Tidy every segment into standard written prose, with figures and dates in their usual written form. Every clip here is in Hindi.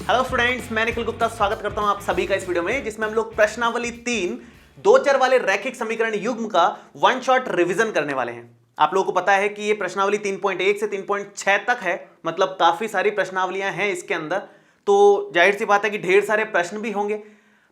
हेलो स्टूडेंट्स, मैं निखिल गुप्ता स्वागत करता हूं आप सभी का इस वीडियो में, जिसमें हम लोग प्रश्नावली 3 दो चर वाले रैखिक समीकरण युग्म का वन शॉट रिवीजन करने वाले हैं। आप लोगों को पता है कि ये प्रश्नावली 3.1 से 3.6 तक है, मतलब काफी सारी प्रश्नावलियां हैं इसके अंदर, तो जाहिर सी बात है कि ढेर सारे प्रश्न भी होंगे।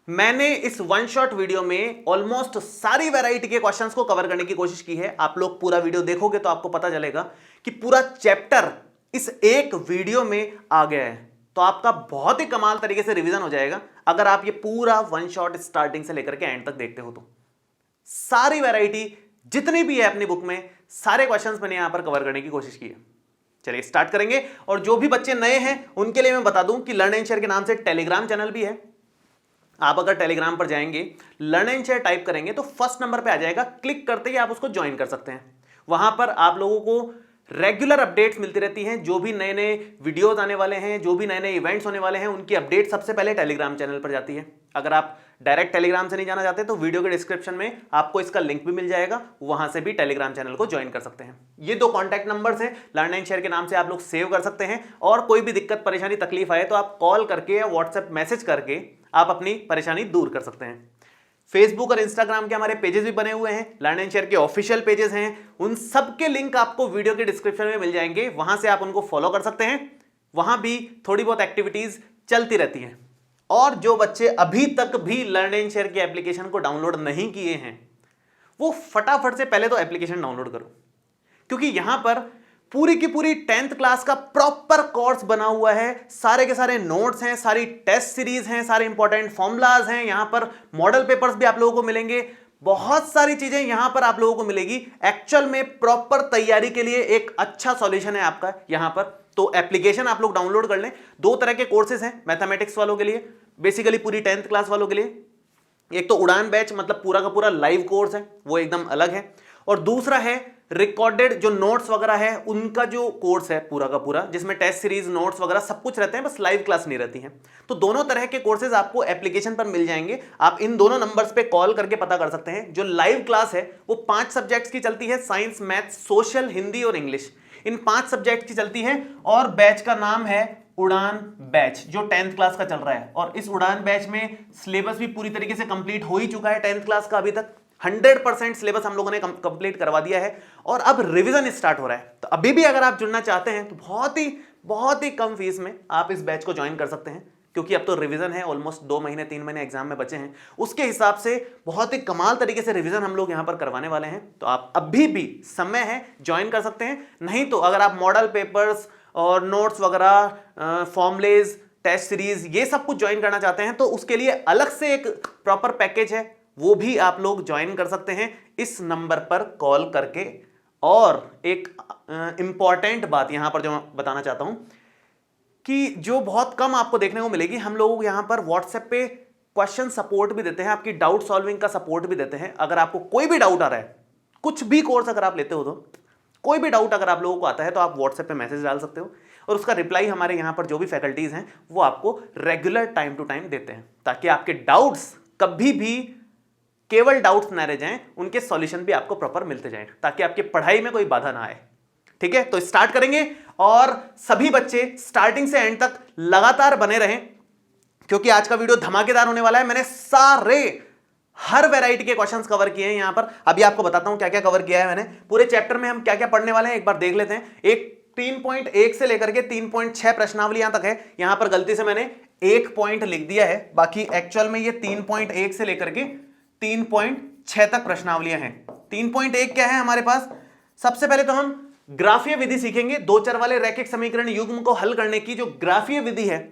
मैंने इस वन शॉट वीडियो में ऑलमोस्ट सारी वैरायटी के क्वेश्चंस को कवर करने की कोशिश की है। आप लोग पूरा वीडियो देखोगे तो आपको पता चलेगा कि पूरा चैप्टर इस एक वीडियो में आ गया है, तो आपका बहुत ही कमाल तरीके से रिवीजन हो जाएगा अगर आप ये पूरा वन शॉट स्टार्टिंग से लेकर के एंड तक देखते हो। तो सारी वैरायटी जितनी भी है अपनी बुक में, सारे क्वेश्चंस मैंने यहां पर कवर करने की कोशिश की है। चलिए स्टार्ट करेंगे। और जो भी बच्चे नए हैं उनके लिए मैं बता दूं कि लर्न एंड शेयर के नाम से टेलीग्राम चैनल भी है। आप अगर टेलीग्राम पर जाएंगे, लर्न एंड शेयर टाइप करेंगे तो फर्स्ट नंबर पे आ जाएगा, क्लिक करते ही आप उसको ज्वाइन कर सकते हैं। वहां पर आप लोगों को रेगुलर अपडेट्स मिलती रहती हैं, जो भी नए नए वीडियोस आने वाले हैं, जो भी नए नए इवेंट्स होने वाले हैं, उनकी अपडेट सबसे पहले टेलीग्राम चैनल पर जाती है। अगर आप डायरेक्ट टेलीग्राम से नहीं जाना चाहते तो वीडियो के डिस्क्रिप्शन में आपको इसका लिंक भी मिल जाएगा, वहां से भी टेलीग्राम चैनल को ज्वाइन कर सकते हैं। ये दो कॉन्टैक्ट नंबर्स हैं, लर्न एंड शेयर के नाम से आप लोग सेव कर सकते हैं। और कोई भी दिक्कत परेशानी तकलीफ आए तो आप कॉल करके या व्हाट्सएप मैसेज करके आप अपनी परेशानी दूर कर सकते हैं। फेसबुक और इंस्टाग्राम के हमारे पेजेस भी बने हुए हैं, लर्न एंड शेयर के ऑफिशियल पेजेस हैं, उन सब के लिंक आपको वीडियो के डिस्क्रिप्शन में मिल जाएंगे, वहां से आप उनको फॉलो कर सकते हैं। वहां भी थोड़ी बहुत एक्टिविटीज चलती रहती हैं। और जो बच्चे अभी तक भी लर्न एंड शेयर की एप्लीकेशन को डाउनलोड नहीं किए हैं, वो फटाफट से पहले तो एप्लीकेशन डाउनलोड करो, क्योंकि यहां पर पूरी की पूरी 10th क्लास का प्रॉपर कोर्स बना हुआ है। सारे के सारे नोट्स हैं, सारी टेस्ट सीरीज हैं, सारे इंपॉर्टेंट फॉर्मूलाज हैं, यहां पर मॉडल पेपर्स भी आप लोगों को मिलेंगे, बहुत सारी चीजें यहां पर आप लोगों को मिलेगी। एक्चुअल में प्रॉपर तैयारी के लिए एक अच्छा सॉल्यूशन है आपका यहां पर। तो एप्लीकेशन आप लोग डाउनलोड कर लें। दो तरह के कोर्सेज हैं मैथमेटिक्स वालों के लिए, बेसिकली पूरी 10th क्लास वालों के लिए। एक तो उड़ान बैच, मतलब पूरा का पूरा लाइव कोर्स है, वो एकदम अलग है। और दूसरा है रिकॉर्डेड, जो नोट्स वगैरह है उनका जो कोर्स है पूरा का पूरा, जिसमें टेस्ट सीरीज, नोट्स वगैरह सब कुछ रहते हैं, बस लाइव क्लास नहीं रहती है। तो दोनों तरह के कोर्सेज आपको एप्लीकेशन पर मिल जाएंगे। आप इन दोनों नंबर्स पे कॉल करके पता कर सकते हैं। जो लाइव क्लास है वो 5 सब्जेक्ट्स की चलती है, साइंस, मैथ, सोशल, हिंदी और इंग्लिश, इन 5 सब्जेक्ट की चलती है। और बैच का नाम है उड़ान बैच, जो 10th क्लास का चल रहा है। और इस उड़ान बैच में सिलेबस भी पूरी तरीके से कंप्लीट हो ही चुका है 10th क्लास का। अभी तक 100% सिलेबस हम लोगों ने कंप्लीट करवा दिया है और अब रिवीजन स्टार्ट हो रहा है। तो अभी भी अगर आप जुड़ना चाहते हैं तो बहुत ही कम फीस में आप इस बैच को ज्वाइन कर सकते हैं, क्योंकि अब तो रिवीजन है, ऑलमोस्ट 2 महीने 3 महीने एग्जाम में बचे हैं। उसके हिसाब से बहुत ही कमाल तरीके से रिवीजन हम लोग यहां पर करवाने वाले हैं। तो आप अभी भी समय है, ज्वाइन कर सकते हैं। नहीं तो अगर आप मॉडल पेपर्स और नोट्स वगैरह, फॉर्मुलेज, टेस्ट सीरीज, ये सब कुछ ज्वाइन करना चाहते हैं तो उसके लिए अलग से एक प्रॉपर पैकेज है, वो भी आप लोग ज्वाइन कर सकते हैं इस नंबर पर कॉल करके। और एक इंपॉर्टेंट बात यहां पर जो मैं बताना चाहता हूं कि जो बहुत कम आपको देखने को मिलेगी, हम लोग यहां पर व्हाट्सएप पे क्वेश्चन सपोर्ट भी देते हैं, आपकी डाउट सॉल्विंग का सपोर्ट भी देते हैं। अगर आपको कोई भी डाउट आ रहा है, कुछ भी कोर्स अगर आप लेते हो तो कोई भी डाउट अगर आप लोगों को आता है तो आप व्हाट्सएप पे मैसेज डाल सकते हो और उसका रिप्लाई हमारे यहाँ पर जो भी फैकल्टीज हैं वो आपको रेगुलर टाइम टू टाइम देते हैं, ताकि आपके डाउट्स कभी भी केवल डाउट्स ना रह जाएं, उनके सॉल्यूशन भी आपको प्रॉपर मिलते जाएं, ताकि आपकी पढ़ाई में कोई बाधा ना आए। ठीक है, तो स्टार्ट करेंगे और सभी बच्चे स्टार्टिंग से एंड तक लगातार बने रहें, क्योंकि आज का वीडियो धमाकेदार होने वाला है। मैंने हर वैरायटी के क्वेश्चंस कवर किए हैं यहां पर। अभी आपको बताता हूं क्या क्या कवर किया है मैंने। पूरे चैप्टर में हम क्या क्या पढ़ने वाले हैं एक बार देख लेते हैं। एक 3.1 से लेकर के 3.6 प्रश्नावली यहां तक है। यहां पर गलती से मैंने 1 पॉइंट लिख दिया है, बाकी एक्चुअल में ये 3.1 से लेकर के 3.6 तक प्रश्नावलियां हैं। 3.1 क्या है हमारे पास? सबसे पहले तो हम ग्राफीय विधि सीखेंगे। दो चर वाले रैखिक समीकरण युग्म को हल करने की जो ग्राफीय विधि है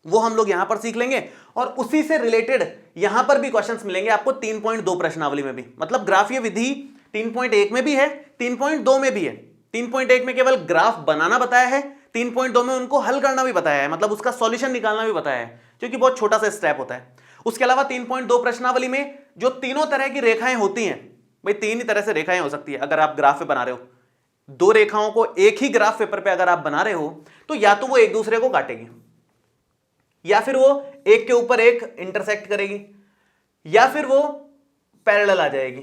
वो हम लोग यहां पर सीख लेंगे, और उसी से रिलेटेड यहां पर भी क्वेश्चंस मिलेंगे आपको 3.2 प्रश्नावली में भी। मतलब ग्राफीय विधि 3.1 में भी है, 3.2 में भी है। 3.1 में केवल ग्राफ बनाना बताया है, 3.2 में उनको हल करना भी बताया है, मतलब उसका सॉल्यूशन निकालना भी बताया है, जो कि बहुत छोटा सा स्टेप होता है। उसके अलावा 3.2 प्रश्नावली में जो तीनों तरह की रेखाएं होती हैं, भाई 3 ही तरह से रेखाएं हो सकती है। अगर आप ग्राफ पे बना रहे हो, 2 रेखाओं को एक ही ग्राफ पेपर पे अगर आप बना रहे हो तो या तो वो एक दूसरे को काटेगी, या फिर वो एक के ऊपर एक इंटरसेक्ट करेगी, या फिर वो पैरेलल आ जाएगी।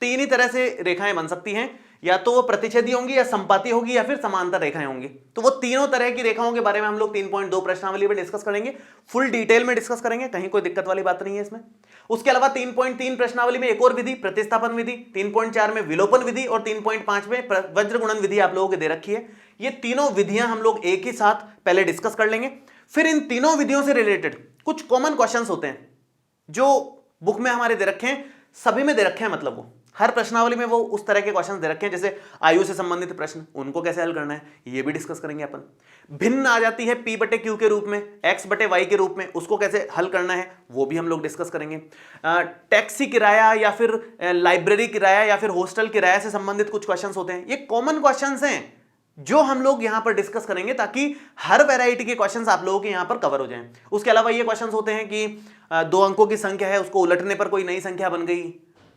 3 ही तरह से रेखाएं बन सकती हैं। या तो वो प्रतिच्छेदी होंगी या संपाती होगी या फिर समांतर रेखाएं होंगी। तो वो तीनों तरह की रेखाओं के बारे में हम लोग 3.2 प्रश्नावली में डिस्कस करेंगे, फुल डिटेल में डिस्कस करेंगे, कहीं कोई दिक्कत वाली बात नहीं है इसमें। उसके अलावा 3.3 प्रश्नावली में एक और विधि प्रतिस्थापन विधि, 3.4 में विलोपन विधि और 3.5 में वज्र गुणन विधि आप लोगों को दे रखी है। ये तीनों विधियां हम लोग एक ही साथ पहले डिस्कस कर लेंगे। फिर इन तीनों विधियों से रिलेटेड कुछ कॉमन क्वेश्चंस होते हैं जो बुक में हमारे दे रखे हैं, सभी में दे रखे हैं, मतलब वो हर प्रश्नावली में वो उस तरह के क्वेश्चन दे रखे हैं। जैसे आयु से संबंधित प्रश्न, उनको कैसे हल करना है ये भी डिस्कस करेंगे अपन। भिन्न आ जाती है P बटे Q के रूप में, X बटे Y के रूप में, उसको कैसे हल करना है वो भी हम लोग डिस्कस करेंगे। टैक्सी किराया या फिर लाइब्रेरी किराया या फिर हॉस्टल किराया से संबंधित कुछ क्वेश्चन होते हैं। ये कॉमन क्वेश्चन हैं जो हम लोग यहां पर डिस्कस करेंगे ताकि हर वैरायटी के क्वेश्चंस आप लोगों के यहां पर कवर हो जाएं। उसके अलावा ये क्वेश्चंस होते हैं कि 2 अंकों की संख्या है, उसको उलटने पर कोई नई संख्या बन गई।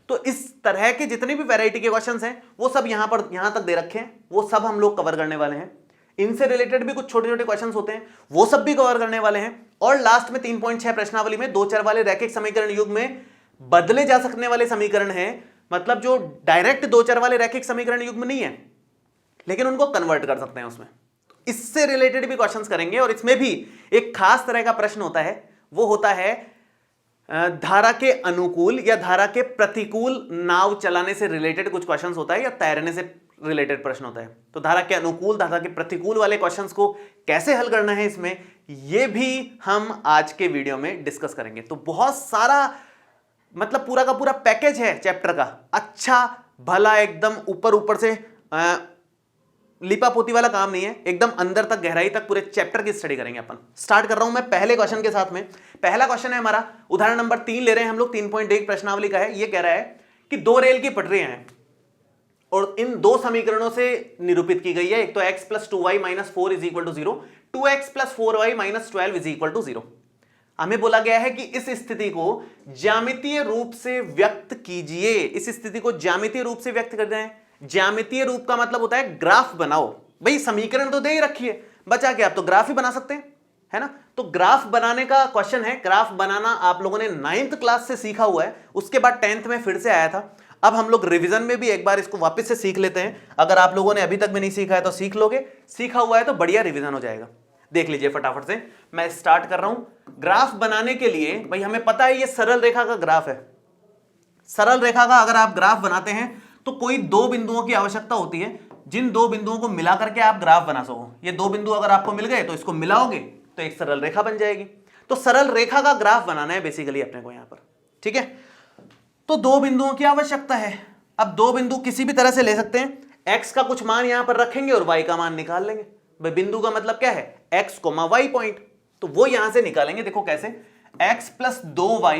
तो इस तरह के जितने भी वैरायटी के क्वेश्चंस हैं वो सब यहां तक दे रखे हैं, वो सब हम लोग कवर करने वाले हैं। इनसे रिलेटेड भी कुछ छोटे छोटे क्वेश्चंस होते हैं, वो सब भी कवर करने वाले हैं। और लास्ट में 3.6 प्रश्नावली में 2 चर वाले रैखिक समीकरण युग्म में बदले जा सकने वाले समीकरण है, मतलब जो डायरेक्ट 2 चर वाले रैखिक समीकरण युग्म नहीं है लेकिन उनको कन्वर्ट कर सकते हैं उसमें। इससे रिलेटेड भी क्वेश्चंस करेंगे। और इसमें भी एक खास तरह का प्रश्न होता है, वो होता है धारा के अनुकूल या धारा के प्रतिकूल नाव चलाने से रिलेटेड कुछ क्वेश्चंस होता है, या तैरने से रिलेटेड प्रश्न होता है। तो धारा के अनुकूल, धारा के प्रतिकूल वाले क्वेश्चंस को कैसे हल करना है इसमें, ये भी हम आज के वीडियो में डिस्कस करेंगे। तो बहुत सारा, मतलब पूरा का पूरा पैकेज है चैप्टर का, अच्छा भला एकदम ऊपर से लिपा पोती वाला काम नहीं है, एकदम अंदर तक गहराई तक पूरे चैप्टर की स्टडी करेंगे अपन। स्टार्ट कर रहा हूं मैं पहले क्वेश्चन के साथ में। पहला क्वेश्चन है हमारा, उदाहरण नंबर 3 ले रहे हैं हम लोग, 3.1 प्रश्नावली का है। ये कह रहा है कि 2 रेल की पटरियां हैं और इन 2 समीकरणों से निरूपित की गई है। एक तो x + 2y - 4 = 0, 2x + 4y - 12 = 0। हमें बोला गया है कि इस स्थिति को ज्यामितीय रूप से व्यक्त कीजिए। इस स्थिति को ज्यामितीय रूप से व्यक्त कर दें। ज्यामितीय रूप का मतलब होता है ग्राफ बनाओ। भाई समीकरण तो दे ही रखी है, बचा के आप तो ग्राफ ही बना सकते हैं, है ना। तो ग्राफ बनाने का क्वेश्चन है। ग्राफ बनाना आप लोगों ने 9th क्लास से सीखा हुआ है, उसके बाद 10th में फिर से आया था। अब हम लोग रिवीजन में भी एक बार इसको वापस से सीख लेते हैं। अगर आप लोगों ने अभी तक भी नहीं सीखा है तो सीख लोगे, सीखा हुआ है तो बढ़िया रिवीजन हो जाएगा। देख लीजिए फटाफट से, मैं स्टार्ट कर रहा हूं। ग्राफ बनाने के लिए भाई हमें पता है ये सरल रेखा का ग्राफ है। सरल रेखा का अगर आप ग्राफ बनाते हैं तो कोई 2 बिंदुओं की आवश्यकता होती है, जिन 2 बिंदुओं को मिला करके आप ग्राफ बना सको। ये 2 बिंदु अगर आपको मिल गए तो इसको मिलाओगे तो एक सरल रेखा बन जाएगी। तो सरल रेखा का ग्राफ बनाना है बेसिकली अपने को यहां पर, ठीक है। तो 2 बिंदुओं की आवश्यकता है। अब 2 बिंदु किसी भी तरह से ले सकते हैं। x का कुछ मान यहां पर रखेंगे और y का मान निकाल लेंगे। भाई बिंदु का मतलब क्या है, x, y पॉइंट, तो वो यहां से निकालेंगे। देखो कैसे, x + 2y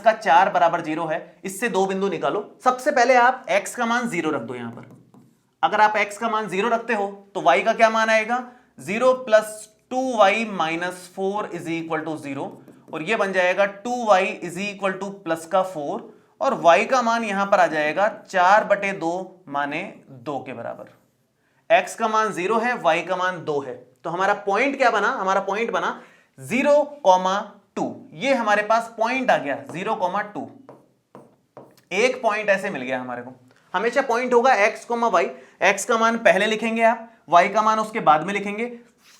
- का 4 = 0 है। इससे 2 बिंदु निकालो। सबसे पहले आप x का मान 0 रख दो यहां पर। अगर आप x का मान 0 रखते हो तो y का क्या मान आएगा, 0 + 2y - 4 = 0, और ये बन जाएगा 2y = +4, और y का मान यहां पर आ जाएगा 4/2 माने 2 के बराबर। x का मान 0 है, y का मान 2 है। तो हमारा पॉइंट क्या बना, हमारा पॉइंट बना 0,2। ये हमारे पास पॉइंट आ गया 0,2। एक पॉइंट ऐसे मिल गया हमारे को। हमेशा पॉइंट होगा x, y। x का मान पहले लिखेंगे आप, y का मान उसके बाद में लिखेंगे।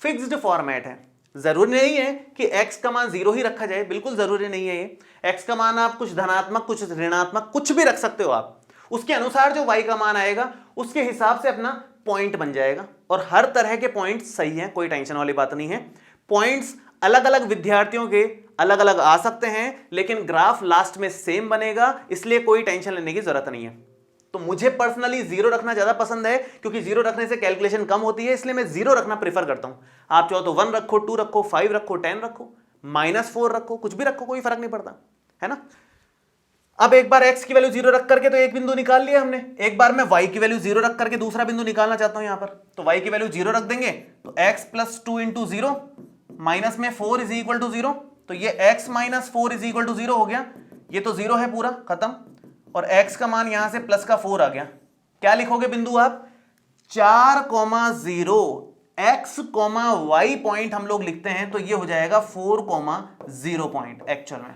फिक्स्ड फॉर्मेट है। जरूरी नहीं है कि x का मान 0 ही रखा जाए, बिल्कुल जरूरी नहीं है ये। x का मान आप कुछ धनात्मक, कुछ ऋणात्मक, कुछ भी रख सकते हो आप। उसके अनुसार जो y का मान आएगा उसके हिसाब से अपना पॉइंट बन जाएगा। और हर तरह के पॉइंट सही है, कोई टेंशन वाली बात नहीं है। पॉइंट्स अलग अलग विद्यार्थियों के अलग अलग आ सकते हैं, लेकिन ग्राफ लास्ट में सेम बनेगा, इसलिए कोई टेंशन लेने की जरूरत नहीं है। तो मुझे पर्सनली 0 रखना ज्यादा पसंद है, क्योंकि 0 रखने से कैलकुलेशन कम होती है, इसलिए मैं 0 रखना प्रेफर करता हूं। आप चाहो तो 1 रखो, 2 रखो, 5 रखो, 10 रखो, -4 रखो, कुछ भी रखो, कोई फर्क नहीं पड़ता, है ना। अब एक बार x की वैल्यू 0 रख करके तो एक बिंदु निकाल लिया हमने। एक बार मैं y की वैल्यू 0 रख करके दूसरा बिंदु निकालना चाहता हूं यहां पर। तो y की वैल्यू 0 रख देंगे तो x + 2 × 0 माइनस में 4 = 0। तो ये x - 4 = 0 हो गया। ये तो 0 है पूरा खत्म, और x का मान यहां से +4 आ गया। क्या लिखोगे बिंदु आप, 4,0। x, y पॉइंट हम लोग लिखते हैं तो ये हो जाएगा 4,0 पॉइंट। एक्चुअल में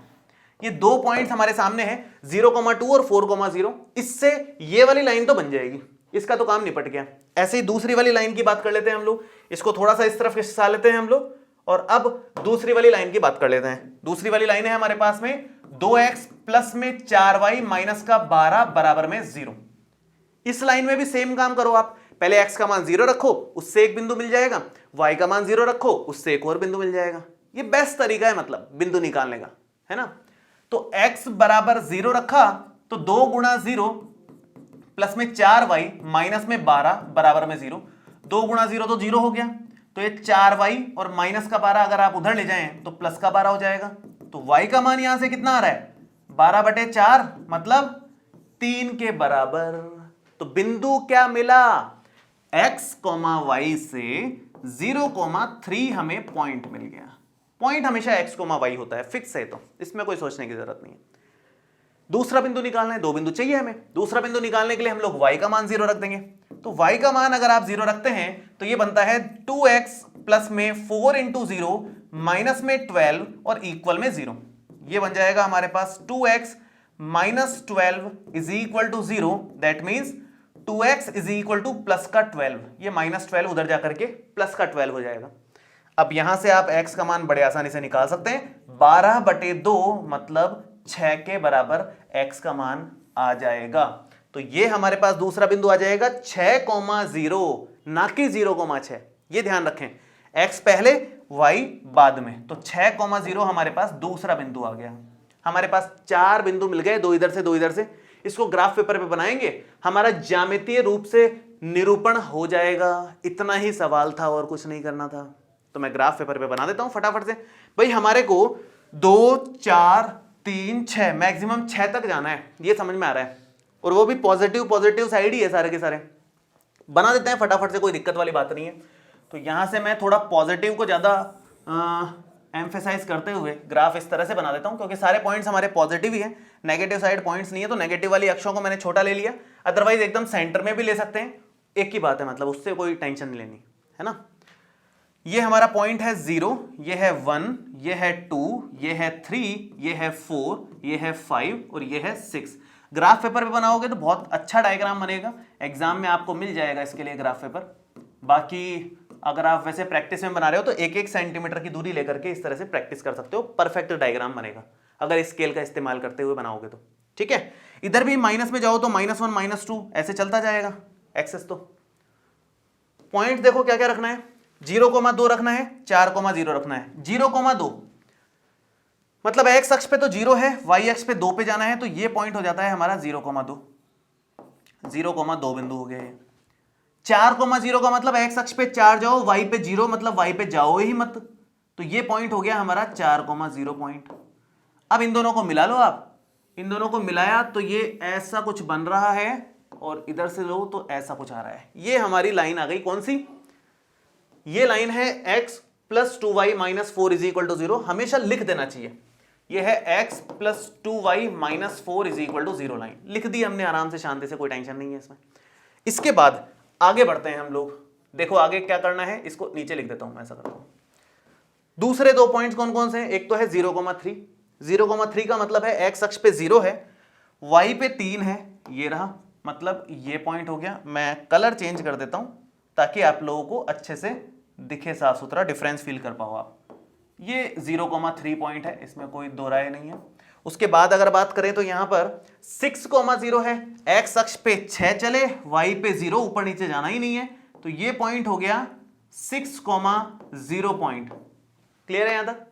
ये 2 पॉइंट्स हमारे सामने हैं, 0,2 और 4,0। इससे ये वाली लाइन तो बन जाएगी। इसका तो काम निपट गया। ऐसे ही दूसरी वाली लाइन की बात कर लेते हैं हम लोग, इसको थोड़ा सा इस तरफ खिसका लेते हैं हम लोग, और अब दूसरी वाली लाइन की बात कर लेते हैं। दूसरी वाली लाइन है हमारे पास में 2x प्लस में 4y माइनस का 12 बराबर में 0। इस लाइन में भी सेम काम करो आप, पहले x का मान 0 रखो, उससे एक बिंदु मिल जाएगा, y का मान 0 रखो, उससे एक और बिंदु मिल जाएगा। ये बेस्ट तरीका है मतलब बिंदु निकालने का, है ना। तो x बराबर 0 रखा तो 2 गुणा 0 प्लस में 4y माइनस में 12 बराबर में 0। 2 गुणा 0 तो 0 हो गया, तो ये 4y और माइनस का 12 अगर आप उधर ले जाएं तो प्लस का 12 हो जाएगा। तो y का मान यहां से कितना आ रहा है, 12/4 मतलब 3 के बराबर। तो बिंदु क्या मिला, x, y से 0,3 हमें पॉइंट मिल गया। पॉइंट हमेशा x, y होता है, फिक्स है, तो इसमें कोई सोचने की जरूरत नहीं है। दूसरा बिंदु निकालना है, 2 बिंदु चाहिए हमें। दूसरा बिंदु निकालने के लिए हम लोग y का मान 0 रख देंगे। तो y का मान अगर आप 0 रखते हैं तो ये बनता है 2x प्लस में 4 इंटू 0 माइनस में 12 और इक्वल में 0। ये बन जाएगा हमारे पास 2x minus 12 is equal to 0। That means 2x is equal to plus का 12। ये माइनस 12 उधर जाकर के प्लस का 12 हो जाएगा। अब यहां से आप x का मान बड़े आसानी से निकाल सकते हैं, 12/2 मतलब 6 के बराबर x का मान आ जाएगा। तो ये हमारे पास दूसरा बिंदु आ जाएगा 6,0, ना कि 0,6। ये ध्यान रखें, x पहले y बाद में, तो 6,0 हमारे पास दूसरा बिंदु आ गया। हमारे पास 4 बिंदु मिल गए, 2 इधर से 2 इधर से। इसको ग्राफ पेपर पे बनाएंगे, हमारा ज्यामितीय रूप से निरूपण हो जाएगा। इतना ही सवाल था और कुछ नहीं करना था। तो मैं ग्राफ पेपर पे बना देता हूं फटाफट से। भाई हमारे को 2, 4, 3, 6 मैक्सिमम 6 तक जाना है, ये समझ में आ रहा है, और वो भी पॉजिटिव साइड ही है सारे के सारे। बना देते हैं फटाफट से, कोई दिक्कत वाली बात नहीं है। तो यहां से मैं थोड़ा पॉजिटिव को ज्यादा एम्फेसाइज करते हुए ग्राफ इस तरह से बना देता हूं, क्योंकि सारे पॉइंट्स हमारे पॉजिटिव ही है, नेगेटिव साइड पॉइंट्स नहीं है। तो नेगेटिव वाली अक्षों को मैंने छोटा ले लिया, अदरवाइज एकदम सेंटर में भी ले सकते हैं, एक ही बात है, मतलब उससे कोई टेंशन नहीं लेनी, है ना। ये हमारा पॉइंट है 0, ये है 1, ये है 2, ये है 3, ये है 4, ये है 5 और ये है 6। ग्राफ पेपर पे बनाओगे तो बहुत अच्छा डायग्राम बनेगा, एग्जाम में आपको मिल जाएगा इसके लिए ग्राफ पेपर। बाकी अगर आप वैसे प्रैक्टिस में बना रहे हो तो 1-1 सेंटीमीटर की दूरी लेकर के इस तरह से प्रैक्टिस कर सकते हो, परफेक्ट डायग्राम बनेगा अगर स्केल का इस्तेमाल करते हुए बनाओगे तो, ठीक है। इधर भी माइनस में जाओ तो -1, -2 ऐसे चलता जाएगा एक्सेस। तो पॉइंट देखो क्या क्या रखना है, 0,2 रखना है, 4,0 रखना है। 0,2 मतलब x अक्ष पे तो 0 है, y अक्ष पे 2 पे जाना है, तो ये पॉइंट हो जाता है हमारा 0,2। 0,2 बिंदु हो गया। 4,0 का मतलब x अक्ष पे 4 जाओ, y पे 0 मतलब y पे जाओ ही मत, तो ये पॉइंट हो गया हमारा 4,0 पॉइंट। अब इन दोनों को मिला लो आप, इन दोनों को मिलाया तो ये ऐसा कुछ बन रहा है, और इधर से लो तो ऐसा कुछ आ रहा है। ये हमारी लाइन आ गई, कौन सी, ये लाइन है x plus 2y minus 4 is equal to 0। हमेशा लिख देना चाहिए, ये है x plus 2y minus 4 is equal to 0 line. लिख दी हमने आराम से, शांति से, कोई टेंशन नहीं है इसमें। इसके बाद आगे बढ़ते हैं हम लोग। देखो आगे क्या करना है, इसको नीचे लिख देता हूं मैं, ऐसा करता हूं। दूसरे 2 पॉइंट्स कौन कौन से हैं, एक तो है 0,3। 0,3 का मतलब है x अक्ष पे 0 है, y पे 3 है, ये रहा, मतलब ये पॉइंट हो गया। मैं कलर चेंज कर देता हूं ताकि आप लोगों को अच्छे से दिखे, साफ सुथरा डिफरेंस फील कर पाओ आप। ये 0,3 पॉइंट है, इसमें कोई दो राय नहीं है। उसके बाद अगर बात करें तो यहां पर 6,0 है, x अक्ष पे 6 चले, y पे 0, ऊपर नीचे जाना ही नहीं है, तो ये पॉइंट हो गया 6,0 पॉइंट। क्लियर है यहां तक।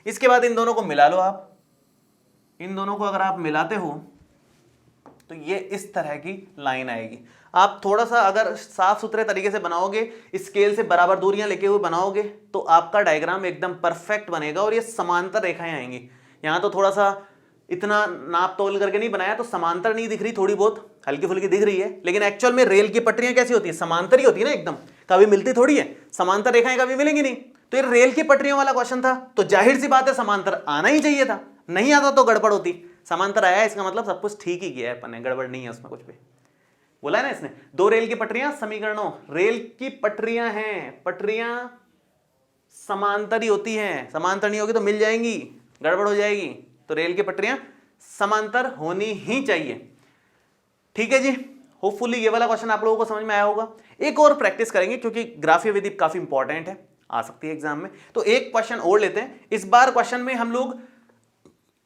इसके बाद इन दोनों को मिला लो आप, इन दोनों को अगर आप मिलाते हो तो ये इस तरह की लाइन आएगी। आप थोड़ा सा अगर साफ सुथरे तरीके से बनाओगे, स्केल से बराबर दूरियां लेके हुए बनाओगे, तो आपका डायग्राम एकदम परफेक्ट बनेगा और ये समांतर रेखाएं आएंगी। यहां तो थोड़ा सा इतना नाप तोल करके नहीं बनाया, तो समांतर नहीं दिख रही, थोड़ी बहुत हल्की फुल्की दिख रही है, लेकिन एक्चुअल में रेल की पटरियां कैसी होती है, समांतर ही होती है ना एकदम, कभी मिलती थोड़ी है, समांतर रेखाएं कभी मिलेंगी नहीं। तो ये रेल की पटरियों वाला क्वेश्चन था, तो जाहिर सी बात है समांतर आना ही चाहिए था, नहीं आता तो गड़बड़ होती। समांतर आया, इसका मतलब सब कुछ ठीक ही किया है अपन ने, गड़बड़ नहीं है उसमें कुछ भी। बोला है ना इसने, 2 रेल की पटरियां समीकरणों, रेल की पटरियां हैं, पटरियां समांतर ही होती हैं, समांतर नहीं होगी तो मिल जाएंगी, गड़बड़ हो जाएगी। तो रेल की पटरियां समांतर होनी ही चाहिए। ठीक है जी, होपफुली ये वाला क्वेश्चन आप लोगों को समझ में आया होगा। एक और प्रैक्टिस करेंगे क्योंकि ग्राफीय विधि काफी इंपॉर्टेंट है, आ सकती है एग्जाम में। तो एक क्वेश्चन और लेते हैं। इस बार क्वेश्चन में हम लोग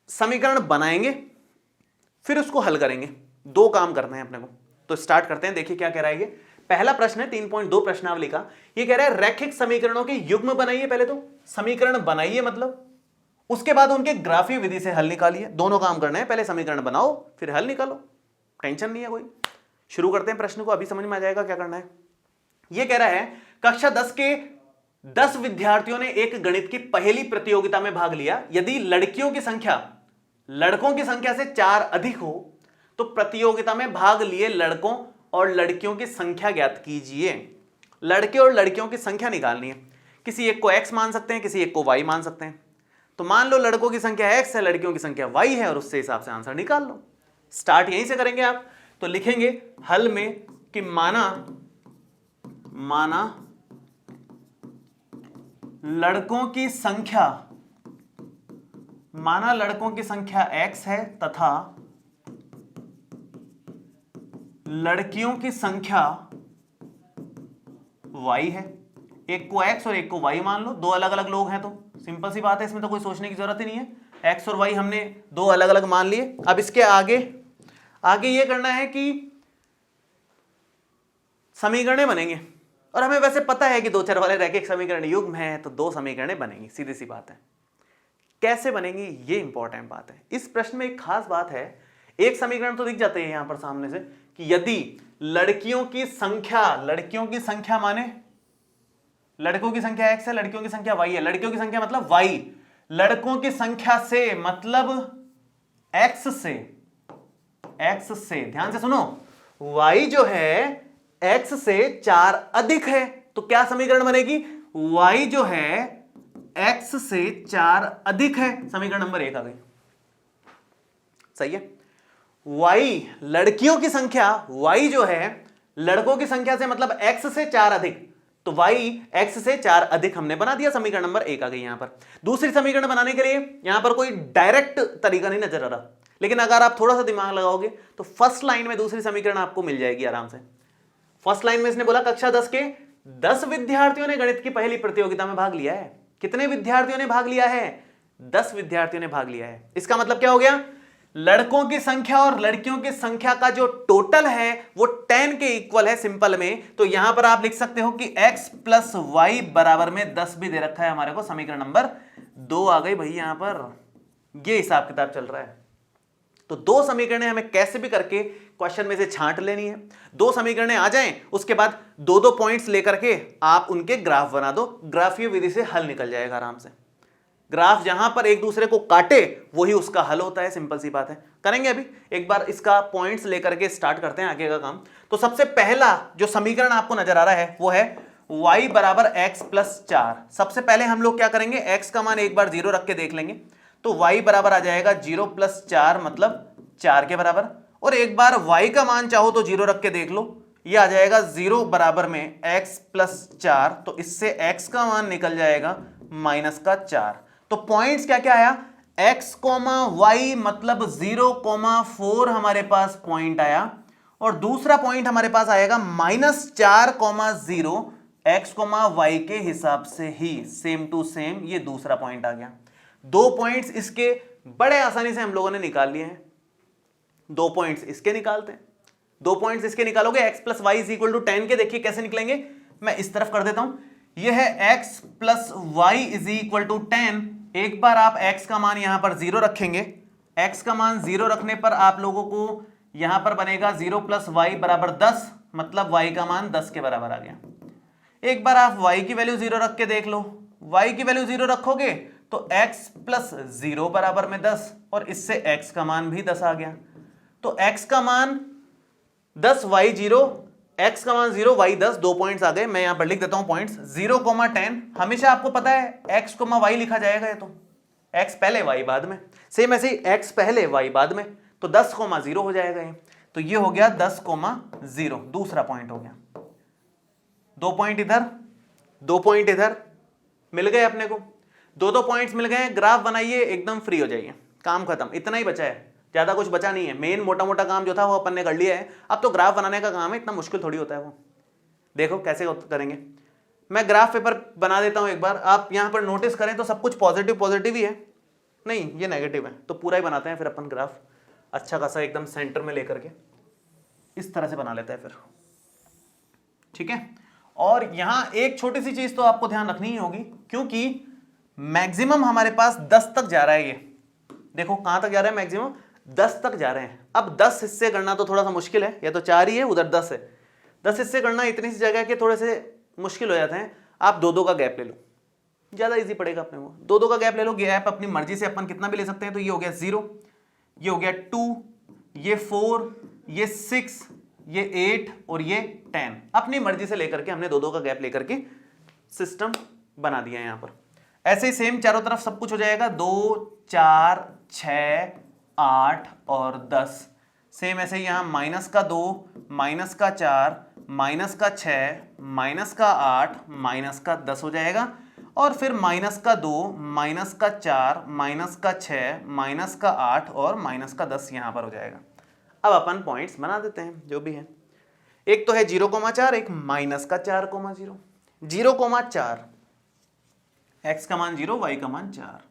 समीकरण बनाएंगे फिर उसको हल करेंगे। दो काम करने हैं अपने को। तो स्टार्ट करते हैं। देखिए क्या कह रहा है ये। पहला प्रश्न है 3.2 प्रश्नावली का। ये कह रहा है रैखिक समीकरणों के युग्म बनाइए। पहले तो समीकरण बनाइए, मतलब उसके बाद उनके ग्राफीय विधि से हल निकालिए। दोनों काम करना है, पहले समीकरण बनाओ फिर हल निकालो, टेंशन नहीं है कोई। शुरू करते हैं प्रश्न को, अभी समझ में आ जाएगा क्या करना है। यह कह रहा है कक्षा 10 के 10 विद्यार्थियों ने एक गणित की पहली प्रतियोगिता में भाग लिया। यदि लड़कियों की संख्या लड़कों की संख्या से 4 अधिक हो तो प्रतियोगिता में भाग लिए लड़कों और लड़कियों की संख्या ज्ञात कीजिए। लड़के और लड़कियों की संख्या निकालनी है। किसी एक को x मान सकते हैं, किसी एक को y मान सकते हैं। तो मान लो लड़कों की संख्या x है, लड़कियों की संख्या y है, और उससे हिसाब से आंसर निकाल लो। स्टार्ट यहीं से करेंगे आप। तो लिखेंगे हल में कि माना लड़कों की संख्या x है तथा लड़कियों की संख्या y है। एक को x और एक को y मान लो। दो अलग अलग लोग हैं तो सिंपल सी बात है, इसमें तो कोई सोचने की जरूरत ही नहीं है। x और y हमने दो अलग अलग मान लिए। अब इसके आगे ये करना है कि समीकरण बनेंगे, और हमें वैसे पता है कि दो चर वाले रैखिक समीकरण युग्म है तो दो समीकरण बनेंगी, सीधी सी बात है। कैसे बनेंगी ये इंपॉर्टेंट बात है। इस प्रश्न में एक खास बात है, एक समीकरण तो दिख जाते हैं यहां पर सामने से कि यदि लड़कियों की संख्या माने लड़कों की संख्या x है, लड़कियों की संख्या y है। लड़कियों की संख्या मतलब y, लड़कों की संख्या से मतलब x से ध्यान से सुनो, y जो है x से 4 अधिक है। तो क्या समीकरण बनेगी? y जो है x से 4 अधिक है। समीकरण नंबर 1 आ गई। सही है। y लड़कियों की संख्या, y जो है लड़कों की संख्या से मतलब x से 4 अधिक, तो y x से 4 अधिक हमने बना दिया। समीकरण नंबर 1 आ गई। यहां पर दूसरी समीकरण बनाने के लिए यहां पर कोई डायरेक्ट तरीका नहीं नजर आ रहा, लेकिन अगर आप थोड़ा सा दिमाग लगाओगे तो फर्स्ट लाइन में दूसरी समीकरण आपको मिल जाएगी आराम से। फर्स्ट लाइन में इसने बोला कक्षा 10 के 10 विद्यार्थियों ने गणित की पहली प्रतियोगिता में भाग लिया है। कितने विद्यार्थियों ने भाग लिया है? 10 विद्यार्थियों ने भाग लिया है। इसका मतलब क्या हो गया? लड़कों की संख्या और लड़कियों की संख्या का जो टोटल है वो 10 के इक्वल है सिंपल में। तो यहां पर आप लिख सकते हो कि x प्लस वाई बराबर में 10 भी दे रखा है हमारे को। समीकरण नंबर 2 आ गई भाई। यहां पर ये हिसाब किताब चल रहा है। तो दो समीकरणें हमें कैसे भी करके क्वेश्चन में से छांट लेनी है। दो समीकरणें आ जाएं, उसके बाद दो दो पॉइंट्स लेकर के आप उनके ग्राफ बना दो। ग्राफीय विधि से हल निकल जाएगा आराम से। ग्राफ जहां पर एक दूसरे को काटे वही उसका हल होता है। सिंपल सी बात है। करेंगे अभी एक बार इसका पॉइंट्स लेकर के स्टार्ट करते हैं आगे का काम। तो सबसे पहला जो समीकरण आपको नजर आ रहा है वो है y बराबर x प्लस 4। सबसे पहले हम लोग क्या करेंगे, x का मान एक बार 0 रख के देख लेंगे। तो y बराबर आ जाएगा 0 प्लस 4 मतलब 4 के बराबर। और एक बार y का मान चाहो तो 0 रख के देख लो, ये आ जाएगा 0 बराबर में x प्लस 4। तो इससे x का मान निकल जाएगा माइनस का 4। तो पॉइंट्स क्या क्या आया, x, y मतलब 0,4 हमारे पास पॉइंट आया। और दूसरा पॉइंट हमारे पास आएगा -4,0 x, y के हिसाब से ही सेम टू सेम ये दूसरा पॉइंट आ गया। दो पॉइंट्स इसके बड़े आसानी से हम लोगों ने निकाल लिए हैं। दो पॉइंट्स इसके निकालते हैं। दो पॉइंट्स इसके निकालोगे x plus Y is equal to 10 के। देखिए कैसे निकलेंगे, मैं इस तरफ कर देता हूं। यह है x plus Y is equal to 10। एक बार आप x का मान यहां पर 0 रखेंगे। x का मान 0 रखने पर आप लोगों को यहां पर बनेगा 0 प्लस वाई बराबर 10, मतलब y का मान 10 के बराबर आ गया। एक बार आप y की वैल्यू 0 रख के देख लो। y की वैल्यू 0 रखोगे तो x प्लस 0 बराबर में 10, और इससे x का मान भी 10 आ गया। तो x का मान 10 y 0, x का मान 0 y 10, दो पॉइंट्स आ गए। मैं यहां पर लिख देता हूं पॉइंट्स। 0,10 हमेशा आपको पता है x, y लिखा जाएगा। ये तो x पहले y बाद में, सेम ऐसे ही x पहले y बाद में, तो 10,0 हो जाएगा ये। तो ये हो गया 10,0, दूसरा पॉइंट हो गया। दो पॉइंट इधर, दो पॉइंट इधर मिल गए अपने को। दो दो पॉइंट्स मिल गए। ग्राफ बनाइए, एकदम फ्री हो जाइए, काम खत्म। इतना ही बचा है। ज्यादा कुछ बचा नहीं है, मेन मोटा मोटा काम जो था वो अपन ने कर लिया है। अब तो ग्राफ बनाने का काम है, इतना मुश्किल थोड़ी होता है वो। देखो कैसे करेंगे, मैं ग्राफ पेपर बना देता हूं एक बार, आप यहां पर नोटिस करें तो सब कुछ पॉजिटिव पॉजिटिव ही है, नहीं ये नेगेटिव है, तो पूरा ही बनाते हैं फिर अपन ग्राफ, अच्छा खासा एकदम सेंटर में लेकर के इस तरह से बना लेते हैं फिर, ठीक है। और यहां एक छोटी सी चीज तो आपको ध्यान रखनी ही होगी, क्योंकि मैक्सिमम हमारे पास 10 तक जा रहा है, ये देखो कहां तक जा रहा है, मैक्सिमम 10 तक जा रहे हैं। अब 10 हिस्से करना तो थोड़ा सा मुश्किल है, या तो 4 ही है, उधर 10 है, 10 हिस्से करना इतनी सी जगह के थोड़े से मुश्किल हो जाते हैं। आप दो दो का गैप ले लो, ज्यादा इजी पड़ेगा अपने को, दो दो का गैप ले लो। गैप अपनी मर्जी से अपन कितना भी ले सकते हैं, तो ये हो गया 0, ये हो गया 2, ये 4, ये 6, ये 8 और ये 10, अपनी मर्जी से लेकर के हमने दो दो का गैप लेकर के सिस्टम बना दिया है यहां पर। ऐसे ही सेम चारों तरफ सब कुछ हो जाएगा, 2, 4, 6, 8 और 10। सेम ऐसे ही यहां -2, -4, -6, -8, -10 हो जाएगा, और फिर -2, -4, -6, -8 और -10 यहां पर हो जाएगा। अब अपन पॉइंट्स बना देते हैं जो भी है। एक तो है 0,4, एक -4,0, 0,4, x का मान 0, y का मान 4,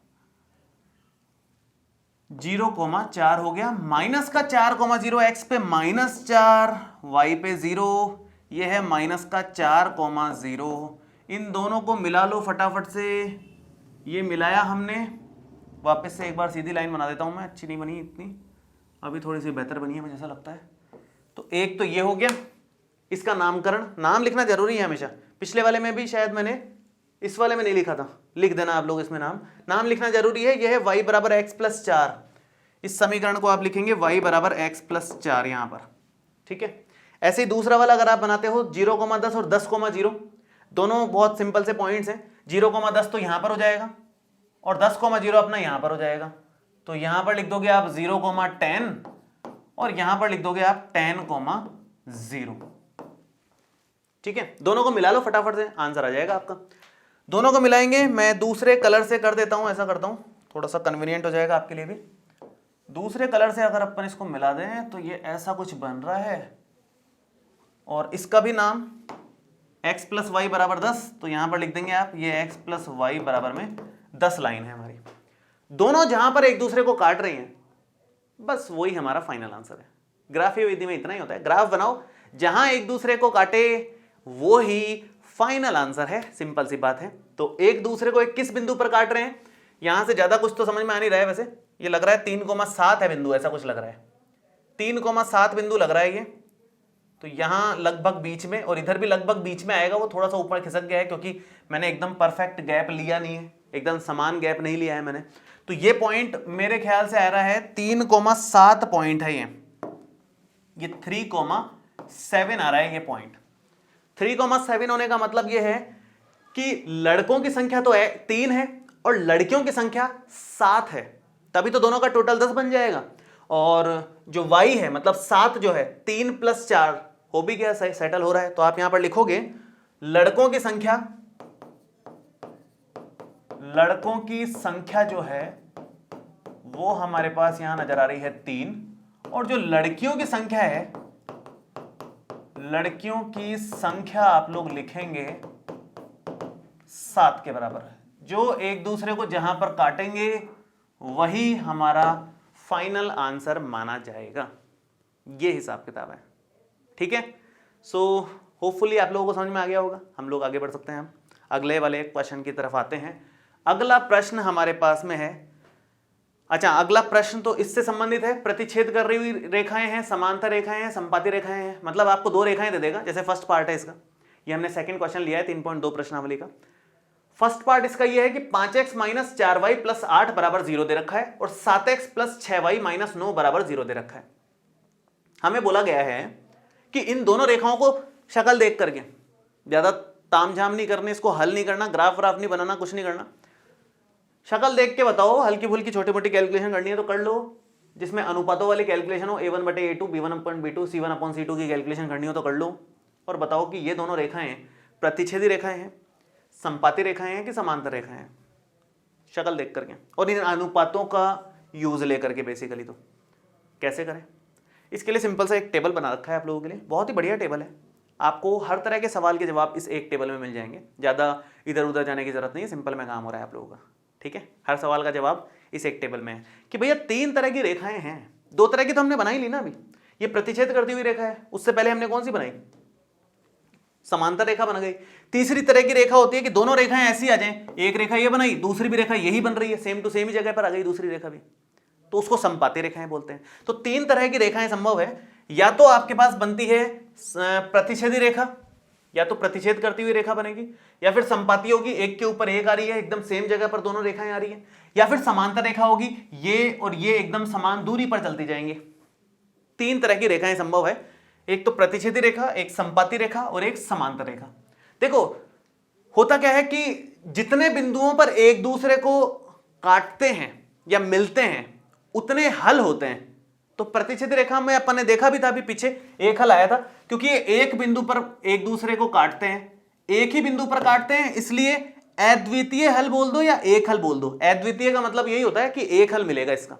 0,4 हो गया, -4,0, x पे -4, y पे 0, ये है -4,0। इन दोनों को मिला लो फटाफट से, ये मिलाया हमने, वापस से एक बार सीधी लाइन बना देता हूं मैं, अच्छी नहीं बनी इतनी, अभी थोड़ी सी बेहतर बनी है मुझे ऐसा लगता है। तो एक तो ये हो गया, इसका नामकरण, नाम लिखना जरूरी है हमेशा, पिछले वाले में भी शायद मैंने, इस वाले में नहीं लिखा था, लिख देना आप लोग इसमें नाम लिखना जरूरी है। यह है y बराबर x+4, इस समीकरण को आप लिखेंगे y बराबर x+4 यहां पर, ठीक है। ऐसे ही दूसरा वाला अगर आप बनाते हो 0,10 और 10,0, दोनों बहुत सिंपल से पॉइंट्स हैं। 0,10 तो यहां पर हो जाएगा और 10,0 अपना यहां पर हो जाएगा, तो यहां पर लिख दोगे आप 0,10 और यहां पर लिख दोगे आप 10,0, ठीक है। दोनों को मिला लो फटाफट से, आंसर आ जाएगा आपका। दोनों को मिलाएंगे, मैं दूसरे कलर से कर देता हूं, ऐसा करता हूं थोड़ा सा कन्वीनियंट हो जाएगा आपके लिए भी। दूसरे कलर से अगर अपन इसको मिला दें तो ये ऐसा कुछ बन रहा है, और इसका भी नाम x + y बराबर 10, तो यहां पर लिख देंगे आप ये x + y बराबर में 10 लाइन है हमारी। दोनों जहां पर एक दूसरे को काट रही हैं, बस वही हमारा फाइनल आंसर है। ग्राफीय विधि में इतना ही होता है, ग्राफ बनाओ जहां एक दूसरे को काटे वो ही फाइनल आंसर है, सिंपल सी बात है। तो एक दूसरे को 21 बिंदु पर काट रहे हैं, यहां से ज्यादा कुछ तो समझ में आ नहीं रहा है, वैसे ये लग रहा है 3,7 है बिंदु, ऐसा कुछ लग रहा है 3,7 बिंदु लग रहा है ये, तो यहां लगभग बीच में, और इधर भी लगभग बीच में आएगा, वो थोड़ा सा ऊपर खिसक गया है क्योंकि मैंने एकदम परफेक्ट गैप लिया नहीं है, एकदम समान गैप नहीं लिया है मैंने। तो ये पॉइंट मेरे ख्याल से आ रहा है 3,7 पॉइंट है, ये 3,7 आ रहा है ये पॉइंट। 3,7 होने का मतलब ये है कि लड़कों की संख्या तो 3 है और लड़कियों की संख्या 7 है, तभी तो दोनों का टोटल 10 बन जाएगा। और जो y है मतलब 7 जो है, 3 + 4 हो भी गया, सही सेटल हो रहा है। तो आप यहां पर लिखोगे लड़कों की संख्या जो है वो हमारे पास यहां नजर आ रही है 3, और जो लड़कियों की संख्या है, लड़कियों की संख्या आप लोग लिखेंगे 7 के बराबर है। जो एक दूसरे को जहां पर काटेंगे वही हमारा फाइनल आंसर माना जाएगा, ये हिसाब किताब है, ठीक है। सो होपफुली आप लोगों को समझ में आ गया होगा। हम लोग आगे बढ़ सकते हैं, हम अगले वाले क्वेश्चन की तरफ आते हैं। अगला प्रश्न हमारे पास में है, अच्छा अगला प्रश्न तो इससे संबंधित है, प्रतिच्छेद कर रही हुई रेखाएं हैं, समांतर रेखाएं हैं, संपाती रेखाएं हैं, मतलब आपको 2 रेखाएं दे देगा। जैसे फर्स्ट पार्ट है इसका, ये हमने सेकंड क्वेश्चन लिया है 3.2 प्रश्नावली का। फर्स्ट पार्ट इसका ये है कि 5x - 4y + 8 बराबर 0 दे रखा है, और 7x + 6y - 9 बराबर 0 दे रखा है। हमें बोला गया है कि इन दोनों रेखाओं को शक्ल देख करके, ज्यादा तामझाम नहीं करने, इसको हल नहीं करना, ग्राफ व्राफ नहीं बनाना, कुछ नहीं करना, शक्ल देख के बताओ। हल्की फुल्की छोटी मोटी कैलकुलेशन करनी है तो कर लो, जिसमें अनुपातों वाली कैलकुलेशन हो, a1/a2, b1/b2, c1/c2 की कैलकुलेशन करनी हो तो कर लो, और बताओ कि ये दोनों रेखाएं प्रतिच्छेदी रेखाएं हैं, संपाती रेखाएं हैं कि समांतर रेखाएं हैं, शक्ल देख करके, और इन अनुपातों का यूज लेकर के बेसिकली। तो कैसे करें? इसके लिए सिंपल सा एक टेबल बना रखा है आप लोगों के लिए, बहुत ही बढ़िया टेबल है। आपको हर तरह के सवाल के जवाब इस एक टेबल में मिल जाएंगे, ज़्यादा इधर उधर जाने की जरूरत नहीं है, सिंपल में काम हो रहा है आप लोगों का। ठीक है, हर सवाल का जवाब इस एक टेबल में है कि भैया 3 तरह की रेखाएं हैं, 2 तरह की तो हमने बना ही ली ना अभी, ये प्रतिच्छेद करती हुई रेखा है, उससे पहले हमने कौन सी बनाई? समांतर रेखा बन गई। तीसरी तरह की रेखा होती है कि दोनों रेखाएं ऐसी आ जाएं, एक रेखा ये बनाई, दूसरी भी रेखा यही बन रही है, सेम टू सेम ही जगह पर आ गई दूसरी रेखा भी, तो उसको समपाती रेखाएं बोलते हैं। तो 3 तरह की रेखाएं संभव है, या तो आपके पास बनती है प्रतिच्छेदी रेखा, या तो प्रतिच्छेद करती हुई रेखा बनेगी, या फिर समपाती होगी, एक के ऊपर एक आ रही है, एकदम सेम जगह पर दोनों रेखाएं आ रही है, या फिर समांतर रेखा होगी, ये और ये एकदम समान दूरी पर चलती जाएंगे। 3 तरह की रेखाएं संभव है, एक तो प्रतिच्छेदी रेखा, एक समपाती रेखा और एक समांतर रेखा। देखो होता क्या है कि जितने बिंदुओं पर एक दूसरे को काटते हैं या मिलते हैं उतने हल होते हैं। तो प्रतिच्छेदी रेखा में अपन ने देखा भी था अभी पीछे, एक हल आया था, क्योंकि ये एक बिंदु पर एक दूसरे को काटते हैं, एक ही बिंदु पर काटते हैं, इसलिए अद्वितीय हल बोल दो या एक हल बोल दो। अद्वितीय का मतलब यही होता है कि एक हल मिलेगा इसका।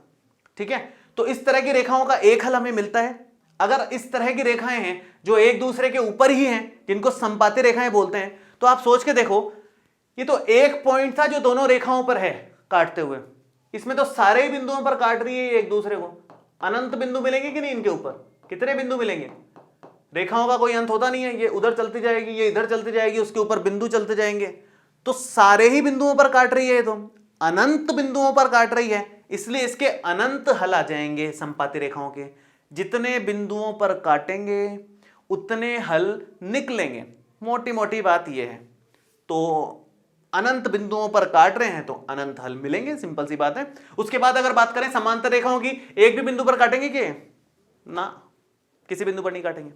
ठीक है, तो इस तरह की रेखाओं का एक हल हमें मिलता है। अगर इस तरह की रेखाएं हैं जो एक दूसरे के ऊपर ही हैं, जिनको समपाती रेखाएं बोलते हैं, तो आप सोच के देखो, ये तो एक पॉइंट था जो दोनों रेखाओं पर है काटते हुए, इसमें तो सारे ही बिंदुओं पर काट रही है एक दूसरे को। अनंत बिंदु मिलेंगे कि नहीं इनके ऊपर? कितने बिंदु मिलेंगे? रेखाओं का कोई अंत होता नहीं है, ये उधर चलती जाएगी, ये इधर चलती जाएगी, उसके ऊपर बिंदु चलते जाएंगे, तो सारे ही बिंदुओं पर काट रही है, तो अनंत बिंदुओं पर काट रही है, इसलिए इसके अनंत हल आ जाएंगे समपाती रेखाओं के। जितने बिंदुओं पर काटेंगे उतने हल निकलेंगे, मोटी मोटी बात यह है। तो अनंत बिंदुओं पर काट रहे हैं तो अनंत हल मिलेंगे, सिंपल सी बात है। उसके बाद अगर बात करें समांतर रेखाओं की, एक भी बिंदु पर काटेंगे कि ना, किसी बिंदु पर नहीं काटेंगे,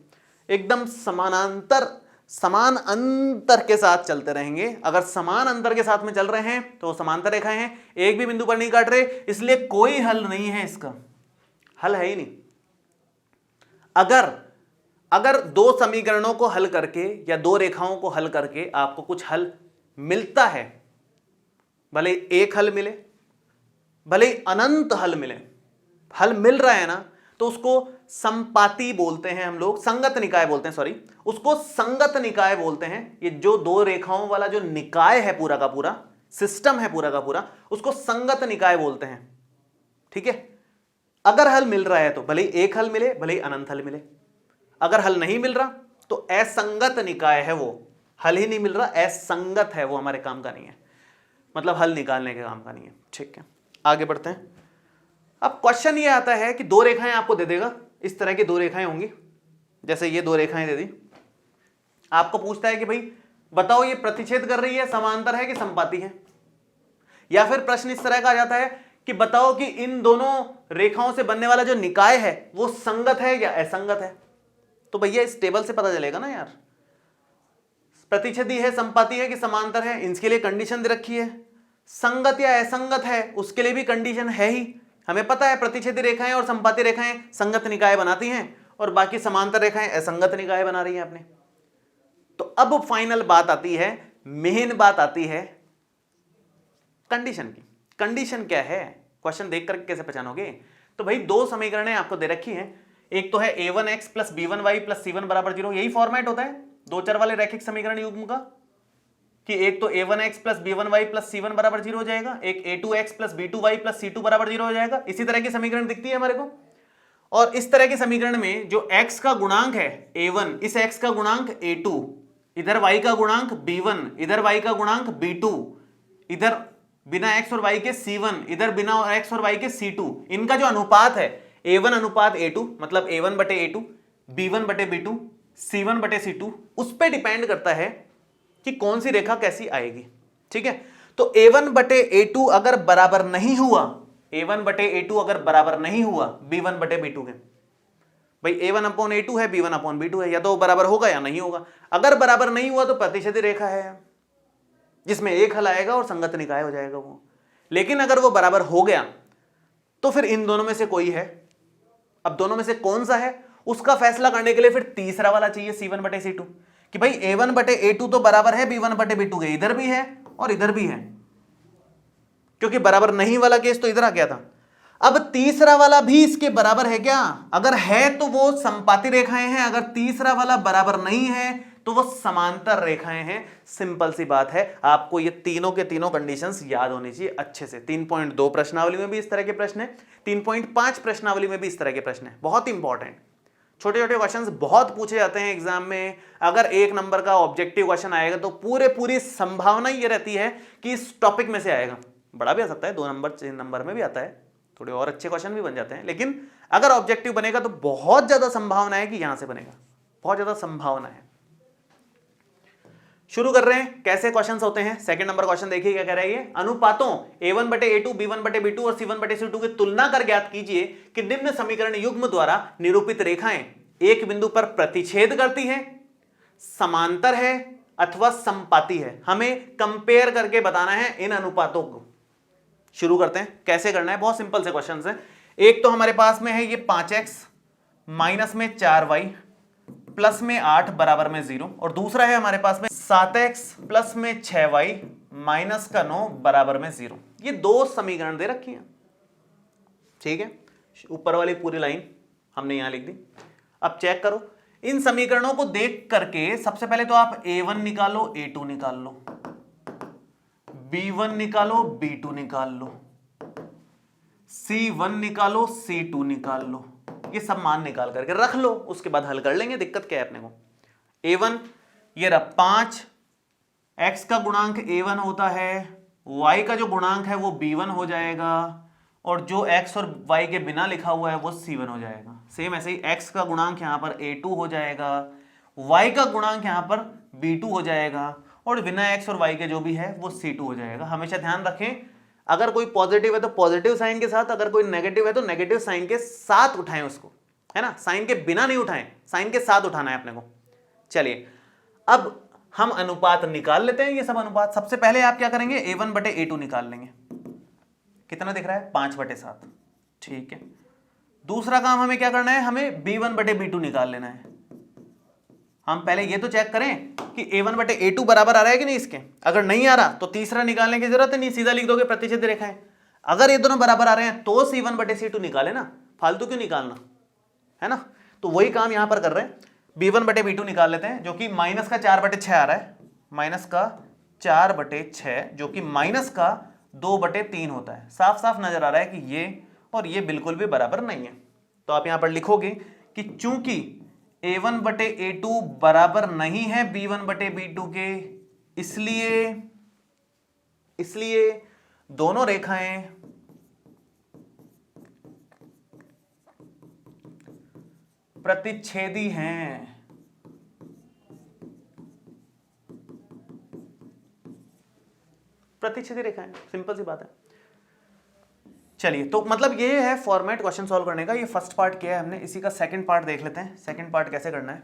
एकदम समानांतर समान अंतर के साथ चलते रहेंगे। अगर समान अंतर के साथ में चल रहे हैं तो समांतर रेखाएं हैं, एक भी बिंदु पर नहीं काट रहे, इसलिए कोई हल नहीं है, इसका हल है ही नहीं। अगर 2 समीकरणों को हल करके या 2 रेखाओं को हल करके आपको कुछ हल मिलता है, भले एक हल मिले भले अनंत हल मिले, हल मिल रहा है ना, तो उसको समपाती बोलते हैं हम लोग, संगत निकाय बोलते हैं, सॉरी, उसको संगत निकाय बोलते हैं। ये जो 2 रेखाओं वाला जो निकाय है, पूरा का पूरा सिस्टम है, पूरा का पूरा, उसको संगत निकाय बोलते हैं। ठीक है, अगर हल मिल रहा है तो भले एक हल मिले भले अनंत हल मिले, अगर हल नहीं मिल रहा तो असंगत निकाय है, वो हल ही नहीं मिल रहा, असंगत है, वो हमारे काम का नहीं है, मतलब हल निकालने के काम का नहीं है। ठीक है, आगे बढ़ते हैं। अब क्वेश्चन ये आता है कि 2 रेखाएं आपको दे देगा, इस तरह की 2 रेखाएं होंगी, जैसे ये 2 रेखाएं दे दी, आपको पूछता है कि भाई बताओ ये प्रतिच्छेद कर रही है, समांतर है कि समपाती है। या फिर प्रश्न इस तरह का आ जाता है कि बताओ कि इन दोनों रेखाओं से बनने वाला जो निकाय है वो संगत है या असंगत है। तो भैया इस टेबल से पता चलेगा ना यार, प्रतिच्छेदी है, संपाती है कि समांतर है, इसके लिए कंडीशन दे रखी है। संगत या असंगत है उसके लिए भी कंडीशन है ही, हमें पता है प्रतिच्छेदी रेखाएं और संपाती रेखाएं संगत निकाय बनाती हैं और बाकी समांतर रेखाएं असंगत निकाय बना रही हैं अपने। तो अब फाइनल बात आती है, मेन बात आती है कंडीशन की। कंडीशन क्या है, क्वेश्चन देख करके कैसे पहचानोगे? तो भाई 2 समीकरणें आपको दे रखी हैं, एक तो है a1x plus b1y plus c1 बराबर 0, यही फॉर्मेट होता है 2 चर वाले रैखिक समीकरण युग्म का, कि एक तो a1x plus b1y plus c1 बराबर 0 हो जाएगा, एक a2x plus b2y plus c2 बराबर 0 हो जाएगा। इसी तरह की समीकरण दिखती है हमारे को। और इस तरह के समीकरण में जो x का गुणांक है a1, इस x का गुणांक a2, इधर y का गुणांक b1, इधर y का गुणांक b2, इधर बिना x और y के c1, इधर बिना x और y के c2, इनका जो अनुपात है a1 अनुपात a2, मतलब a1 बटे a2, b1 बटे b2, c1 बटे c2, उस पर डिपेंड करता है कि कौन सी रेखा कैसी आएगी। ठीक है, तो a1 बटे a2 अगर बराबर नहीं हुआ, a1 बटे a2 अगर बराबर नहीं हुआ b1 बटे b2 के, भाई a1 अपॉन a2 है, b1 अपॉन b2 है, या तो बराबर होगा या नहीं होगा। अगर बराबर नहीं हुआ तो प्रतिच्छेदी रेखा है जिसमें एक हल आएगा और संगत निकाय हो जाएगा वो। लेकिन अगर वो बराबर हो गया तो फिर इन दोनों में से कोई है। अब दोनों में से कौन सा है उसका फैसला करने के लिए फिर तीसरा वाला चाहिए, c1 बटे c2, कि भाई a1 बटे a2 तो बराबर है b1 बटे b2 के, इधर भी है और इधर भी है, क्योंकि बराबर नहीं वाला केस तो इधर आ गया था। अब तीसरा वाला भी इसके बराबर है क्या? अगर है तो वो समपाती रेखाएं हैं, अगर तीसरा वाला बराबर नहीं है तो वो समांतर रेखाएं हैं। सिंपल सी बात है, आपको ये तीनों के तीनों कंडीशंस याद होनी चाहिए अच्छे से। 3.2 प्रश्नावली में भी इस तरह के प्रश्न है, 3.5 प्रश्नावली में भी इस तरह के प्रश्न है, बहुत इंपॉर्टेंट। छोटे छोटे क्वेश्चंस बहुत पूछे जाते हैं एग्जाम में। अगर 1 नंबर का ऑब्जेक्टिव क्वेश्चन आएगा तो पूरी संभावना ये रहती है कि इस टॉपिक में से आएगा। बड़ा भी आ सकता है, 2 नंबर 3 नंबर में भी आता है, थोड़े और अच्छे क्वेश्चन भी बन जाते हैं, लेकिन अगर ऑब्जेक्टिव बनेगा तो बहुत ज्यादा संभावना है कि यहां से बनेगा, बहुत ज्यादा संभावना है। शुरू कर रहे हैं, कैसे क्वेश्चंस होते हैं। सेकंड नंबर क्वेश्चन देखिए क्या कह रहा है ये। अनुपातों A1/A2, B1/B2 और C1/C2 की तुलना कर ज्ञात कीजिए कि निम्न समीकरण युग्म द्वारा निरूपित रेखाएं एक बिंदु पर प्रतिच्छेद करती हैं, समांतर है अथवा समपाती है। हमें कंपेयर करके बताना है इन अनुपातों को। शुरू करते हैं, कैसे करना है, बहुत सिंपल से क्वेश्चन है। एक तो हमारे पास में है ये 5x माइनस में 4y प्लस में 8 बराबर में 0, और दूसरा है हमारे पास में 7x प्लस में 6y माइनस का 9 बराबर में 0। ये दो समीकरण दे रखी हैं, ठीक है। ऊपर वाली पूरी लाइन हमने यहां लिख दी। अब चेक करो, इन समीकरणों को देख करके सबसे पहले तो आप A1 निकालो, A2 निकाल लो, B1 निकालो, B2 निकाल लो, C1 निकालो, C2 निकाल लो। ये सब मान निकाल करके रख लो, उसके बाद हल कर लेंगे, दिक्कत क्या है अपने को। A1 ये रहा 5, x का गुणांक A1 होता है, y का जो गुणांक है वो B1 हो जाएगा, और जो x और y के बिना लिखा हुआ है वो C1 हो जाएगा। सेम ऐसे ही x का गुणांक यहां पर A2 हो जाएगा, y का गुणांक यहां पर B2 हो जाएगा, और बिना x और y के जो भी है वो C2 हो जाएगा। हमेशा ध्यान रखें, अगर कोई पॉजिटिव है तो पॉजिटिव साइन के साथ, अगर कोई नेगेटिव है तो नेगेटिव साइन के साथ उठाएं उसको, है ना। साइन के बिना नहीं उठाएं, साइन के साथ उठाना है अपने को। चलिए अब हम अनुपात निकाल लेते हैं। ये सब अनुपात सबसे पहले आप क्या करेंगे, A1/A2 निकाल लेंगे। कितना दिख रहा है, 5/7, ठीक है। दूसरा काम हमें क्या करना है, हमें B1/B2 निकाल लेना है। हम पहले ये तो चेक करें कि A1/A2 बराबर आ रहा है कि नहीं इसके। अगर नहीं आ रहा तो तीसरा निकालने की जरूरत नहीं, सीधा लिख दोगे प्रतिच्छेद रेखाएं। अगर ये दोनों बराबर आ रहे हैं तो C1/C2 निकाले ना, फालतू क्यों निकालना, है ना। तो वही काम यहां पर कर रहे हैं, B1/B2 निकाल लेते हैं, जो कि माइनस का 4/6 आ रहा है, माइनस का 4/6, जो कि माइनस का 2/3 होता है। साफ साफ नजर आ रहा है कि ये और ये बिल्कुल भी बराबर नहीं है। तो आप यहां पर लिखोगे कि चूंकि A1/A2 बराबर नहीं है B1/B2 के, इसलिए दोनों रेखाएं प्रतिच्छेदी हैं। प्रतिच्छेदी रेखाएं, सिंपल सी बात है। चलिए, तो मतलब ये है फॉर्मेट क्वेश्चन सॉल्व करने का। ये फर्स्ट पार्ट किया है हमने, इसी का सेकंड पार्ट देख लेते हैं। सेकंड पार्ट कैसे करना है,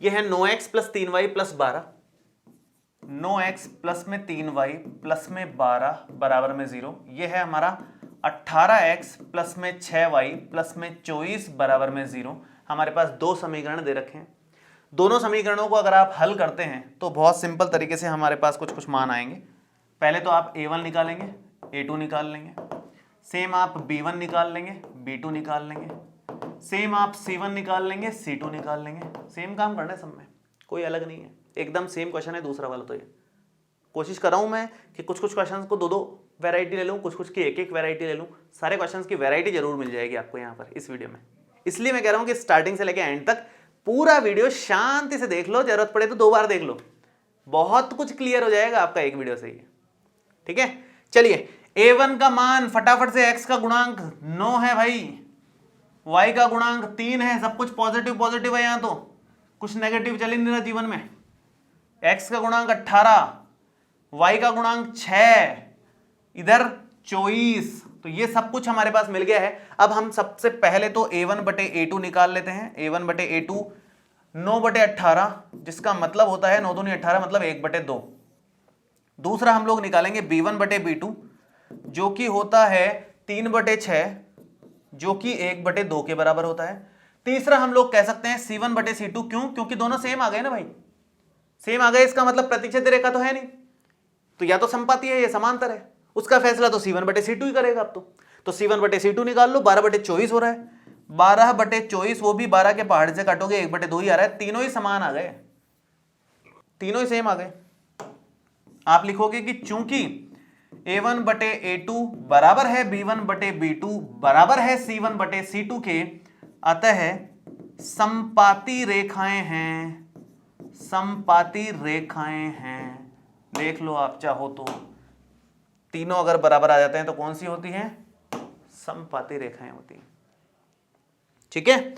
ये है 9x plus 3y plus 12, 9x plus में 3y प्लस में 12 बराबर में 0। ये है हमारा 18x प्लस में 6y प्लस में 24 बराबर में 0। हमारे पास दो समीकरण दे रखे हैं। दोनों समीकरणों को अगर आप हल करते हैं तो बहुत सिंपल तरीके से हमारे पास कुछ कुछ मान आएंगे। पहले तो आप A1 निकालेंगे, A2 निकाल लेंगे, सेम आप B1 निकाल लेंगे, B2 निकाल लेंगे, सेम आप C1 निकाल लेंगे, C2 निकाल लेंगे। सेम काम करना है सब में, कोई अलग नहीं है, एकदम सेम क्वेश्चन है दूसरा वाला। तो ये कोशिश कर रहा हूं मैं कि कुछ कुछ क्वेश्चंस को दो दो वैरायटी ले लूं, कुछ कुछ की एक एक वैरायटी ले लूं। सारे क्वेश्चंस की वैरायटी जरूर मिल जाएगी आपको यहाँ पर इस वीडियो में। इसलिए मैं कह रहा हूं कि स्टार्टिंग से लेकर एंड तक पूरा वीडियो शांति से देख लो, जरूरत पड़े तो 2 बार देख लो, बहुत कुछ क्लियर हो जाएगा आपका एक वीडियो से ही, ठीक है। चलिए, A1 का मान फटाफट से, x का गुणांक 9 है भाई, y का गुणांक 3 है, सब कुछ पॉजिटिव पॉजिटिव है, यहां तो कुछ नेगेटिव चल ही नहीं रहा जीवन में। x का गुणांक 18, y का गुणांक 6, इधर 24, तो ये सब कुछ हमारे पास मिल गया है। अब हम सबसे पहले तो A1/A2 निकाल लेते हैं। A1/A2 9/18, जिसका मतलब होता है 9 दूनी 18, मतलब 1/2। दूसरा हम लोग निकालेंगे B1/B2, जो कि होता है 3/6, जो कि 1/2 के बराबर होता है। तीसरा हम लोग कह सकते हैं C1/C2, क्यों, क्योंकि दोनों सेम आ गए ना भाई, सेम आ गए, इसका मतलब प्रतिच्छेद रेखा तो है नहीं, तो या तो समपाती है या समांतर है, उसका फैसला तो C1/C2 ही करेगा। अब तो C1/C2 निकाल लो, 12/24 हो रहा है, 12/24 वो भी 12 के पहाड़ से काटोगे 1/2 ही आ रहा है, तीनों ही समान आ गए, तीनों ही सेम आ गए। आप लिखोगे कि चूंकि A1/A2 बराबर है B1/B2 बराबर है C1/C2 के, अतः समपाती रेखाएं हैं, समपाती रेखाएं हैं। देख लो आप चाहो तो, तीनों अगर बराबर आ जाते हैं तो कौन सी होती हैं? समपाती रेखाएं होती हैं। ठीक है,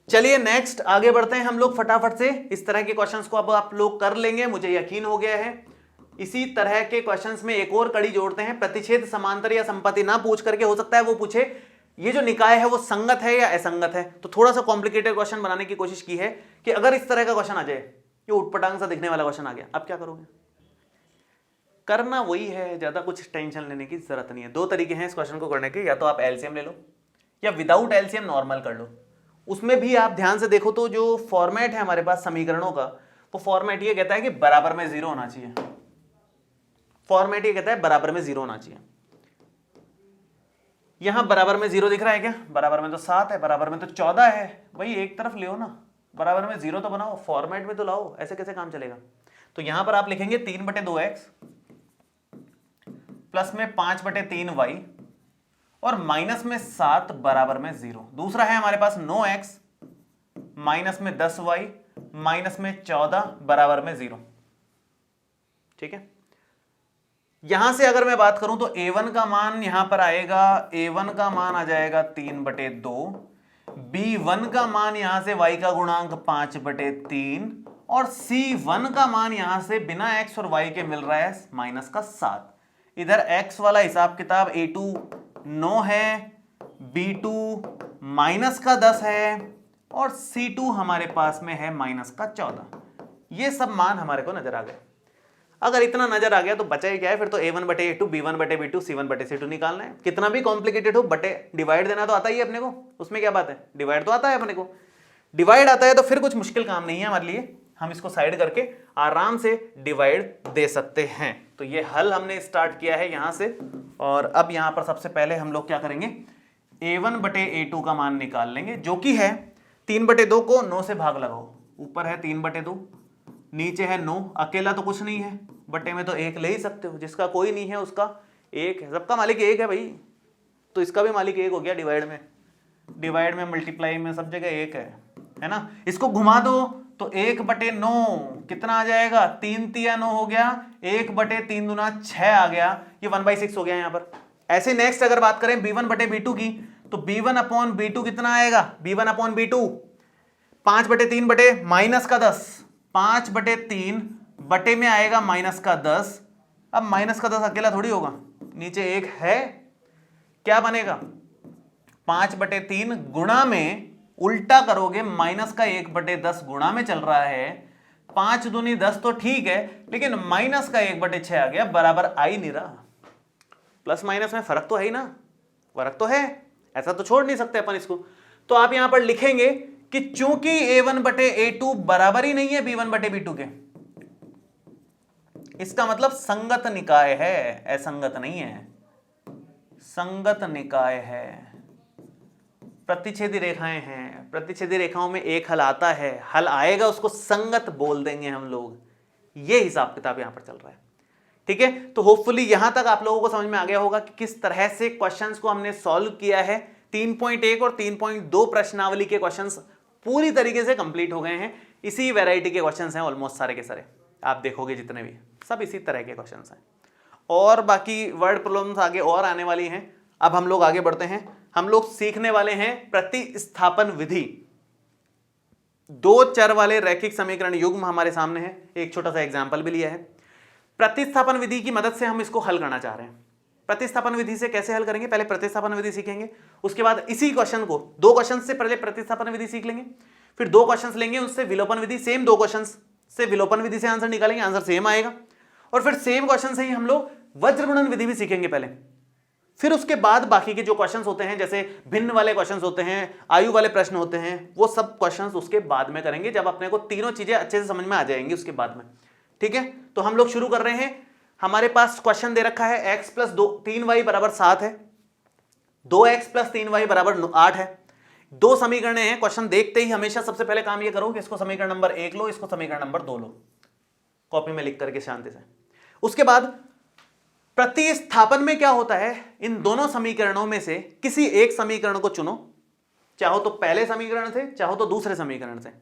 चलिए नेक्स्ट आगे बढ़ते हैं हम लोग फटाफट से। इस तरह के क्वेश्चंस को अब आप लोग कर लेंगे, मुझे यकीन हो गया है। इसी तरह के क्वेश्चंस में एक और कड़ी जोड़ते हैं, प्रतिच्छेद समांतर या समपाती ना पूछ करके हो सकता है वो पूछे ये जो निकाय है वो संगत है या असंगत है। तो थोड़ा सा कॉम्प्लिकेटेड क्वेश्चन बनाने की कोशिश की है कि अगर इस तरह का क्वेश्चन आ जाए, ये उटपटांग सा दिखने वाला क्वेश्चन आ गया, अब क्या करोगे? करना वही है, ज्यादा कुछ टेंशन लेने की जरूरत नहीं है। दो तरीके हैं इस क्वेश्चन को करने के, या तो आप एलसीएम ले लो या विदाउट एलसीएम नॉर्मल कर लो। उसमें भी आप ध्यान से देखो तो जो फॉर्मेट है हमारे पास समीकरणों का, वो फॉर्मेट ये कहता है कि बराबर में 0 होना चाहिए। फॉर्मेट ये कहता है बराबर में 0 होना चाहिए। यहां बराबर में 0 दिख रहा है क्या? बराबर में तो 7 है, बराबर में तो 14 है, वही एक तरफ ले ना, बराबर में 0 तो बनाओ, फॉर्मेट में तो लाओ, ऐसे कैसे काम चलेगा? तो यहां पर आप लिखेंगे 3/2x प्लस में 5/3y और माइनस में 7 बराबर में 0। दूसरा है हमारे पास 9x माइनस में 10y माइनस में 14 बराबर में 0। ठीक है, यहां से अगर मैं बात करूं तो a1 का मान यहां पर आएगा, a1 का मान आ जाएगा 3/2, b1 का मान यहां से y का गुणांक 5/3 और c1 का मान यहां से बिना x और y के मिल रहा है -7। इधर x वाला हिसाब किताब a2 9 है, b2 -10 है और c2 हमारे पास में है -14। ये सब मान हमारे को नजर आ गए। अगर इतना नजर आ गया तो बचा ही क्या है फिर? तो A1/A2 B1/B2 C1/C2 निकालना है। कितना भी कॉम्प्लिकेटेड हो, बटे डिवाइड देना तो आता ही है अपने को, उसमें क्या बात है? डिवाइड तो आता है अपने को, डिवाइड आता है तो फिर कुछ मुश्किल काम नहीं है हमारे लिए, हम इसको साइड करके आराम से डिवाइड दे सकते हैं। तो ये हल हमने स्टार्ट किया है यहां से, और अब यहां पर सबसे पहले हम लोग क्या करेंगे, A1/A2 का मान निकाल लेंगे, जो कि है 3/2 को 9 से भाग लगाओ। ऊपर है 3/2, नीचे है 9, अकेला तो कुछ नहीं है, बटे में तो 1 ले ही सकते हो, जिसका कोई नहीं है उसका 1 है, सबका मालिक 1 है भाई, तो इसका भी मालिक 1 हो गया। डिवाइड में मल्टीप्लाई में सब जगह 1 है ना। इसको घुमा दो तो 1/9 कितना आ जाएगा? 3 तिया 9 हो गया, 1/3 दूना 6 आ गया, ये 1/6 हो गया यहाँ पर। ऐसे नेक्स्ट अगर बात करें B1/B2 की, तो B1/B2 कितना आएगा? B1/B2 5/3 बटे -10, 5/3 बटे में आएगा -10। अब -10 अकेला थोड़ी होगा, नीचे 1 है, क्या बनेगा? 5/3 गुणा में उल्टा करोगे, -1/10 गुणा में चल रहा है, 5 दूनी 10 तो ठीक है, लेकिन -1/6 आ गया, बराबर आ ही नहीं रहा। प्लस माइनस में फर्क तो है ही ना, फर्क तो है, ऐसा तो छोड़ नहीं सकते अपन इसको। तो आप यहां पर लिखेंगे कि चूंकि A1/A2 बराबर ही नहीं है B1/B2 के, इसका मतलब संगत निकाय है, असंगत नहीं है, संगत निकाय है। प्रतिच्छेदी रेखाएं हैं, प्रतिच्छेदी रेखाओं में एक हल आता है, हल आएगा उसको संगत बोल देंगे हम लोग। ये हिसाब किताब यहां पर चल रहा है। ठीक है, तो होपफुली यहां तक आप लोगों को समझ में आ गया होगा कि किस तरह से क्वेश्चंस को हमने सॉल्व किया है। 3.1 और 3.2 प्रश्नावली के क्वेश्चंस पूरी तरीके से कंप्लीट हो गए हैं। इसी वैरायटी के क्वेश्चंस हैं ऑलमोस्ट सारे के सारे, आप देखोगे जितने भी सब इसी तरह के क्वेश्चंस हैं, और बाकी वर्ड प्रॉब्लम्स आगे और आने वाली हैं। अब हम लोग आगे बढ़ते हैं, हम लोग सीखने वाले हैं प्रतिस्थापन विधि। 2 चर वाले रैखिक समीकरण युग्म हमारे सामने है, एक छोटा सा एग्जाम्पल भी लिया है। प्रतिस्थापन विधि की मदद से हम इसको हल करना चाह रहे हैं। प्रतिस्थापन विधि से कैसे हल करेंगे? पहले प्रतिस्थापन विधि सीखेंगे, उसके बाद इसी क्वेश्चन को 2 क्वेश्चन से पहले प्रतिस्थापन विधि सीख लेंगे, फिर 2 क्वेश्चन लेंगे उससे विलोपन विधि, सेम 2 क्वेश्चन से विलोपन विधि से आंसर निकालेंगे, आंसर सेम आएगा, और फिर सेम क्वेश्चन से ही हम लोग वज्र गुणन विधि भी सीखेंगे पहले। फिर उसके बाद बाकी के जो क्वेश्चंस होते हैं, जैसे भिन्न वाले क्वेश्चंस होते हैं, आयु वाले प्रश्न होते हैं, वो सब क्वेश्चंस उसके बाद में करेंगे, जब अपने को तीनों चीजें अच्छे से समझ में आ जाएंगी उसके बाद में। ठीक है, तो हम लोग शुरू कर रहे हैं। हमारे पास क्वेश्चन दे रखा है x + 3y = 7 है, 2x प्लस 3y बराबर 8 है। दो समीकरण हैं, क्वेश्चन देखते ही हमेशा सबसे पहले काम ये करो कि इसको समीकरण नंबर 1 लो, इसको समीकरण नंबर 2 लो, कॉपी में लिख करके शांति से। उसके बाद प्रतिस्थापन में क्या होता है, इन दोनों समीकरणों में से किसी एक समीकरण को चुनो, चाहो तो पहले समीकरण से चाहो तो दूसरे समीकरण से।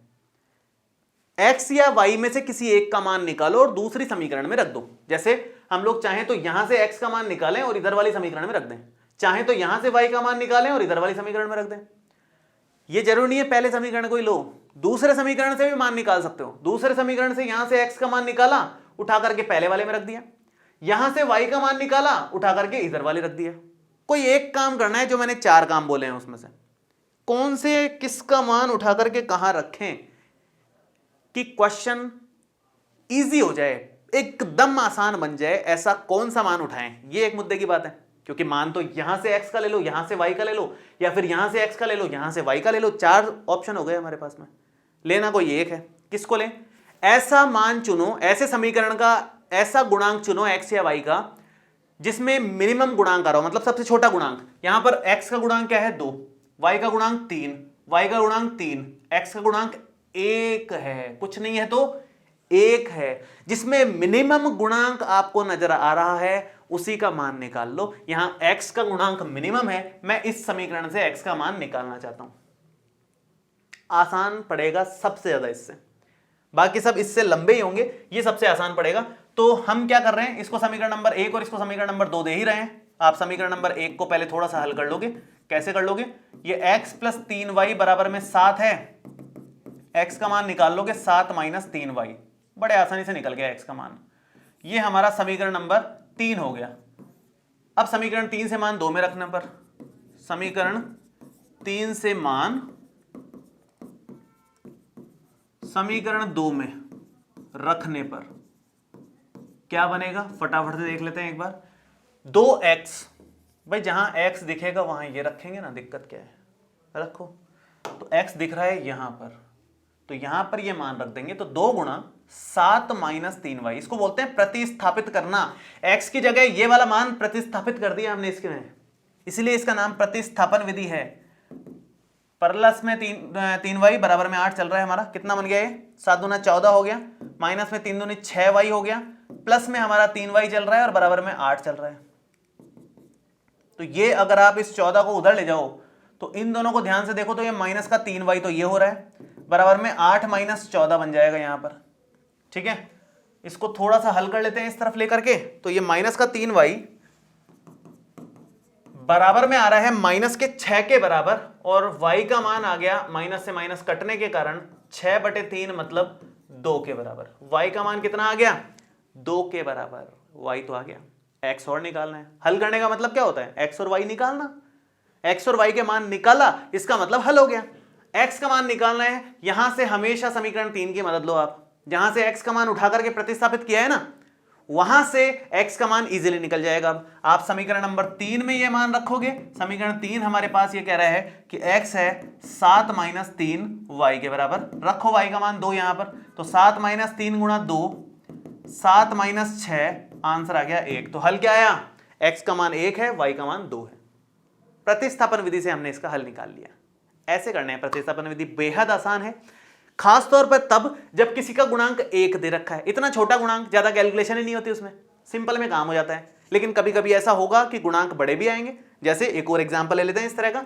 x या y में से किसी एक का मान निकालो और दूसरी समीकरण में रख दो। जैसे हम लोग चाहें तो यहां से x का मान निकालें और इधर वाली समीकरण में रख दें, चाहें तो यहां से y का मान निकालें और इधर वाली समीकरण में रख दें। ये जरूरी नहीं है पहले समीकरण को ही लो, दूसरे समीकरण से भी मान निकाल सकते हो। दूसरे समीकरण से यहां से x का मान निकाला, उठा करके पहले वाले में रख दिया, यहां से y का मान निकाला, उठा करके इधर वाले रख दिया। कोई एक काम करना है, जो मैंने 4 काम बोले हैं उसमें से कौन से किसका मान उठा करके कहां रखें कि क्वेश्चन इजी हो जाए, एकदम आसान बन जाए, ऐसा कौन सा मान उठाएं, ये एक मुद्दे की बात है। क्योंकि मान तो यहां से x का ले लो, यहां से y का ले लो, या फिर यहां से x का ले लो, यहां से y का ले लो, 4 ऑप्शन हो गए हमारे पास में। लेना कोई एक है, किसको लें? ऐसा मान चुनो, ऐसे समीकरण का ऐसा गुणांक चुनो x या y का जिसमें मिनिमम गुणांक आ रहा हो, मतलब सबसे छोटा गुणांक। यहां पर x का गुणांक क्या है 2, y का गुणांक 3, y का गुणांक 3, x का गुणांक 1 है, कुछ नहीं है तो 1 है। जिसमें मिनिमम गुणांक आपको नजर आ रहा है उसी का मान निकाल लो। यहां x का गुणांक मिनिमम है, मैं इस समीकरण से x का मान निकालना चाहता हूं। आसान पड़ेगा सबसे ज्यादा इससे, बाकी सब इससे लंबे ही होंगे, ये सबसे आसान पड़ेगा। तो हम क्या कर रहे हैं, इसको समीकरण नंबर 1 और इसको समीकरण नंबर 2 दे ही रहे हैं। आप समीकरण नंबर 1 को पहले थोड़ा सा हल कर लोगे। कैसे कर लोगे? ये x प्लस 3y बराबर में 7 है, x का मान निकाल लोगे 7 माइनस 3y, बड़े आसानी से निकल गया x का मान। ये हमारा समीकरण नंबर 3 हो गया। अब समीकरण 3 से मान 2 में रखने पर, समीकरण 3 से मान समीकरण 2 में रखने पर क्या बनेगा, फटाफट से देख लेते हैं एक बार। 2x, भाई जहां x दिखेगा वहां ये रखेंगे ना, दिक्कत क्या है, रखो। तो x दिख रहा है यहां पर, तो यहां पर ये मान रख देंगे। तो 2 गुणा 7 माइनस 3y, इसको बोलते हैं प्रतिस्थापित करना। x की जगह ये वाला मान प्रतिस्थापित कर दिया हमने इसके में, इसलिए इसका नाम प्रतिस्थापन विधि है। प्लस में 3y बराबर में 8 चल रहा है हमारा, कितना बन गया ये, 7 दूना 14 हो गया, माइनस में 3 दूनी 6y हो गया, प्लस में हमारा 3y चल रहा है और बराबर में 8 चल रहा है। तो ये अगर आप इस 14 को उधर ले जाओ तो इन दोनों को ध्यान से देखो तो ये माइनस का 3y तो ये हो रहा है, बराबर में 8 माइनस 14 बन जाएगा यहां पर। ठीक है, इसको थोड़ा सा हल कर लेते हैं इस तरफ लेकर के। तो ये माइनस का 3y बराबर में आ रहा है माइनस के 6 के बराबर, और y का मान आ गया माइनस से माइनस कटने के कारण 6/3 मतलब 2 के बराबर। y का मान कितना आ गया, 2 के बराबर। y तो आ गया, x और निकालना है। हल करने का मतलब क्या होता है, x और y निकालना। x और y के मान निकाला, इसका मतलब हल हो गया। x का मान निकालना है, यहां से हमेशा समीकरण 3 की मदद लो आप। जहां से x का मान उठा करके प्रतिस्थापित किया है ना, वहां से x का मान इजीली निकल जाएगा। अब आप समीकरण नंबर 3 में ये मान रखोगे। समीकरण 3 हमारे पास ये कह रहा है कि x है 7 माइनस 3y के बराबर। रखो y का मान 2 यहां पर, तो 7 माइनस 3 गुणा 2, 7 माइनस 6, आंसर आ गया 1। तो हल क्या आया, x का मान 1 है, y का मान 2 है। प्रतिस्थापन विधि से हमने इसका हल निकाल लिया। ऐसे करना है, प्रतिस्थापन विधि बेहद आसान है, खास तौर पर तब जब किसी का गुणांक 1 दे रखा है। इतना छोटा गुणांक, ज्यादा कैलकुलेशन ही नहीं होती उसमें, सिंपल में काम हो जाता है। लेकिन कभी कभी ऐसा होगा कि गुणांक बड़े भी आएंगे। जैसे एक और एग्जांपल ले लेते हैं इस तरह का।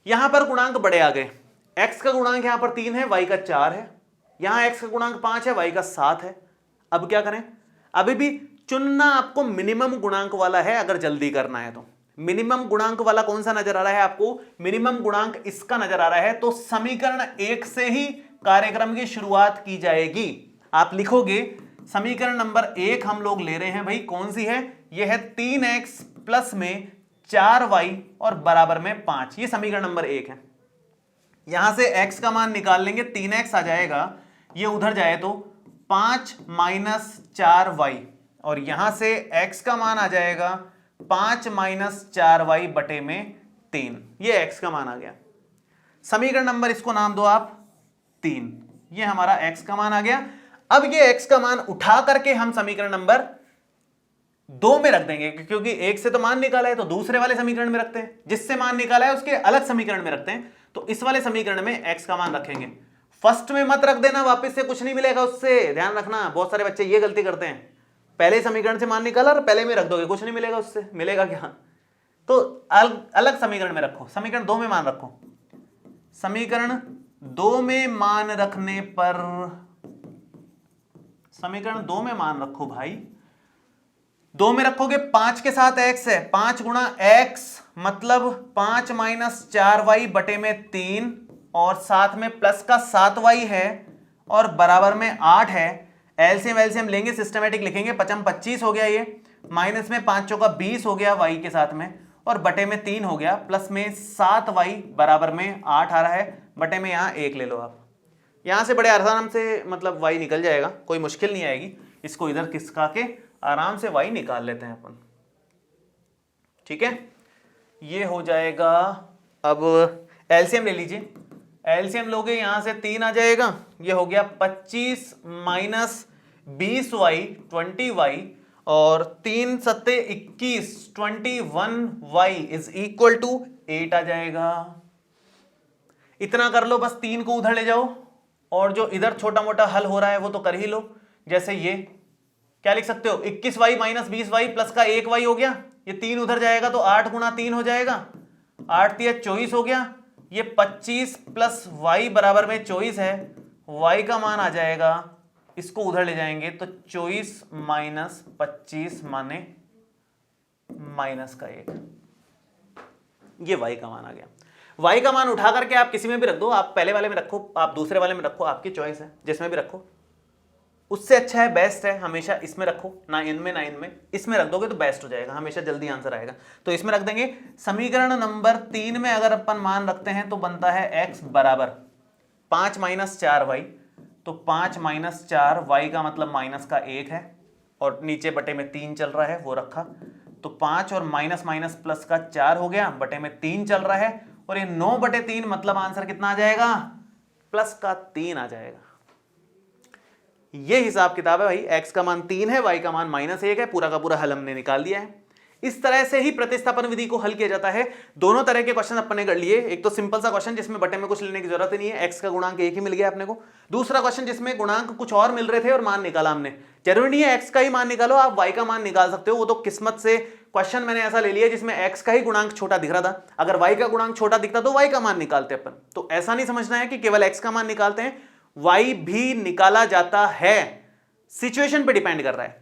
यहां पर गुणांक बड़े आ गए, x का गुणांक यहां पर 3 है, y का 4 है, यहां x का गुणांक 5 है, y का 7 है। अब क्या करें, अभी भी चुनना आपको मिनिमम गुणांक वाला है अगर जल्दी करना है तो। मिनिमम गुणांक वाला कौन सा नजर आ रहा है आपको, मिनिमम गुणांक इसका नजर आ रहा है। तो समीकरण 1 से ही कार्यक्रम की शुरुआत की जाएगी। आप लिखोगे समीकरण नंबर 1 हम लोग ले रहे हैं भाई, कौन सी है, यह है 3x प्लस में 4y और बराबर में 5। ये समीकरण नंबर 1 है। यहां से x का मान निकाल लेंगे, 3x आ जाएगा, ये उधर जाए तो 5 माइनस 4y, और यहां से x का मान आ जाएगा 5 माइनस 4y बटे में 3। ये x का मान आ गया। समीकरण नंबर इसको नाम दो आप 3। ये हमारा x का मान आ गया। अब ये x का मान उठा करके हम समीकरण नंबर 2 में रख देंगे, क्योंकि 1 से तो मान निकाला है तो दूसरे वाले समीकरण में रखते हैं, जिससे मान निकाला है उसके अलग समीकरण में रखते हैं। तो इस वाले समीकरण में x का मान रखेंगे। फर्स्ट में मत रख देना, वापस से कुछ नहीं मिलेगा उससे, ध्यान रखना। बहुत सारे बच्चे ये गलती करते हैं, पहले समीकरण से मान निकाला और पहले में रख दोगे, कुछ नहीं मिलेगा उससे। मिलेगा क्या? तो अलग समीकरण में रखो, समीकरण 2 में मान रखो। समीकरण 2 में मान रखने पर, समीकरण 2 में मान रखो भाई, 2 में रखोगे 5 के साथ x है, 5 गुणा x मतलब 5 माइनस 4y बटे में 3 और साथ में प्लस का 7y है और बराबर में 8 है। एलसीएम एलसीएम लेंगे, सिस्टमेटिक लिखेंगे, 5 25 हो गया, ये माइनस में 5 चौका 20 हो गया y के साथ में, और बटे में 3 हो गया, प्लस में 7y बराबर में 8 आ रहा है, बटे में यहां 1 ले लो आप। यहां से बड़े आराम से मतलब y निकल जाएगा, कोई मुश्किल नहीं आएगी। इसको इधर खिसका के आराम से y निकाल लेते हैं अपन, ठीक है। ये हो जाएगा, अब एलसीएम ले लीजिए, एलसीएम लोगे यहां से 3 आ जाएगा, ये हो गया 25 माइनस 20y 20y और 3 सत्ते 21 21y इज इक्वल टू 8 आ जाएगा। इतना कर लो बस, 3 को उधर ले जाओ और जो इधर छोटा मोटा हल हो रहा है वो तो कर ही लो। जैसे ये क्या लिख सकते हो, 21y माइनस 20y प्लस का 1y हो गया, ये 3 उधर जाएगा तो 8 गुणा 3 हो जाएगा, 8 तिया 24 हो गया, ये 25 प्लस y बराबर में 24 है, y का मान आ जाएगा, इसको उधर ले जाएंगे तो 24 माइनस 25 माने माइनस का 1, ये y का मान आ गया। y का मान उठा करके आप किसी में भी रख दो, आप पहले वाले में रखो, आप दूसरे वाले में रखो, आपकी चॉइस है, जिसमें भी रखो। उससे अच्छा है, बेस्ट है, हमेशा इसमें रखो, ना इनमें ना इनमें, इसमें रख दोगे तो बेस्ट हो जाएगा, हमेशा जल्दी आंसर आएगा। तो इसमें रख देंगे। समीकरण नंबर 3 में अगर अपन मान रखते हैं तो बनता है x बराबर 5 माइनस 4y, तो 5 माइनस 4y का मतलब माइनस का 1 है, और नीचे बटे में 3 चल रहा है वो रखा, तो 5 और माइनस माइनस प्लस का 4 हो गया, बटे में 3 चल रहा है, और ये 9 बटे 3 मतलब आंसर कितना आ जाएगा, प्लस का 3 आ जाएगा। ये हिसाब किताब है भाई, x का मान 3 है, y का मान -1 है, पूरा का पूरा हल हमने निकाल दिया है। इस तरह से ही प्रतिस्थापन विधि को हल किया जाता है। दोनों तरह के क्वेश्चन अपने कर लिए, एक तो सिंपल सा क्वेश्चन जिसमें बटे में कुछ लेने की जरूरत ही नहीं है, x का गुणांक 1 ही मिल गया अपने को। दूसरा क्वेश्चन जिसमें गुणांक कुछ और मिल रहे थे और मान निकाला हमने। जरूरी नहीं है x का ही मान निकालो, आप y का मान निकाल सकते हो, वो तो किस्मत से क्वेश्चन मैंने ऐसा ले लिया जिसमें x का ही गुणांक छोटा दिख रहा था, अगर y का गुणांक छोटा दिखता तो y का मान निकालते अपन। तो ऐसा नहीं समझना है कि केवल x का मान निकालते हैं, y भी निकाला जाता है, सिचुएशन पे डिपेंड कर रहा है,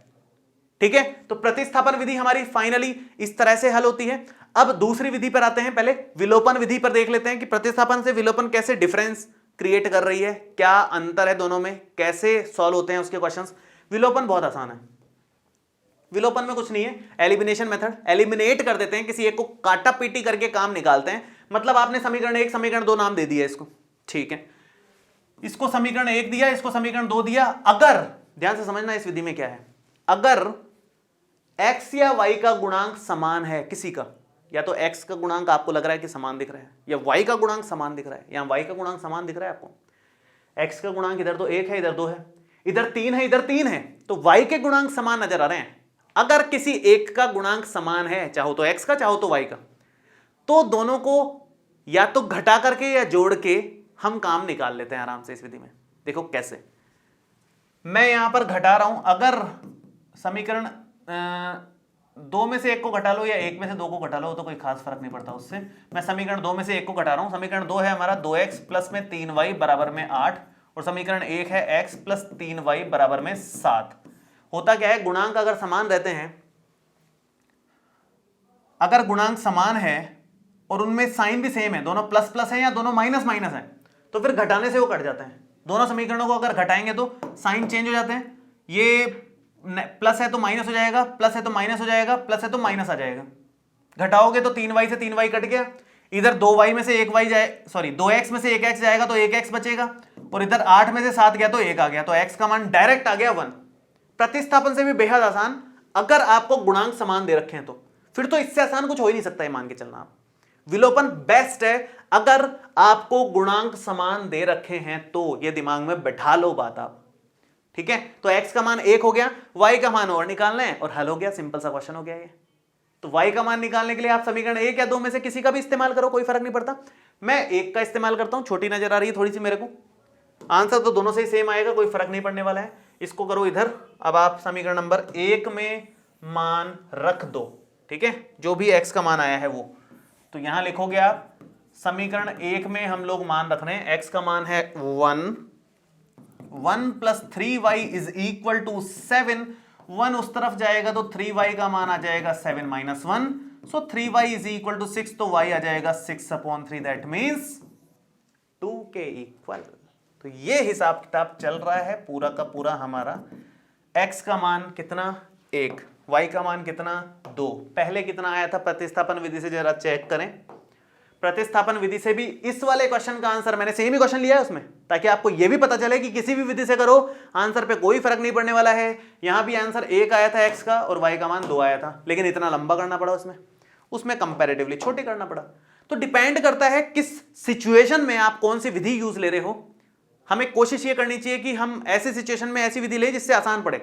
ठीक है। तो प्रतिस्थापन विधि हमारी फाइनली इस तरह से हल होती है। अब दूसरी विधि पर आते हैं, पहले विलोपन विधि पर देख लेते हैं कि प्रतिस्थापन से विलोपन कैसे डिफरेंस क्रिएट कर रही है, क्या अंतर है दोनों में, कैसे सॉल्व होते हैं उसके क्वेश्चंस। विलोपन बहुत आसान है, विलोपन में कुछ नहीं है, एलिमिनेशन मेथड, एलिमिनेट कर देते हैं, किसी एक को काटा पीटी करके काम निकालते हैं। मतलब आपने समीकरण 1 समीकरण 2 नाम दे दिया इसको, ठीक है, इसको समीकरण 1 दिया, इसको समीकरण 2 दिया। अगर ध्यान से समझना इस विधि में क्या है, अगर x या y का गुणांक समान है किसी का, या तो x का गुणांक आपको लग रहा है कि समान दिख रहा है, या y का गुणांक समान दिख रहा है, या y का गुणांक समान दिख रहा है आपको, x का गुणांक इधर तो 1 है, इधर 2 है, इधर 3 है, इधर 3 है, तो y के गुणांक समान नजर आ रहे हैं। अगर किसी एक का गुणांक समान है, चाहो तो x का चाहो तो y का, तो दोनों को या तो घटा करके या जोड़ के हम काम निकाल लेते हैं आराम से इस विधि में। देखो कैसे, मैं यहां पर घटा रहा हूं, अगर समीकरण 2 में से 1 को घटा लो या 1 में से 2 को घटा लो तो कोई खास फर्क नहीं पड़ता उससे। मैं समीकरण 2 में से 1 को घटा रहा हूं, समीकरण 2 है हमारा 2x प्लस में 3y बराबर में 8, और समीकरण 1 है x प्लस 3y बराबर में 7। होता क्या है, गुणांक अगर समान रहते हैं, अगर गुणांक समान है और उनमें साइन भी सेम है, दोनों प्लस प्लस है या दोनों माइनस माइनस है, तो फिर घटाने से वो कट जाते हैं। दोनों समीकरणों को अगर घटाएंगे तो साइन चेंज हो जाते हैं, ये प्लस है तो माइनस हो जाएगा, प्लस है तो माइनस हो जाएगा, प्लस है तो माइनस आ जाएगा। घटाओगे तो 3y से 3y कट गया, इधर 2y में से 1y जाए, सॉरी 2x में से 1x जाएगा तो 1x बचेगा, और इधर 8 में से 7 गया तो 1 आ गया, तो x का मान डायरेक्ट आ गया 1। प्रतिस्थापन से भी बेहद आसान, अगर आपको गुणांक समान दे रखे हैं तो फिर तो इससे आसान कुछ हो ही नहीं सकता है, मान के चलना आप। विलोपन बेस्ट है अगर आपको गुणांक समान दे रखे हैं तो, ये दिमाग में बैठा लो बात आप। ठीक है, तो x का मान 1 हो गया, y का मान और निकालना है और हल हो गया, सिंपल सा क्वेश्चन हो गया ये। तो y का मान निकालने के लिए आप समीकरण 1 या 2 में से किसी का भी इस्तेमाल करो, कोई फर्क नहीं पड़ता। मैं 1 का इस्तेमाल करता हूं, छोटी नजर आ रही है थोड़ी सी मेरे को, आंसर तो दोनों से ही सेम आएगा, कोई फर्क नहीं पड़ने वाला है। इसको करो इधर। अब आप समीकरण नंबर 1 में मान रख दो, ठीक है, जो भी x का मान आया है वो। तो यहां लिखोगे आप समीकरण 1 में हम लोग मान रख रहे हैं, x का मान है 1 plus 3y is equal to 7। 1 उस तरफ जाएगा तो 3y का मान आ जाएगा 7 minus 1, so 3y is equal to 6, तो y आ जाएगा 6/3, दैट मीन्स 2 के इक्वल। तो ये हिसाब किताब चल रहा है पूरा का पूरा हमारा। x का मान कितना 1, y का मान कितना 2। पहले कितना आया था प्रतिस्थापन विधि से, जरा चेक करें। प्रतिस्थापन विधि से भी इस वाले क्वेश्चन का आंसर मैंने सेम ही क्वेश्चन लिया है उसमें, ताकि आपको यह भी पता चले कि किसी भी विधि से करो आंसर पे कोई फर्क नहीं पड़ने वाला है। यहां भी आंसर 1 आया था x का और y का मान 2 आया था, लेकिन इतना लंबा करना पड़ा उसमें कंपैरेटिवली छोटे करना पड़ा। तो डिपेंड करता है किस सिचुएशन में आप कौन सी विधि यूज ले रहे हो। हमें कोशिश ये करनी चाहिए कि हम ऐसे सिचुएशन में ऐसी विधि ले जिससे आसान पड़े।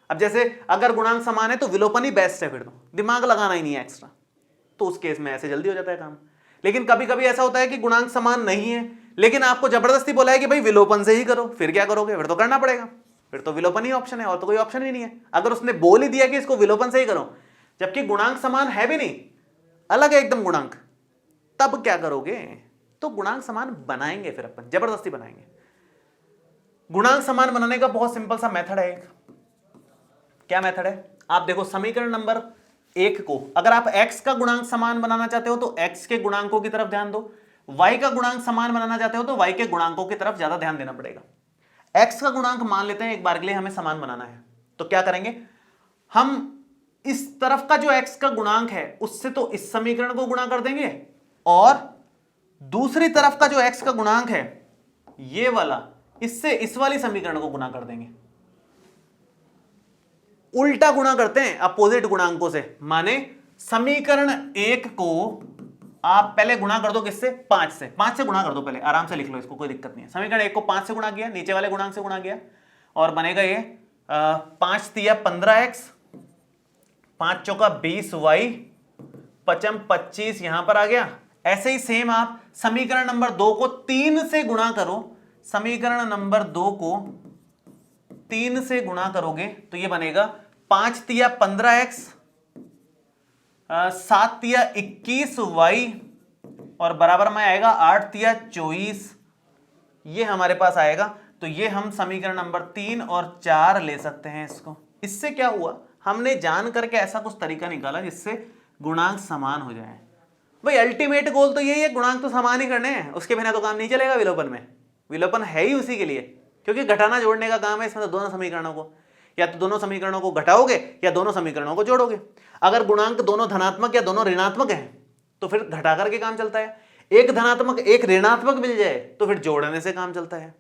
अब जैसे अगर गुणांक समान है तो विलोपन ही बेस्ट है, फिर तो दिमाग लगाना ही नहीं है एक्स्ट्रा, तो उस केस में ऐसे जल्दी हो जाता है काम। लेकिन कभी कभी ऐसा होता है कि गुणांक समान नहीं है, लेकिन आपको जबरदस्ती बोला है कि भाई विलोपन से ही करो, फिर क्या करोगे? फिर तो करना पड़ेगा, फिर तो विलोपन ही ऑप्शन है और तो कोई ऑप्शन ही नहीं है। अगर उसने बोल ही दिया कि इसको विलोपन से ही करो, जबकि गुणांक समान है भी नहीं, अलग है एकदम गुणांक, तब क्या करोगे? तो गुणांक समान बनाएंगे, फिर अपन जबरदस्ती बनाएंगे। गुणांक समान बनाने का बहुत सिंपल सा मेथड है एक। क्या मेथड है? आप देखो समीकरण नंबर 1 को अगर आप x का गुणांक समान बनाना चाहते हो तो x के गुणांकों की तरफ ध्यान दो, y का गुणांक समान बनाना चाहते हो तो y के गुणांकों की तरफ ज्यादा ध्यान देना पड़ेगा। x का गुणांक मान लेते हैं एक बार के लिए हमें समान बनाना है, तो क्या करेंगे? हम इस तरफ का जो x का गुणांक है उससे तो इस समीकरण को गुणा कर देंगे, और दूसरी तरफ का जो x का गुणांक है ये वाला, इससे इस वाली समीकरण को गुणा कर देंगे। उल्टा गुणा करते हैं अपोजिट गुणांकों से, माने समीकरण 1 को आप पहले गुणा कर दो किससे? 5 से। 5 से गुणा कर दो पहले, आराम से लिख लो इसको, कोई दिक्कत नहीं है। समीकरण 1 को 5 से गुणा किया, नीचे वाले गुणांक से गुणा किया, और बनेगा ये 5 तिया 15x, 5 चौका 20y, 5 25 यहां पर आ गया। ऐसे ही सेम आप समीकरण नंबर 2 को 3 से गुणा करो, समीकरण नंबर 2 को 3 से गुणा करोगे तो ये बनेगा 5 तिया 15x, 7 तिया 21y, और बराबर में आएगा 8 तिया 24, ये हमारे पास आएगा। तो ये हम समीकरण नंबर 3 और 4 ले सकते हैं इसको। इससे क्या हुआ? हमने जान करके ऐसा कुछ तरीका निकाला जिससे गुणांक समान हो जाए। भाई अल्टीमेट गोल तो यही है, गुणांक तो समान ही करने हैं, उसके बिना तो काम नहीं चलेगा विलोपन में। विलोपन है ही उसी के लिए, क्योंकि घटाना जोड़ने का काम है इसमें। तो दोनों समीकरणों को, या तो दोनों समीकरणों को घटाओगे या दोनों समीकरणों को जोड़ोगे। अगर गुणांक दोनों धनात्मक या दोनों ऋणात्मक हैं तो फिर घटा करके काम चलता है। एक धनात्मक एक ऋणात्मक मिल जाए तो फिर जोड़ने से काम चलता है।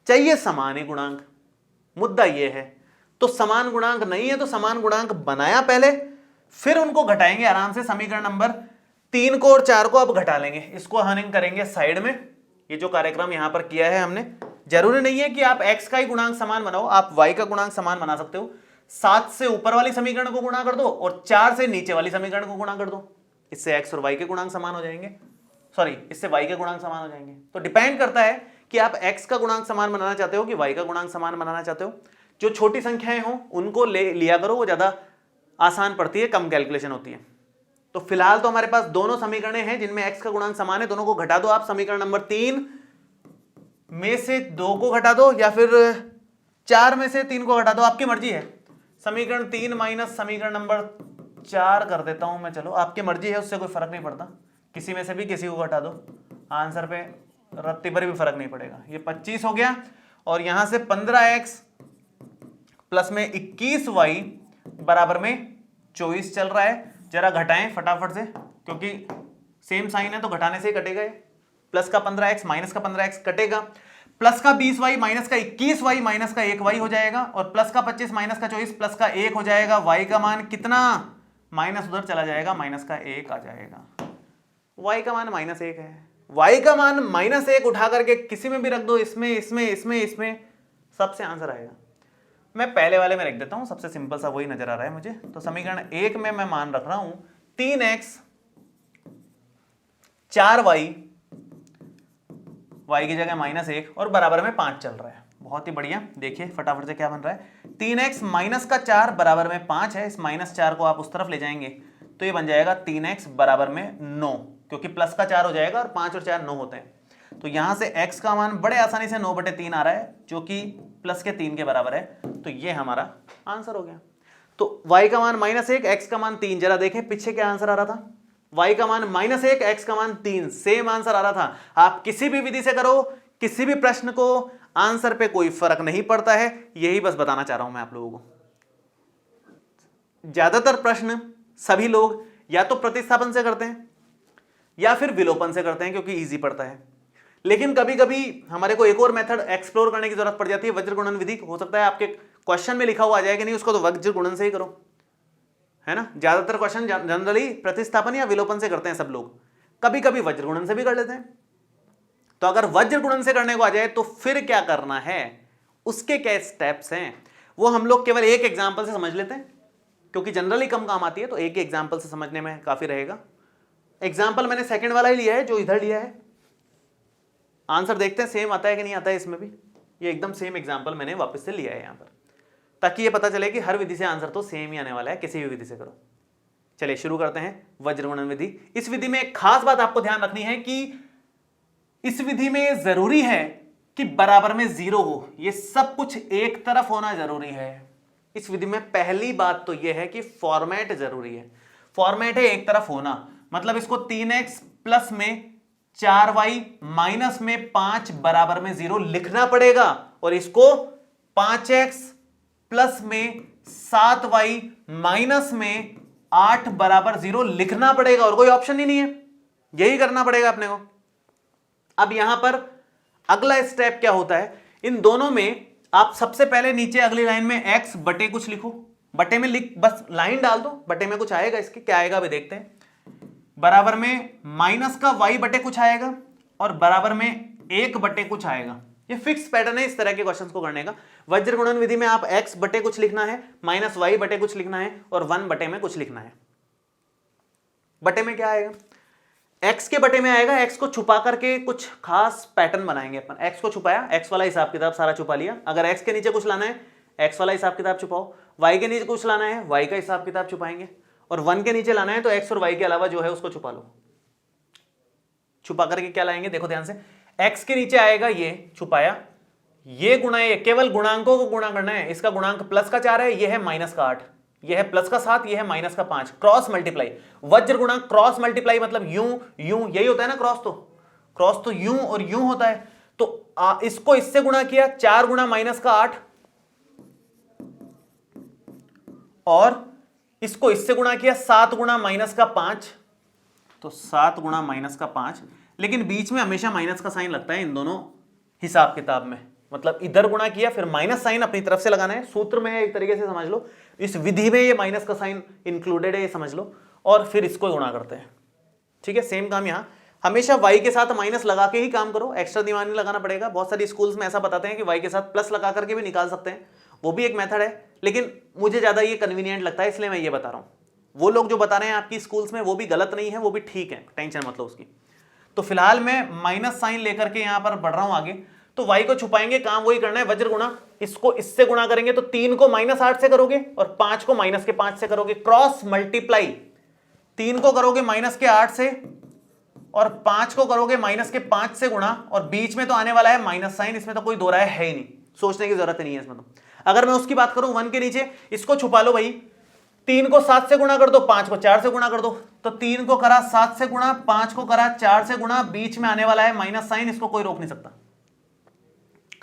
चाहिए समान ही गुणांक, मुद्दा यह है। तो समान गुणांक नहीं है तो समान गुणांक बनाया पहले, फिर उनको घटाएंगे आराम से। समीकरण नंबर 3 को और 4 को अब घटा लेंगे, इसको हनिंग करेंगे साइड में। ये जो कार्यक्रम यहां पर किया है हमने, जरूरी नहीं है कि आप x का ही गुणांक समान बनाओ, आप y का गुणांक समान बना सकते हो। 7 से ऊपर वाली समीकरण को गुणा कर दो और 4 से नीचे वाली समीकरण को गुणा कर दो, इससे x और y के गुणांक समान हो जाएंगे, सॉरी इससे y के गुणांक समान हो जाएंगे। तो डिपेंड करता है कि आप x का गुणांक समान बनाना चाहते हो कि y का गुणांक समान बनाना चाहते हो। जो छोटी संख्याएं हो उनको ले लिया करो, वो ज्यादा आसान पड़ती है, कम कैलकुलेशन होती है। तो फिलहाल तो हमारे पास दोनों समीकरणें हैं जिनमें x का गुणांक समान है, दोनों को घटा दो आप। समीकरण नंबर 3 में से 2 को घटा दो या फिर 4 में से 3 को घटा दो, आपकी मर्जी है। समीकरण 3 माइनस समीकरण नंबर 4 कर देता हूं मैं, चलो आपकी मर्जी है, उससे कोई फर्क नहीं पड़ता। किसी में से भी किसी को घटा दो, आंसर पे रत्ती पर भी फर्क नहीं पड़ेगा। ये 25 हो गया, और यहां से 15x प्लस में 21y बराबर में 24 चल रहा है। जरा घटाएं फटाफट से, क्योंकि सेम साइन है तो घटाने से ही कटेगा। प्लस का 15x माइनस का 15x कटेगा, प्लस का 20y माइनस का 21y माइनस का 1y हो जाएगा, और प्लस का 25 माइनस का 24 प्लस का 1 हो जाएगा। y का मान कितना? माइनस उधर चला जाएगा, माइनस का 1 आ जाएगा। y का मान -1 है। y का मान -1 उठा करके किसी में भी रख दो, इसमें इसमें इसमें इसमें, सबसे आंसर आएगा। मैं पहले वाले में रख देता हूं, सबसे सिंपल सा वही नजर आ रहा है मुझे। तो समीकरण 1 में मैं मान रख रहा हूं 3x 4y, y की जगह -1 और बराबर में 5 चल रहा है। बहुत ही बढ़िया, देखिए फटाफट से क्या बन रहा है। 3x माइनस का 4 बराबर में 5 है, इस -4 को आप उस तरफ ले जाएंगे तो ये बन जाएगा 3x बराबर में 9, क्योंकि प्लस का 4 हो जाएगा और 5 और 4 9 होते हैं। तो यहां से x का मान बड़े आसानी से 9/3 आ रहा है, जो कि प्लस के 3 के बराबर है। तो ये हमारा आंसर हो गया। तो y का मान -1, x का मान 3। जरा देखें पीछे क्या आंसर आ रहा था, y का मान -1, x का मान 3, सेम आंसर आ रहा था। आप किसी भी विधि से करो, किसी भी प्रश्न को, आंसर पे कोई फर्क नहीं पड़ता है। यही बस बताना चाह रहा हूं मैं आप लोगों को। ज्यादातर प्रश्न सभी लोग या तो प्रतिस्थापन से करते हैं या फिर विलोपन से करते हैं, क्योंकि इजी पड़ता है। लेकिन कभी कभी हमारे को एक और मेथड एक्सप्लोर करने की जरूरत पड़ जाती है, वज्र गुणन विधि। हो सकता है आपके क्वेश्चन में लिखा हुआ आ जाए कि नहीं, उसको तो वज्र गुणन से ही करो, है ना। ज्यादातर क्वेश्चन जनरली प्रतिस्थापन या विलोपन से करते हैं सब लोग, कभी कभी वज्र गुणन से भी कर लेते हैं। तो अगर वज्र गुणन से करने को आ जाए तो फिर क्या करना है, उसके क्या स्टेप्स हैं, वो हम लोग केवल एक एग्जांपल से समझ लेते हैं, क्योंकि जनरली कम काम आती है। तो एक ही एग्जांपल से समझने में काफी रहेगा। एग्जांपल मैंने सेकंड वाला ही लिया है जो इधर लिया है। आंसर देखते हैं सेम आता है कि नहीं आता है इसमें भी। ये एकदम सेम एग्जांपल मैंने वापस से लिया है यहां पर, ताकि ये पता चले कि हर विधि से आंसर तो सेम ही आने वाला है, किसी भी विधि से करो। चलिए शुरू करते हैं वज्र गुणन विधि। इस विधि में एक खास बात आपको ध्यान रखनी है कि इस विधि में जरूरी है कि बराबर में 0 हो, ये सब कुछ एक तरफ होना जरूरी है। इस विधि में पहली बात तो यह है कि फॉर्मेट जरूरी है। फॉर्मेट है एक तरफ होना, मतलब इसको 3x प्लस में 4y माइनस में 5 बराबर में 0 लिखना पड़ेगा, और इसको 5x प्लस में 7y माइनस में 8 बराबर 0 लिखना पड़ेगा, और कोई ऑप्शन ही नहीं है, यही करना पड़ेगा अपने को। अब यहां पर अगला स्टेप क्या होता है, इन दोनों में आप सबसे पहले नीचे अगली लाइन में x बटे कुछ लिखो। बटे में लिख, बस लाइन डाल दो, बटे में कुछ आएगा, इसके क्या आएगा अभी देखते हैं। बराबर में माइनस का y बटे कुछ आएगा और बराबर में 1 बटे कुछ आएगा। ये फिक्स पैटर्न है इस तरह के क्वेश्चंस को करने का। वज्र गुणन विधि में आप x बटे कुछ लिखना है, माइनस y बटे कुछ लिखना है और 1 बटे में कुछ लिखना है। बटे में क्या आएगा, x के बटे में आएगा। x को छुपा करके कुछ खास पैटर्न बनाएंगे अपन। x को छुपाया, x वाला हिसाब किताब सारा छुपा लिया। अगर x के नीचे कुछ लाना है, x वाला हिसाब किताब छुपाओ। y के नीचे कुछ लाना है, y का हिसाब किताब छुपाएंगे। और 1 के नीचे लाना है तो x और y के अलावा जो है उसको छुपा लो। छुपा करके क्या लाएंगे, देखो ध्यान से। x के नीचे आएगा ये, छुपाया, ये गुणा ये, केवल गुणांकों को गुणा करना है। इसका गुणांक प्लस का 4 है, ये है माइनस का 8, ये है प्लस का 7, ये है माइनस का 5। क्रॉस मल्टीप्लाई, वज्र गुणा क्रॉस मल्टीप्लाई, मतलब यूं यूं, यही होता है ना क्रॉस तो यूं और यूं होता है। तो इसको इससे गुणा किया, 4 गुणा माइनस का 8, और इसको इससे गुणा किया 7 गुणा माइनस का 5, तो 7 गुणा माइनस का 5। लेकिन बीच में हमेशा माइनस का साइन लगता है इन दोनों हिसाब किताब में, मतलब इधर गुणा किया फिर माइनस साइन अपनी तरफ से लगाना है। सूत्र में है, एक तरीके से समझ लो, इस विधि में ये माइनस का साइन इंक्लूडेड है, ये समझ लो, और फिर इसको गुणा करते हैं। ठीक है, सेम काम यहाँ हमेशा y के साथ माइनस लगा के ही काम करो, एक्स्ट्रा दिमाग नहीं लगाना पड़ेगा। बहुत सारी स्कूल्स में ऐसा बताते हैं कि y के साथ प्लस लगा करके भी निकाल सकते हैं, वो भी एक मेथड है, लेकिन मुझे ज्यादा ये कन्वीनियंट लगता है, इसलिए मैं ये बता रहा हूँ। वो लोग जो बता रहे हैं आपकी स्कूल्स में वो भी गलत नहीं है, वो भी ठीक है, टेंशन मतलब उसकी। तो फिलहाल मैं माइनस साइन लेकर के यहाँ पर बढ़ रहा हूँ आगे। तो y को छुपाएंगे, काम वही करना है, वज्र गुणा। इसको इससे गुणा करेंगे तो 3 को -8 से करोगे और 5 को -5 से करोगे। क्रॉस मल्टीप्लाई, 3 को करोगे -8 से और 5 को करोगे -5 से गुणा, और बीच में तो आने वाला है माइनस साइन, इसमें तो कोई दो राय है ही नहीं, सोचने की जरूरत नहीं है इसमें। तो अगर मैं उसकी बात करूं 1 के नीचे, इसको छुपा लो भाई। 3 को 7 से गुणा कर दो, 5 को 4 से गुणा कर दो, तो 3 को करा 7 से गुणा, 5 को करा 4 से गुणा, बीच में आने वाला है माइनस साइन, इसको कोई रोक नहीं सकता,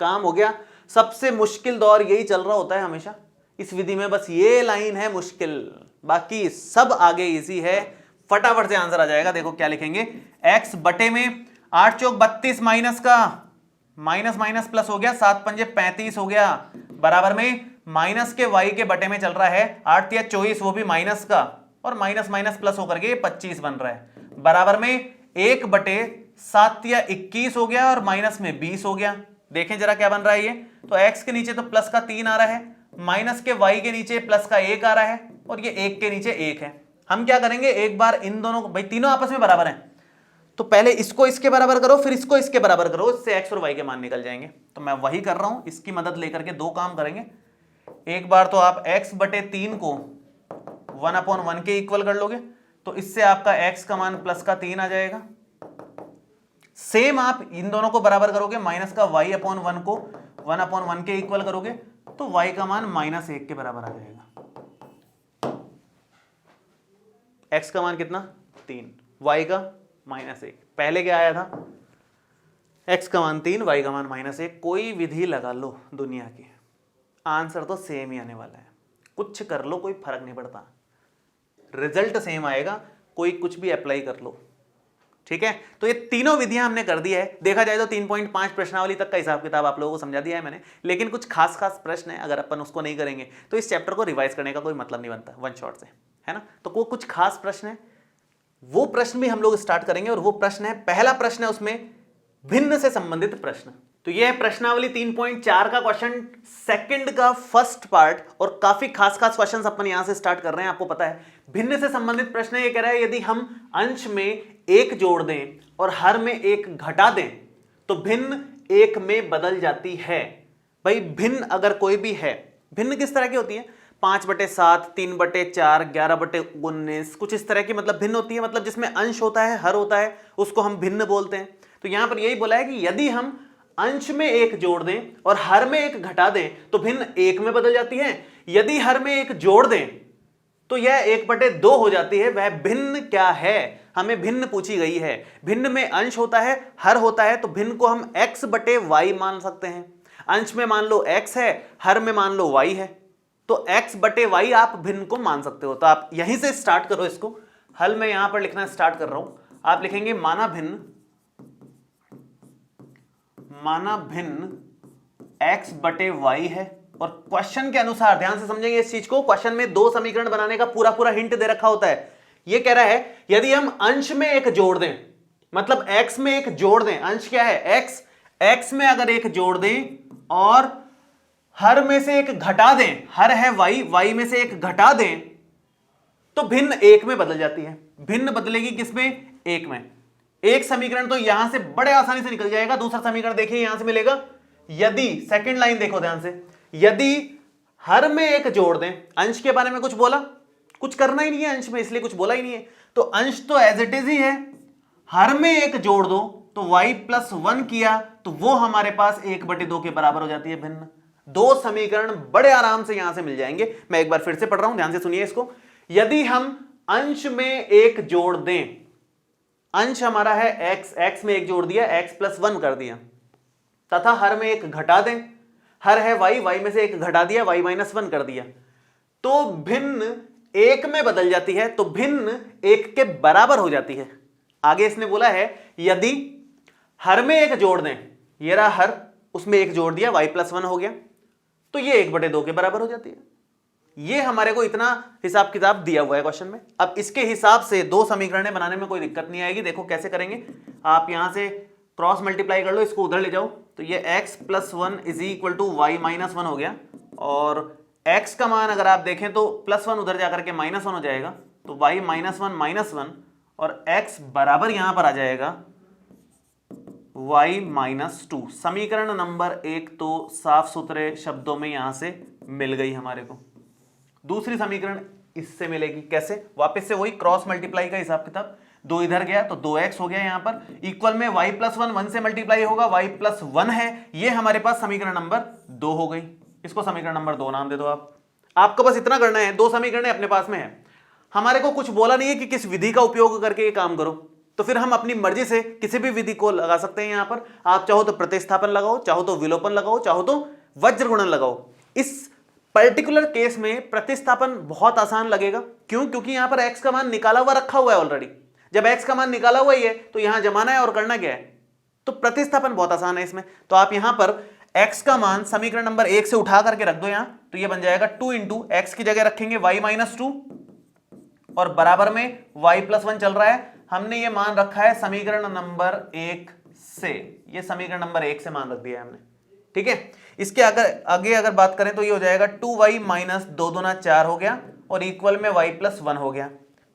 काम हो गया। सबसे मुश्किल दौर यही चल रहा होता है हमेशा इस विधि में, बस ये लाइन है मुश्किल, बाकी सब आगे इजी है, फटाफट से आंसर आ जाएगा। देखो क्या लिखेंगे, x बटे में 8 चौक 32 माइनस का माइनस माइनस प्लस हो गया, 7 पंजे 35 हो गया, बराबर में माइनस के y के बटे में चल रहा है 8 या 24, वो भी माइनस का, और माइनस माइनस प्लस होकर के 25 बन रहा है, बराबर में 1 बटे 7 या 21 हो गया और माइनस में 20 हो गया। देखें जरा क्या बन रहा है ये, तो x के नीचे तो प्लस का 3 आ रहा है, माइनस के y के नीचे प्लस का 1 आ रहा है और ये 1 के नीचे 1 है। हम क्या करेंगे, एक बार इन दोनों को, भाई तीनों आपस में बराबर हैं, तो पहले इसको इसके बराबर करो, फिर इसको इसके बराबर करो, इससे x और y के मान निकल जाएंगे। तो मैं वही कर रहा हूं, इसकी मदद लेकर के दो काम करेंगे। एक बार तो आप x बटे 3 को 1/1 के इक्वल कर लोगे, तो इससे आपका x का मान प्लस का 3 आ जाएगा। सेम आप इन दोनों को बराबर करोगे, माइनस का y/1 को 1/1 के इक्वल करोगे, तो y का मान -1 के बराबर आ जाएगा। x का मान कितना 3, y का -1। पहले क्या आया था, x का मान 3, y का मान -1। कोई विधि लगा लो दुनिया की, आंसर तो सेम ही आने वाला है। कुछ कर लो कोई फर्क नहीं पड़ता, रिजल्ट सेम आएगा, कोई कुछ भी अप्लाई कर लो, ठीक है। तो ये तीनों विधियां हमने कर दी है। देखा जाए तो 3.5 प्रश्नावली तक का हिसाब किताब आप लोगों को समझा दिया है मैंने, लेकिन कुछ खास खास प्रश्न है, अगर अपन उसको नहीं करेंगे तो इस चैप्टर को रिवाइज करने का कोई मतलब नहीं बनता वन शॉट से, है ना। तो वो कुछ खास प्रश्न है, वो प्रश्न भी हम लोग स्टार्ट करेंगे। और वो प्रश्न है, पहला प्रश्न है उसमें भिन्न से संबंधित प्रश्न। तो ये है प्रश्नावली 3.4 का क्वेश्चन सेकंड का फर्स्ट पार्ट, और काफी खास खास क्वेश्चंस अपन यहां से स्टार्ट कर रहे हैं। आपको पता है भिन्न से संबंधित प्रश्न ये कह रहा है, यदि हम अंश में 1 जोड़ दें और हर में 1 घटा दें तो भिन्न 1 में बदल जाती है। भाई भिन्न अगर कोई भी है, भिन्न किस तरह की होती है, 5/7, 3/4, 11/19, कुछ इस तरह की मतलब भिन्न होती है। मतलब जिसमें अंश होता है, हर होता है, उसको हम भिन्न बोलते हैं। तो यहां पर यही बोला है कि यदि हम अंश में 1 जोड़ दें और हर में 1 घटा दें तो भिन्न 1 में बदल जाती है। यदि हर में 1 जोड़ दें तो यह 1/2 हो जाती है। वह भिन्न क्या है, हमें भिन्न पूछी गई है। भिन्न में अंश होता है, हर होता है, तो भिन्न को हम x/y मान सकते हैं। अंश में मान लो x है, हर में मान लो y है, तो x/y आप भिन्न को मान सकते हो। तो आप यहीं से स्टार्ट करो इसको। हल में यहां पर लिखना स्टार्ट कर रहा हूं। आप लिखेंगे माना भिन्न x/y है। और क्वेश्चन के अनुसार ध्यान से समझेंगे इस चीज को, क्वेश्चन में 2 समीकरण बनाने का पूरा हिंट दे रखा होता है। यह कह रहा है यदि हम अंश में 1 जोड़ दें, मतलब x में 1 जोड़ दें, अंश क्या है x में अगर 1 जोड़ दें और हर में से 1 घटा दें, हर है y में से 1 घटा दें, तो भिन्न 1 में बदल जाती है। भिन्न बदलेगी किसमें, 1 में। एक समीकरण तो यहां से बड़े आसानी से निकल जाएगा। दूसरा समीकरण देखिए यहां से मिलेगा, यदि, सेकंड लाइन देखो ध्यान से, यदि हर में 1 जोड़ दें, अंश के बारे में कुछ बोला, कुछ करना ही नहीं है अंश में, इसलिए कुछ बोला ही नहीं है, तो अंश तो एज इट इज ही है। हर में 1 जोड़ दो तो y+1 किया तो वो हमारे पास 1/2 के बराबर हो जाती है भिन्न। 2 समीकरण बड़े आराम से यहां से मिल जाएंगे। मैं एक बार फिर से पढ़ रहा हूं, ध्यान से सुनिए इसको। यदि हम अंश में 1 जोड़ दें, अंश हमारा है x में 1 जोड़ दिया, x+1 कर दिया, तथा हर में 1 घटा दें, हर है y में से 1 घटा दिया, y-1 कर दिया, तो भिन्न 1 में बदल जाती है। तो भिन्न 1 के बराबर हो जाती है। आगे इसने बोला है यदि हर में 1 जोड़ दें, ये रहा हर, उसमें 1 जोड़ दिया, y+1 हो गया, तो ये 1/2 के बराबर हो जाती है। ये हमारे को इतना हिसाब किताब दिया हुआ है क्वेश्चन में। अब इसके हिसाब से 2 समीकरणें बनाने में कोई दिक्कत नहीं आएगी। देखो कैसे करेंगे, आप यहां से क्रॉस मल्टीप्लाई कर लो, इसको उधर ले जाओ, तो ये x+1 = y-1 हो गया। और x का मान अगर आप देखें तो +1 उधर जाकर के -1 हो जाएगा, तो y-1 और x बराबर यहां पर आ जाएगा y-2। समीकरण नंबर 1 तो साफ सुथरे शब्दों में यहां से मिल गई हमारे को। दूसरी समीकरण इससे मिलेगी, कैसे, वापस से वही क्रॉस मल्टीप्लाई का हिसाब किताब। 2 इधर गया तो 2x हो गया यहां पर, इक्वल में y+1 1 से मल्टीप्लाई होगा, y+1 है, ये हमारे पास समीकरण नंबर 2 हो गई। इसको समीकरण नंबर 2 नाम दे दो आप। आपको बस इतना करना है, 2 समीकरण अपने पास में है, हमारे को कुछ बोला नहीं है कि किस विधि का उपयोग करके ये काम करो, तो फिर हम अपनी मर्जी से किसी भी विधि को लगा सकते हैं। यहां पर आप चाहो तो प्रतिस्थापन लगाओ, चाहो तो विलोपन लगाओ, चाहो तो वज्र गुणन लगाओ। इस पर्टिकुलर केस में प्रतिस्थापन बहुत आसान लगेगा। क्यों? क्योंकि यहां पर x का मान निकाला हुआ रखा हुआ है ऑलरेडी। जब x का मान निकाला हुआ ही है तो यहां जमाना है और करना क्या है, तो प्रतिस्थापन बहुत आसान है इसमें। तो आप यहां पर x का मान समीकरण नंबर 1 से उठा करके रख दो यहां, तो यह बन जाएगा 2 × x की जगह रखेंगे y-2 और बराबर में y+1 चल रहा है। हमने ये मान रखा है समीकरण नंबर 1 से, ये समीकरण नंबर 1 से मान रख दिया है हमने। ठीक है। इसके आगे अगर बात करें तो ये हो जाएगा 2y माइनस 2 दूना 4 हो गया और इक्वल में y प्लस 1 हो गया।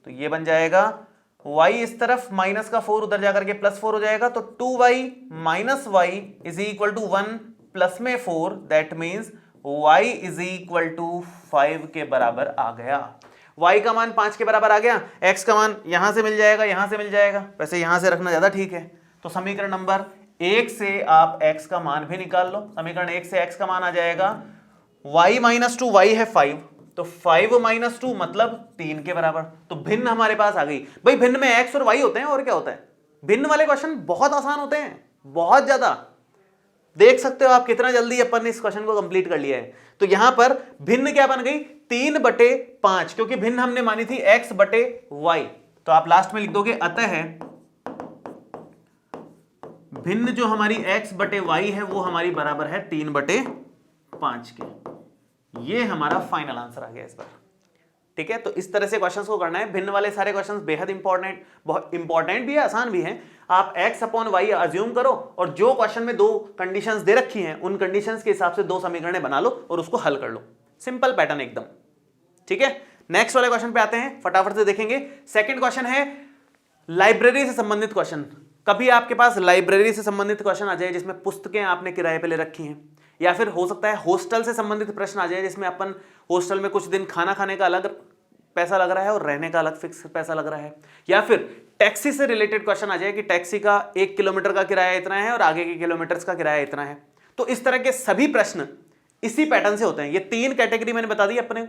तो ये बन जाएगा y इस तरफ माइनस का 4 उधर जाकर के प्लस 4 हो जाएगा, तो 2y minus y is equal to 1 plus में 4, that means y is equal to 5 के बराबर आ गया। y का मान 5 के बराबर आ गया, x का मान यहां से मिल जाएगा, यहां से मिल जाएगा, वैसे यहां से रखना ज्यादा ठीक है। तो समीकरण नंबर 1 से आप x का मान भी निकाल लो। समीकरण 1 से x का मान आ जाएगा y माइनस 2, y है 5, तो 5 माइनस 2 मतलब 3 के बराबर। तो भिन्न हमारे पास आ गई। भाई भिन्न में x और y होते हैं, और क्या होता है। भिन्न वाले क्वेश्चन बहुत आसान होते हैं, बहुत ज्यादा। देख सकते हो आप कितना जल्दी अपन ने इस क्वेश्चन को कंप्लीट कर लिया है। तो यहां पर भिन्न क्या बन गई, 3/5, क्योंकि भिन्न हमने मानी थी x/y। तो आप लास्ट में लिख दोगे अतः भिन्न जो हमारी x/y है वो हमारी बराबर है 3/5 के। ये हमारा फाइनल आंसर आ गया इस बार। ठीक है, तो इस तरह से क्वेश्चंस को करना है। भिन्न वाले सारे क्वेश्चंस बेहद इंपॉर्टेंट, बहुत इंपॉर्टेंट भी है, आसान भी है। आप x/y अज्यूम करो और जो क्वेश्चन में 2 कंडीशंस दे रखी हैं उन कंडीशंस के हिसाब से 2 समीकरण बना लो और उसको हल कर लो। सिंपल पैटर्न एकदम। ठीक है, नेक्स्ट वाले क्वेश्चन पे आते हैं, फटाफट से देखेंगे। सेकंड क्वेश्चन है लाइब्रेरी से संबंधित क्वेश्चन। कभी आपके पास लाइब्रेरी से संबंधित क्वेश्चन आ जाए जिसमें पुस्तकें आपने किराए पे ले रखी हैं, या फिर हो सकता है हॉस्टल से संबंधित प्रश्न आ जाए जिसमें अपन हॉस्टल में कुछ दिन खाना खाने का अलग पैसा लग रहा है और रहने का अलग फिक्स पैसा लग रहा है, या फिर टैक्सी से रिलेटेड क्वेश्चन आ जाए कि टैक्सी का 1 किलोमीटर का किराया इतना है और आगे के किलोमीटर्स का किराया इतना है। तो इस तरह के सभी प्रश्न इसी पैटर्न से होते हैं। ये 3 कैटेगरी मैंने बता दी, अपने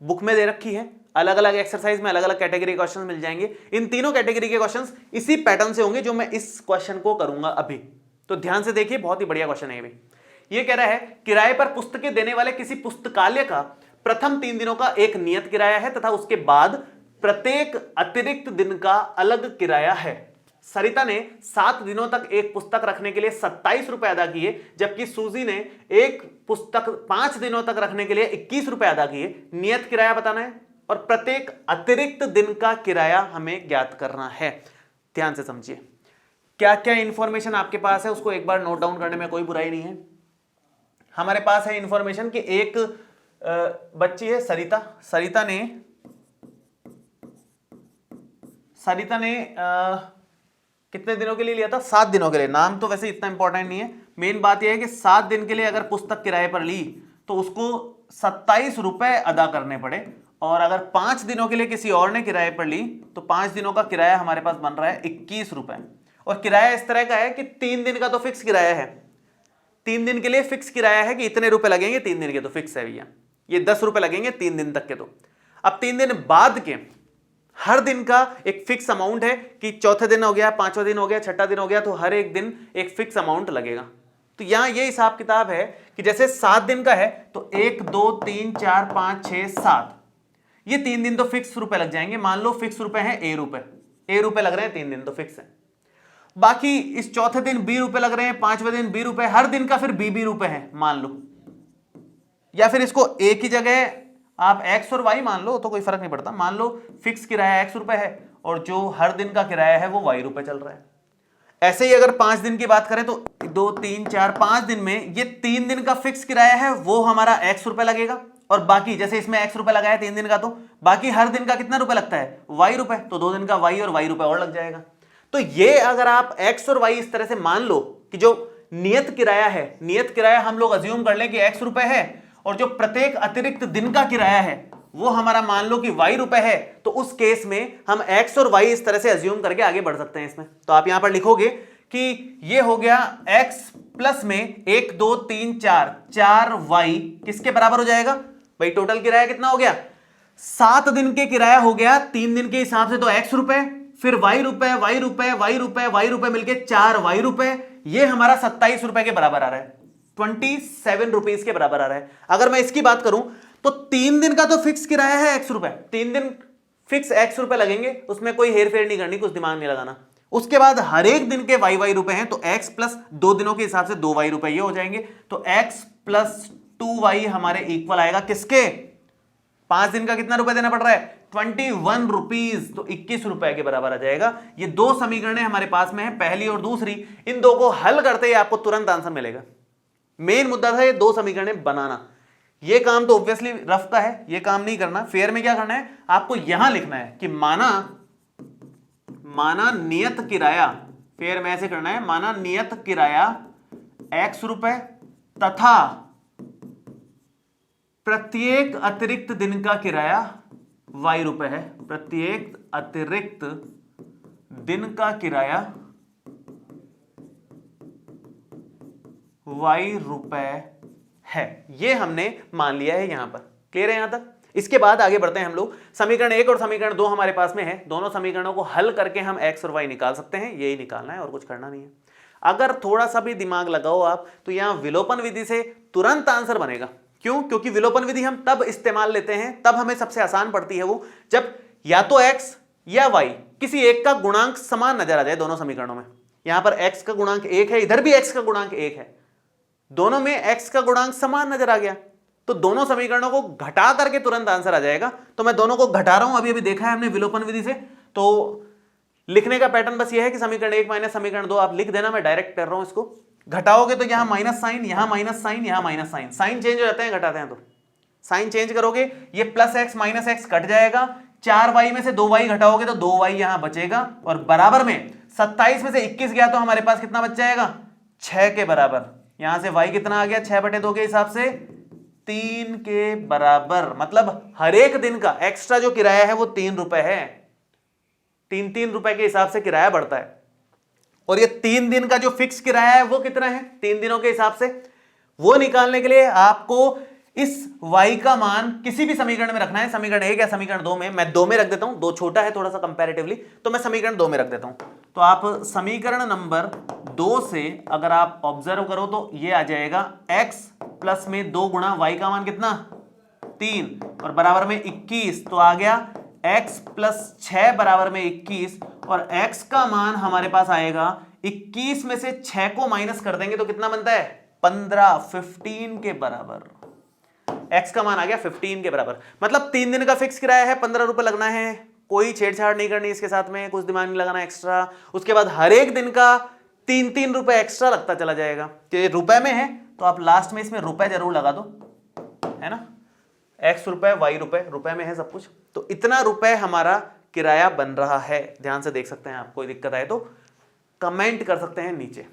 बुक में दे रखी है। अलग अलग एक्सरसाइज में अलग अलग कैटेगरी क्वेश्चन मिल जाएंगे। इन तीनों कैटेगरी के क्वेश्चंस इसी पैटर्न से होंगे जो मैं इस क्वेश्चन को करूंगा अभी। तो ध्यान से देखिए, बहुत ही बढ़िया क्वेश्चन है ये भी। ये कह रहा है किराए पर पुस्तकें देने वाले किसी पुस्तकालय का प्रथम 3 दिनों का एक नियत किराया है तथा उसके बाद प्रत्येक अतिरिक्त दिन का अलग किराया है। सरिता ने 7 दिनों तक एक पुस्तक रखने के लिए 27 रुपए अदा किए, जबकि सूजी ने एक पुस्तक 5 दिनों तक रखने के लिए 21 रुपए अदा किए। नियत किराया बताना है और प्रत्येक अतिरिक्त दिन का किराया हमें ज्ञात करना है। ध्यान से समझिए, क्या क्या इंफॉर्मेशन आपके पास है उसको एक बार नोट डाउन करने में कोई बुराई नहीं है। हमारे पास है इंफॉर्मेशन कि एक बच्ची है सरिता। सरिता ने कितने दिनों के लिए लिया था, 7 दिनों के लिए। नाम तो वैसे इतना इंपॉर्टेंट नहीं है, मेन बात यह है कि 7 दिन के लिए अगर पुस्तक किराए पर ली तो उसको 27 रुपए अदा करने पड़े, और अगर 5 दिनों के लिए किसी और ने किराए पर ली तो 5 दिनों का किराया हमारे पास बन रहा है 21 रुपए। और किराया इस तरह का है कि 3 दिन का तो फिक्स किराया है, 3 दिन के लिए फिक्स किराया है कि इतने रुपए लगेंगे, 3 दिन के तो फिक्स है भैया, ये 10 रुपए लगेंगे 3 दिन तक के। तो अब 3 दिन बाद के हर दिन का एक फिक्स अमाउंट है कि चौथे दिन हो गया, 5वां दिन हो गया, 6ठा दिन हो गया, तो हर एक दिन एक फिक्स अमाउंट लगेगा। तो यहां ये हिसाब किताब है कि जैसे 7 दिन का है तो 1 2 3 4 5 6 7, ये 3 दिन तो फिक्स रुपए लग जाएंगे। मान लो फिक्स रुपए हैं ए रुपए लग रहे हैं, 3 दिन तो फिक्स है। बाकी इस चौथे दिन बी रुपए लग रहे हैं, 5वें दिन बी रुपए, हर दिन का फिर बी रुपए है मान लो। या फिर इसको एक ही जगह आप x और y मान लो तो कोई फर्क नहीं पड़ता। मान लो फिक्स किराया x रुपए है और जो हर दिन का किराया है वो y रुपए चल रहा है। ऐसे ही अगर 5 दिन की बात करें तो 2 3 4 5 दिन में ये 3 दिन का फिक्स किराया है वो हमारा x रुपए लगेगा, और बाकी जैसे इसमें x रुपए लगाया 3 दिन का, तो बाकी हर दिन का कितना रुपए लगता है y रुपए, तो 2 दिन का y और y रुपए और लग जाएगा। तो ये अगर आप x और y इस तरह से मान लो कि जो नियत किराया है, नियत किराया हम लोग अज्यूम कर लें कि x रुपए है, और जो प्रत्येक अतिरिक्त दिन का किराया है वो हमारा मान लो कि y रुपए है, तो उस केस में हम x और y इस तरह से अज्यूम करके आगे बढ़ सकते हैं इसमें। तो आप यहां पर लिखोगे कि ये हो गया x प्लस में 1 2 3 4 y किसके बराबर हो जाएगा भाई। टोटल किराया कितना हो गया, 7 दिन के किराया हो गया 3 दिन के हिसाब से तो x रुपए, फिर y रुपए y रुपए y रुपए y रुपए मिलके 4 y रुपए, ये हमारा 27 रुपए के बराबर आ रहा है, 27 रुपीज के बराबर आ रहा है। अगर मैं इसकी बात करूं तो 3 दिन का तो फिक्स किराया है x रुपए, 3 दिन फिक्स x रुपए लगेंगे, उसमें कोई हेर फेर नहीं करनी, कुछ दिमाग नहीं लगाना। उसके बाद हर एक दिन के y रुपए हैं, तो x प्लस 2 दिनों के हिसाब से 2 y रुपए ये हो जाएंगे, तो x प्लस 2y हमारे इक्वल आएगा किसके, 5 दिन का कितना रुपए देना पड़ रहा है 21 रुपीज, तो 21 रुपए के बराबर आ जाएगा। ये 2 समीकरणें हमारे पास में है, पहली और दूसरी। इन दो को हल करते ही आपको तुरंत आंसर मिलेगा। मेन मुद्दा था ये दो समीकरणें बनाना। ये काम तो ऑब्वियसली रफ का है, ये काम नहीं करना। फेयर में क्या करना है, आपको यहां लिखना है कि माना नियत किराया, फेयर में ऐसे करना है, माना नियत किराया x रुपए तथा प्रत्येक अतिरिक्त दिन का किराया y रुपए है। प्रत्येक अतिरिक्त दिन का किराया y रुपए है, ये हमने मान लिया है। यहां पर क्लियर है यहां तक। इसके बाद आगे बढ़ते हैं हम लोग। समीकरण 1 और समीकरण 2 हमारे पास में है, दोनों समीकरणों को हल करके हम x और y निकाल सकते हैं। यही निकालना है और कुछ करना नहीं है। अगर थोड़ा सा भी दिमाग लगाओ आप तो यहां विलोपन विधि से तुरंत आंसर बनेगा। क्यों? क्योंकि विलोपन विधि हम तब इस्तेमाल लेते हैं, तब हमें सबसे आसान पड़ती है वो, जब या तो x या y किसी एक का गुणांक समान नजर आ जाए दोनों समीकरणों में। यहां पर x का गुणांक 1 है, इधर भी x का गुणांक 1 है, दोनों में x का गुणांक समान नजर आ गया तो दोनों समीकरणों को घटा करके तुरंत आंसर आ जाएगा। तो मैं दोनों को घटा रहा हूं, अभी अभी देखा है हमने विलोपन विधि से। तो लिखने का पैटर्न बस ये है कि समीकरण 1 माइनस समीकरण 2 आप लिख देना, मैं डायरेक्ट कर रहा हूं इसको। घटाओगे तो यहां माइनस साइन, यहां माइनस साइन, यहां माइनस साइन, साइन चेंज हो जाते हैं घटाते हैं तो। साइन चेंज करोगे ये plus x minus x cut जाएगा, 4y में से 2y घटाओगे तो 2y यहां बचेगा, और बराबर में 27 में से 21 गया तो हमारे पास कितना बच जाएगा, 6 के बराबर। यहां से y कितना आ गया, 6/2 के हिसाब से 3 के बराबर। मतलब हर एक दिन का एक्स्ट्रा जो किराया है वो 3 रुपए है। 3 रुपए के हिसाब से किराया बढ़ता है। और ये 3 दिन का जो फिक्स किराया है वो कितना है 3 दिनों के हिसाब से, वो निकालने के लिए आपको इस y का मान किसी भी समीकरण में रखना है। समीकरण 1 या समीकरण 2 में, मैं 2 में रख देता हूं, 2 छोटा है थोड़ा सा कंपैरेटिवली, तो मैं समीकरण 2 में रख देता हूं। तो आप समीकरण नंबर 2 से अगर आप ऑब्जर्व करो तो ये आ जाएगा x प्लस में 2 गुणा y का मान कितना 3 और बराबर में 21, तो आ गया x प्लस 6 बराबर में 21, और x का मान हमारे पास आएगा 21 में से 6 को माइनस कर देंगे तो कितना बनता है 15 के बराबर। x का मान आ गया 15 के बराबर। मतलब 3 दिन का फिक्स किराया है, 15 रुपए लगना है, कोई छेड़छाड़ नहीं करनी इसके साथ में, कुछ दिमाग नहीं लगाना एक्स्ट्रा। उसके बाद हर एक दिन का 3 रुपए एक्स्ट्रा लगता चला जाएगा। कि रुपए में है तो आप लास्ट में इसमें रुपए जरूर लगा दो, है ना, x रुपए y रुपए, रुपए में है सब कुछ। तो इतना रुपए हमारा किराया बन रहा है, ध्यान से देख सकते हैं आप। कोई दिक्कत आए तो कमेंट कर सकते हैं नीचे।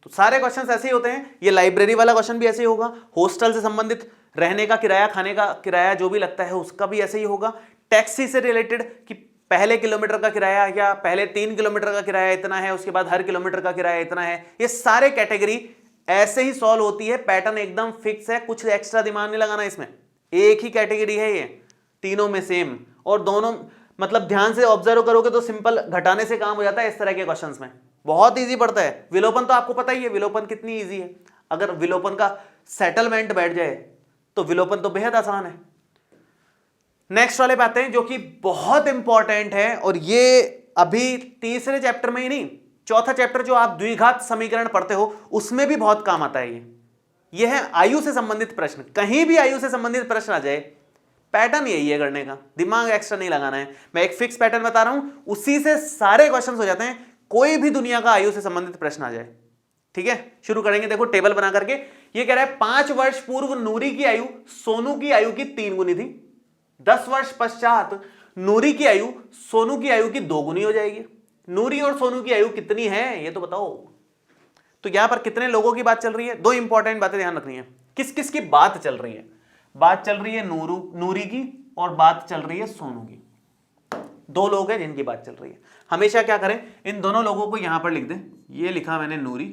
तो सारे क्वेश्चंस ऐसे ही होते हैं। ये लाइब्रेरी वाला क्वेश्चन भी ऐसे ही होगा, हॉस्टल से संबंधित रहने का किराया, खाने का किराया जो भी लगता है उसका भी ऐसे ही होगा। टैक्सी से रिलेटेड कि पहले किलोमीटर का किराया या पहले 3 किलोमीटर का किराया इतना है, उसके बाद हर किलोमीटर का किराया इतना है, ये सारे कैटेगरी ऐसे ही सॉल्व होती है। पैटर्न एकदम फिक्स है, कुछ एक्स्ट्रा दिमाग नहीं लगाना इसमें। एक ही कैटेगरी है ये, तीनों में सेम, और दोनों मतलब ध्यान से ऑब्जर्व करोगे तो सिंपल घटाने से काम हो जाता है इस तरह के क्वेश्चंस में। बहुत इजी पड़ता है। विलोपन तो आपको पता ही है, विलोपन कितनी इजी है। अगर विलोपन का सेटलमेंट बैठ जाए तो विलोपन तो बेहद आसान है। नेक्स्ट वाले पे आते हैं जो कि बहुत इंपॉर्टेंट है, और ये अभी तीसरे चैप्टर में ही नहीं, चौथा चैप्टर जो आप द्विघात समीकरण पढ़ते हो उसमें भी बहुत काम आता है। ये है आयु से संबंधित प्रश्न। कहीं भी आयु से संबंधित प्रश्न आ जाए, पैटर्न यही है करने का, दिमाग एक्स्ट्रा नहीं लगाना है। मैं एक फिक्स पैटर्न बता रहा हूं, उसी से सारे क्वेश्चंस हो जाते हैं। कोई भी दुनिया का आयु से संबंधित प्रश्न आ जाए, ठीक है। शुरू करेंगे, देखो टेबल बना करके। ये कह रहा है 5 वर्ष पूर्व नूरी की आयु सोनू की आयु की 3 गुनी थी, 10 वर्ष पश्चात नूरी की आयु सोनू की आयु की 2 गुनी हो जाएगी। नूरी और सोनू की आयु कितनी है ये तो बताओ। तो यहां पर कितने लोगों की बात चल रही है, 2 इंपॉर्टेंट बातें ध्यान रखनी है। किस किस की बात चल रही है, बात चल रही है नूरी की और बात चल रही है सोनू की। 2 लोग हैं जिनकी बात चल रही है। हमेशा क्या करें, इन दोनों लोगों को यहां पर लिख दें। ये लिखा मैंने नूरी,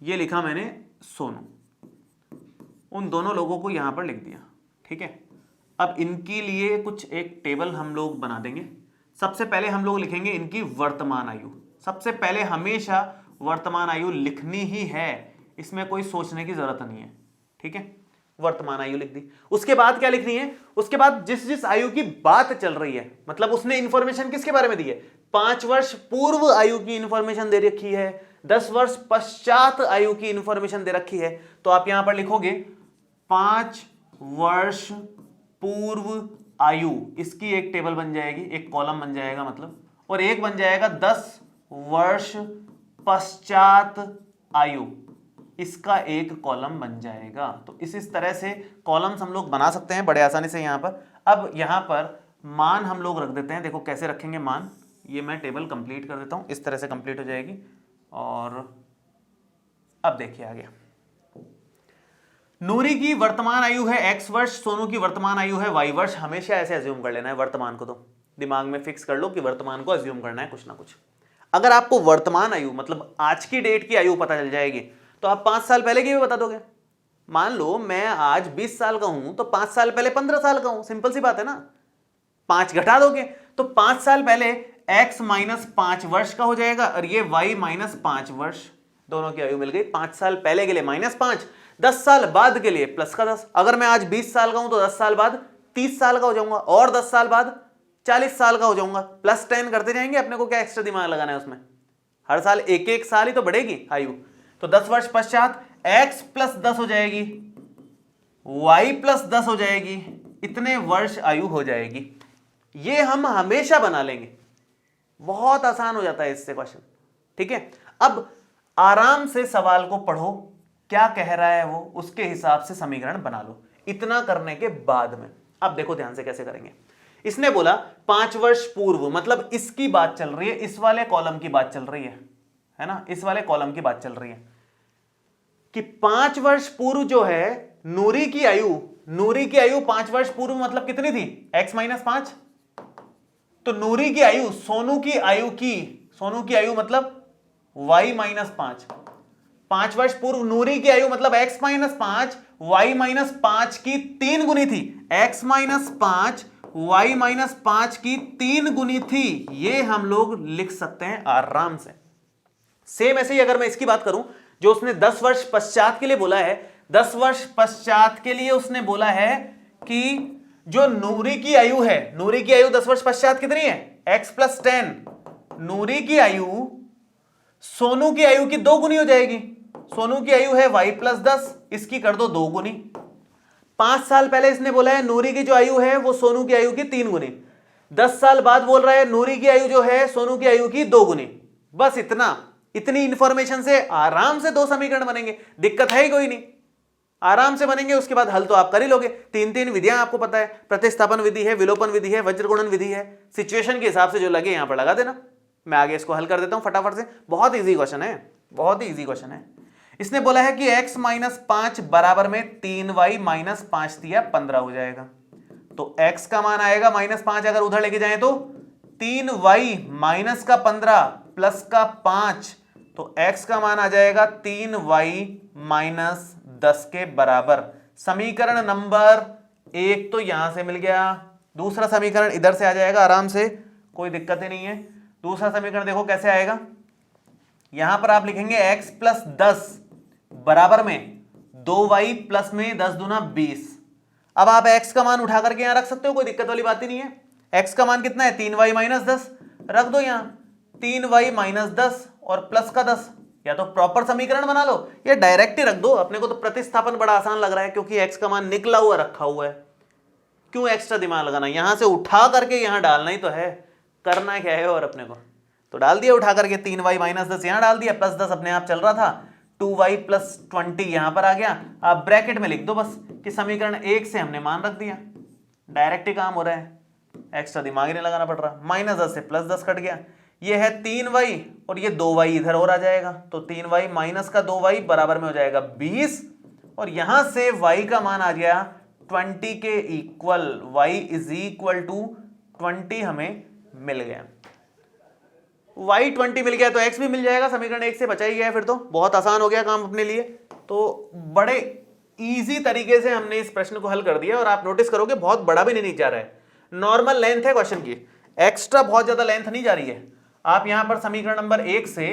ये लिखा मैंने सोनू, उन दोनों लोगों को यहां पर लिख दिया, ठीक है। अब इनके लिए कुछ एक टेबल हम लोग बना देंगे। सबसे पहले हम लोग लिखेंगे इनकी वर्तमान आयु। सबसे पहले हमेशा वर्तमान आयु लिखनी ही है, इसमें कोई सोचने की जरूरत नहीं है, ठीक है। वर्तमान आयु लिख दी। उसके बाद क्या लिखनी है, उसके बाद जिस जिस आयु की बात चल रही है, मतलब उसने इंफॉर्मेशन किसके बारे में दी है, 5 वर्ष पूर्व आयु की इंफॉर्मेशन दे रखी है, 10 वर्ष पश्चात आयु की इंफॉर्मेशन दे रखी है। तो आप यहां पर लिखोगे 5 वर्ष पूर्व आयु, इसकी एक टेबल बन जाएगी, एक कॉलम बन जाएगा मतलब, और एक बन जाएगा 10 वर्ष पश्चात आयु, इसका एक कॉलम बन जाएगा। तो इस तरह से कॉलम्स हम लोग बना सकते हैं बड़े आसानी से यहां पर। अब यहां पर मान हम लोग रख देते हैं, देखो कैसे रखेंगे मान, ये मैं टेबल कंप्लीट कर देता हूं, इस तरह से कंप्लीट हो जाएगी। और अब देखिए आगे, नूरी की वर्तमान आयु है x वर्ष, सोनू की वर्तमान आयु है y वर्ष। हमेशा ऐसे अज्यूम कर लेना है वर्तमान को, तो दिमाग में फिक्स कर लो कि वर्तमान को अज्यूम करना है कुछ ना कुछ। अगर आपको वर्तमान आयु मतलब आज की डेट की आयु पता चल जाएगी तो आप 5 साल पहले की भी बता दोगे। मान लो मैं आज 20 साल का हूं तो 5 साल पहले 15 साल का हूं, सिंपल सी बात है ना। 5 घटा दोगे तो 5 साल पहले x माइनस 5 वर्ष का हो जाएगा और ये y माइनस 5 वर्ष, दोनों की आयु मिल गई। 5 साल पहले के लिए -5, 10 साल बाद के लिए प्लस का 10। अगर मैं आज 20 साल का हूं तो 10 साल बाद 30 साल का हो जाऊंगा और 10 साल बाद 40 साल का हो जाऊंगा। प्लस 10 करते जाएंगे, अपने को क्या एक्स्ट्रा दिमाग लगाना है उसमें, हर साल एक एक साल ही तो बढ़ेगी आयु। तो 10 वर्ष पश्चात x प्लस 10 हो जाएगी, y प्लस 10 हो जाएगी, इतने वर्ष आयु हो जाएगी। ये हम हमेशा बना लेंगे, बहुत आसान हो जाता है इससे क्वेश्चन। ठीक है, अब आराम से सवाल को पढ़ो, क्या कह रहा है वो, उसके हिसाब से समीकरण बना लो। इतना करने के बाद में अब देखो ध्यान से कैसे करेंगे। इसने बोला 5 वर्ष पूर्व, मतलब इसकी बात चल रही है, इस वाले कॉलम की बात चल रही है ना, इस वाले कॉलम की बात चल रही है कि 5 वर्ष पूर्व जो है नूरी की आयु 5 वर्ष पूर्व मतलब कितनी थी, x माइनस 5। तो नूरी की आयु सोनू की आयु मतलब y माइनस 5। 5 वर्ष पूर्व नूरी की आयु मतलब x माइनस 5 y माइनस 5 की 3 गुनी थी। x माइनस 5 y माइनस 5 की 3 गुनी थी, ये हम लोग लिख सकते हैं आराम से। सेम ऐसे ही अगर मैं इसकी बात करूं, जो उसने 10 वर्ष पश्चात के लिए बोला है, 10 वर्ष पश्चात के लिए उसने बोला है कि जो नूरी की आयु है, नूरी की आयु 10 वर्ष पश्चात कितनी है, x प्लस 10। नूरी की आयु सोनू की आयु की 2 गुनी हो जाएगी। सोनू की आयु है y प्लस 10, इसकी कर दो 2 गुनी। 5 साल पहले इसने बोला है नूरी की जो आयु है वो सोनू की आयु की 3 गुनी। 10 साल बाद बोल रहा है नूरी की आयु जो है सोनू की आयु की 2 गुनी। बस इतनी इंफॉर्मेशन से आराम से 2 समीकरण बनेंगे, दिक्कत है ही कोई नहीं, आराम से बनेंगे। उसके बाद हल तो आप कर ही लोगे। 3 विधियां आपको पता है, प्रतिस्थापन विधि है, विलोपन विधि है, वज्रगुणन विधि है। सिचुएशन के हिसाब से जो लगे यहां पर लगा देना। मैं आगे इसको हल कर देता हूं फटाफट से, बहुत ईजी क्वेश्चन है, बहुत ही ईजी क्वेश्चन है। इसने बोला है कि x माइनस 5 बराबर में 3y माइनस 5 दिया 15 हो जाएगा। तो x का मान आएगा -5, अगर उधर लेके जाएं तो 3y माइनस का 15 प्लस का 5, तो x का मान आ जाएगा 3y माइनस 10 के बराबर। समीकरण नंबर 1 तो यहां से मिल गया, दूसरा समीकरण इधर से आ जाएगा आराम से, कोई दिक्कत ही नहीं है। दूसरा समीकरण देखो कैसे आएगा, यहां पर आप लिखेंगे x प्लस 10 बराबर में 2y प्लस में 10 दूना 20। अब आप x का मान उठा करके यहां रख सकते हो, कोई दिक्कत वाली बात ही नहीं है। x का मान कितना है, 3y माइनस 10, रख दो यहां 3y माइनस 10 और प्लस का 10। या तो प्रॉपर समीकरण बना लो या डायरेक्ट ही रख दो। अपने को तो प्रतिस्थापन बड़ा आसान लग रहा है क्योंकि x का मान निकला हुआ रखा हुआ है, क्यों एक्स्ट्रा दिमाग लगाना, यहां से उठा करके यहां डालना ही तो है, करना क्या है। और अपने को तो डाल दिया उठा करके, 3y माइनस 10 यहां डाल दिया, प्लस 10 अपने आप चल रहा था, 2y प्लस 20 यहां पर आ गया। आप ब्रैकेट में लिख दो बस कि समीकरण 1 से हमने मान रख दिया, डायरेक्ट ही काम हो रहा है, एक्स्ट्रा दिमाग ही नहीं लगाना पड़ रहा। -10 से प्लस 10 कट गया, ये है 3y और ये 2y इधर और आ जाएगा, तो 3y माइनस का 2y बराबर में हो जाएगा 20, और यहां से y का मान आ गया 20 के equal, y is equal to 20 हमें मिल गया। y 20 मिल गया तो x भी मिल जाएगा, समीकरण 1 से बचा ही गया, फिर तो बहुत आसान हो गया काम अपने लिए। तो बड़े इजी तरीके से हमने इस प्रश्न को हल कर दिया, और आप नोटिस करोगे बहुत बड़ा भी नहीं जा रहा है, नॉर्मल लेंथ है क्वेश्चन की, एक्स्ट्रा बहुत ज्यादा लेंथ नहीं जा रही है। आप यहां पर समीकरण नंबर 1 से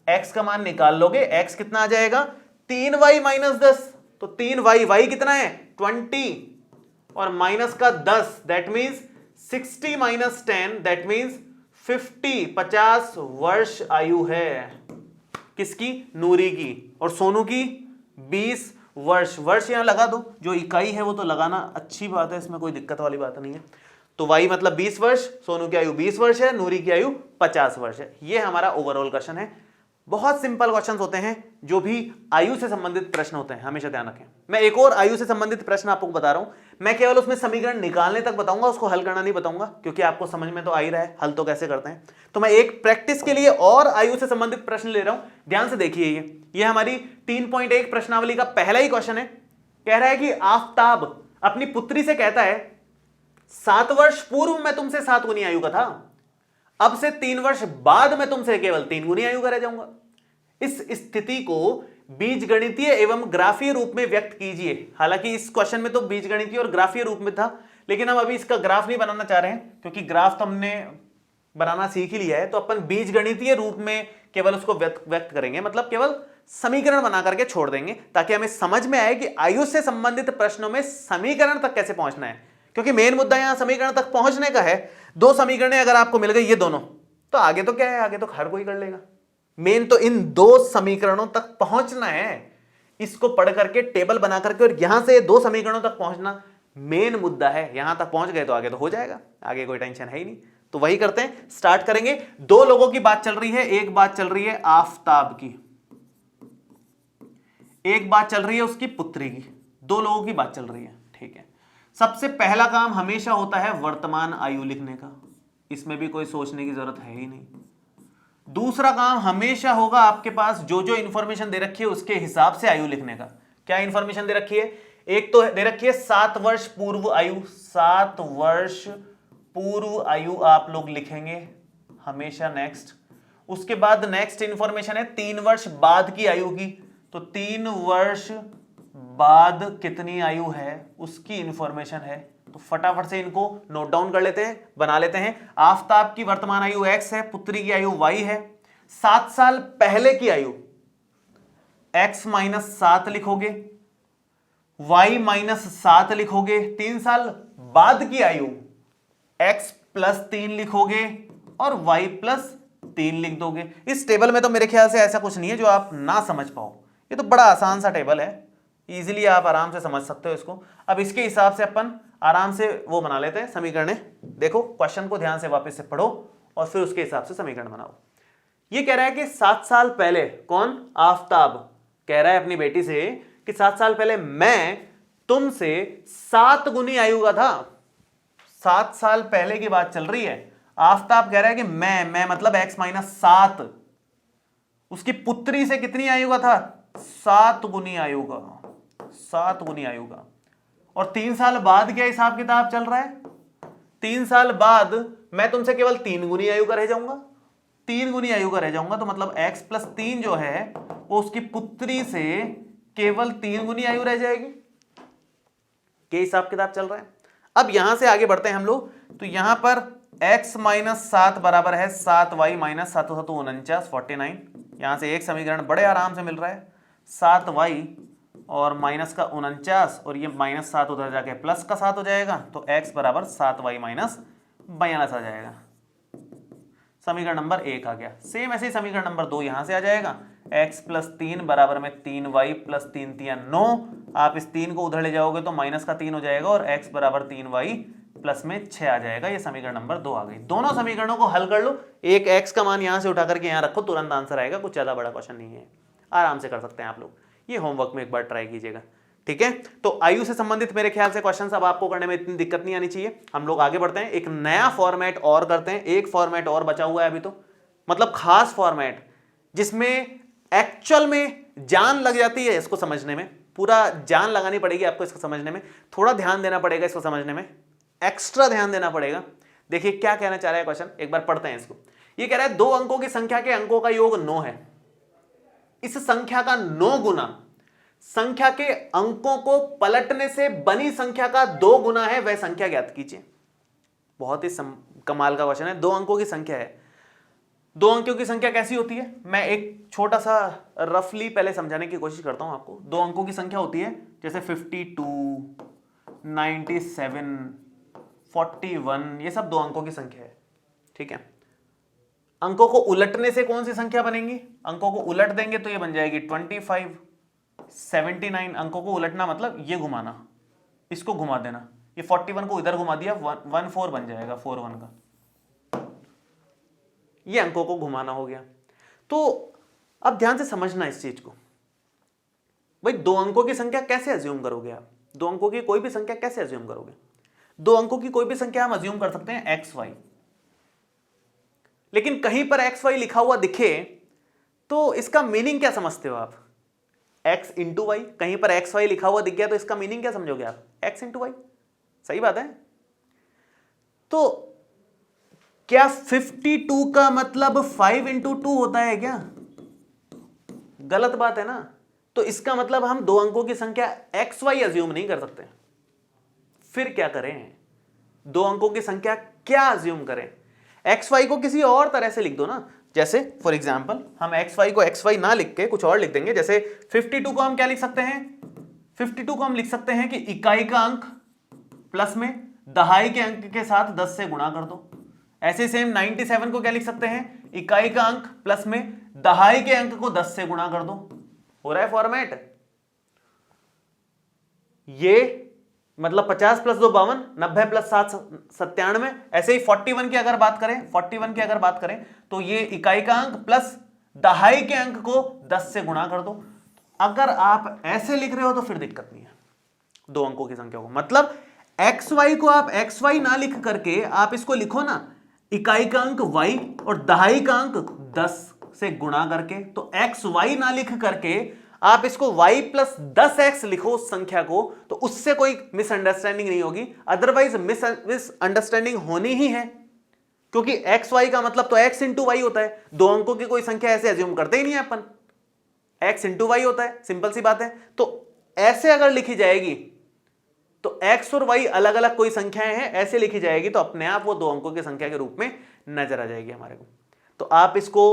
x का मान निकाल लोगे, x कितना आ जाएगा 3y माइनस 10, तो 3y, y कितना है 20 और माइनस का 10, that means 60 minus 10, that means 50 वर्ष आयु है किसकी, नूरी की, और सोनू की 20 वर्ष। वर्ष यहां लगा दो, जो इकाई है वो तो लगाना अच्छी बात है, इसमें कोई दिक्कत वाली बात नहीं है। तो y मतलब 20 वर्ष, सोनू की आयु 20 वर्ष है, नूरी की आयु 50 वर्ष है। ये हमारा ओवरऑल क्वेश्चन है। बहुत सिंपल क्वेश्चंस होते हैं जो भी आयु से संबंधित प्रश्न होते हैं, हमेशा ध्यान रखें। मैं एक और आयु से संबंधित प्रश्न आपको बता रहा हूं, मैं केवल उसमें समीकरण निकालने तक बताऊंगा, उसको हल करना नहीं बताऊंगा, क्योंकि आपको समझ में तो आ ही रहा है हल तो कैसे करते हैं। तो मैं एक प्रैक्टिस के लिए और आयु से संबंधित प्रश्न ले रहा हूं, ध्यान से देखिए। ये हमारी 3.1 प्रश्नावली का पहला ही क्वेश्चन है। कह रहा है कि आफताब अपनी पुत्री से कहता है 7 वर्ष पूर्व मैं तुमसे 7 गुनी आयु का था, अब से 3 वर्ष बाद मैं तुमसे केवल 3 गुनी आयु का रह जाऊंगा। इस स्थिति को बीजगणितीय एवं ग्राफीय रूप में व्यक्त कीजिए। हालांकि इस क्वेश्चन में तो बीजगणितीय और ग्राफीय रूप में था, लेकिन हम अभी इसका ग्राफ नहीं बनाना चाह रहे हैं, क्योंकि ग्राफ तो हमने बनाना सीख ही लिया है। तो अपन बीजगणितीय रूप में केवल उसको व्यक्त करेंगे, मतलब केवल समीकरण बना करके छोड़ देंगे, ताकि हमें समझ में आए कि आयु से संबंधित प्रश्नों में समीकरण तक कैसे पहुंचना है। क्योंकि मेन मुद्दा यहां समीकरण तक पहुंचने का है। 2 समीकरण अगर आपको मिल गई ये दोनों, तो आगे तो क्या है, आगे तो हर कोई कर लेगा। मेन तो इन 2 समीकरणों तक पहुंचना है, इसको पढ़ करके टेबल बना करके और यहां से 2 समीकरणों तक पहुंचना मेन मुद्दा है। यहां तक पहुंच गए तो आगे तो हो जाएगा, आगे कोई टेंशन है ही नहीं। तो वही करते हैं, स्टार्ट करेंगे। 2 लोगों की बात चल रही है, एक बात चल रही है आफताब की, एक बात चल रही है उसकी पुत्री की। 2 लोगों की बात चल रही है, ठीक है। सबसे पहला काम हमेशा होता है वर्तमान आयु लिखने का, इसमें भी कोई सोचने की जरूरत है ही नहीं। दूसरा काम हमेशा होगा आपके पास जो जो इंफॉर्मेशन दे रखी है उसके हिसाब से आयु लिखने का। क्या इंफॉर्मेशन दे रखी है? एक तो दे रखी है 7 वर्ष पूर्व आयु, 7 वर्ष पूर्व आयु आप लोग लिखेंगे हमेशा नेक्स्ट। उसके बाद नेक्स्ट इंफॉर्मेशन है 3 वर्ष बाद की आयु की, तो 3 वर्ष बाद कितनी आयु है उसकी इंफॉर्मेशन है। तो फटाफट से इनको नोट डाउन कर लेते हैं, बना लेते हैं। आफताब की वर्तमान आयु x है, पुत्री की आयु y है। 7 साल पहले की आयु x माइनस 7 लिखोगे, y माइनस 7 लिखोगे। 3 साल बाद की आयु x प्लस 3 लिखोगे और y प्लस 3 लिख दोगे। इस टेबल में तो मेरे ख्याल से ऐसा कुछ नहीं है जो आप ना समझ पाओ, ये तो बड़ा आसान सा टेबल है, इजीली आप आराम से समझ सकते हो इसको। अब इसके हिसाब से अपन आराम से वो बना लेते हैं समीकरण। देखो क्वेश्चन को ध्यान से वापस से पढ़ो और फिर उसके हिसाब से समीकरण बनाओ। ये कह रहा है कि 7 साल पहले, कौन? आफताब कह रहा है अपनी बेटी से कि 7 साल पहले मैं तुमसे 7 गुनी आयु का था। 7 साल पहले की बात चल रही है। आफताब कह रहा है कि मैं मतलब x माइनस 7 उसकी पुत्री से कितनी आयु का था? 7 गुनी आयु का, 7 गुनी आयु का। और 3 साल बाद क्या हिसाब किताब चल रहा है? 3 साल बाद मैं तुमसे केवल 3 गुनी आयु का रह जाऊंगा, 3 गुनी आयु का रह जाऊंगा। तो मतलब x प्लस 3 जो है वो उसकी पुत्री से केवल 3 गुनी आयु रह जाएगी। क्या हिसाब किताब चल रहा है? अब यहां से आगे बढ़ते हैं हम लोग। तो यहां पर x माइनस 7 बराबर है 7y माइनस 7 49 49। यहां से एक समीकरण बड़े आराम से मिल रहा है, 7y और माइनस का 49 और ये माइनस 7 उधर जाके प्लस का 7 हो जाएगा, तो x बराबर 7y माइनस 42 आ जाएगा। समीकरण नंबर 1 आ गया। सेम ऐसे ही समीकरण नंबर 2 यहां से आ जाएगा, x प्लस 3 बराबर में 3y प्लस 3 3 9। आप इस 3 को उधर ले जाओगे तो माइनस का 3 हो जाएगा और x बराबर 3y प्लस में 6 आ जाएगा। ये समीकरण नंबर 2 आ गई। दोनों समीकरणों को हल कर लो, एक x का मान यहां से उठा करके यहां रखो, तुरंत आंसर आएगा। कुछ ज्यादा बड़ा क्वेश्चन नहीं है, आराम से कर सकते हैं आप लोग। ये होमवर्क में एक बार ट्राई कीजिएगा, ठीक है। तो आयु से संबंधित मेरे ख्याल से क्वेश्चन अब आपको करने में इतनी दिक्कत नहीं आनी चाहिए। हम लोग आगे बढ़ते हैं, एक नया फॉर्मेट और करते हैं। एक फॉर्मेट और बचा हुआ है अभी, तो मतलब खास फॉर्मेट जिसमें एक्चुअल में जान लग जाती है इसको समझने में, पूरा जान लगानी पड़ेगी आपको इसको समझने में, थोड़ा ध्यान देना पड़ेगा इसको समझने में, एक्स्ट्रा ध्यान देना पड़ेगा। देखिए क्या कहना चाह रहा है क्वेश्चन, एक बार पढ़ते हैं इसको। ये कह रहा है 2 अंकों की संख्या के अंकों का योग 9 है। इस संख्या का 9 गुना संख्या के अंकों को पलटने से बनी संख्या का 2 गुना है, वह संख्या ज्ञात कीजिए। बहुत ही कमाल का क्वेश्चन है। 2 अंकों की संख्या है। 2 अंकों की संख्या कैसी होती है, मैं एक छोटा सा रफली पहले समझाने की कोशिश करता हूं आपको। 2 अंकों की संख्या होती है जैसे 52, 97, 41, ये सब 2 अंकों की संख्या है, ठीक है। अंकों को उलटने से कौन सी संख्या बनेगी? अंकों को उलट देंगे तो ये बन जाएगी 25, 79। अंकों को उलटना मतलब ये घुमाना, इसको घुमा देना। ये 41 को इधर घुमा दिया, 14 बन जाएगा, 41 का। ये अंकों को घुमाना हो गया। तो अब ध्यान से समझना इस चीज को। भाई 2 अंकों की संख्या कैसे अज्यूम करोगे आप? 2 अंकों की कोई भी संख्या कैसे अज्यूम करोगे? 2 अंकों की कोई भी संख्या हम अज्यूम कर सकते हैं एक्स वाई, लेकिन कहीं पर एक्स वाई लिखा हुआ दिखे तो इसका मीनिंग क्या समझते हो आप? एक्स इंटू वाई, कहीं पर एक्स वाई लिखा हुआ दिख गया तो इसका मीनिंग क्या समझोगे आप? X into Y. सही बात है। तो क्या 52 का मतलब 5 इंटू 2 होता है क्या? गलत बात है ना। तो इसका मतलब हम 2 अंकों की संख्या एक्स वाई अज्यूम नहीं कर सकते। फिर क्या करें? 2 अंकों की संख्या क्या अज्यूम करें? एक्स वाई को किसी और तरह से लिख दो ना। जैसे फॉर एग्जाम्पल हम एक्स वाई को एक्स वाई ना लिख के कुछ और लिख देंगे। जैसे 52 को हम क्या लिख सकते हैं? 52 को हम लिख सकते हैं कि इकाई का अंक प्लस में दहाई के अंक के साथ 10 से गुणा कर दो। ऐसे सेम 97 को क्या लिख सकते हैं? इकाई का अंक प्लस में दहाई के अंक को 10 से गुणा कर दो। हो रहा है फॉर्मेट? ये मतलब 50 प्लस 2 52, 90 प्लस 7 97। ऐसे ही 41 की अगर बात करें तो ये इकाई का अंक प्लस दहाई के अंक को 10 से गुणा कर दो। अगर आप ऐसे लिख रहे हो तो फिर दिक्कत नहीं है 2 अंकों की संख्या को। मतलब एक्स वाई को आप एक्स वाई ना लिख करके आप इसको लिखो ना इकाई का अंक y और दहाई का अंक 10 से गुणा करके। तो एक्स वाई ना लिख करके आप इसको y प्लस 10x लिखो उस संख्या को, तो उससे कोई मिसअंडरस्टैंडिंग नहीं होगी। अदरवाइज मिसअंडरस्टैंडिंग होनी ही है, क्योंकि एक्स वाई का मतलब तो x इंटू वाई होता है। 2 अंकों की कोई संख्या ऐसे अज्यूम करते ही नहीं है अपन, x इंटू वाई होता है, सिंपल सी बात है। तो ऐसे अगर लिखी जाएगी तो x और y अलग अलग कोई संख्याएं हैं, ऐसे लिखी जाएगी तो अपने आप वो 2 अंकों की संख्या के रूप में नजर आ जाएगी हमारे को। तो आप इसको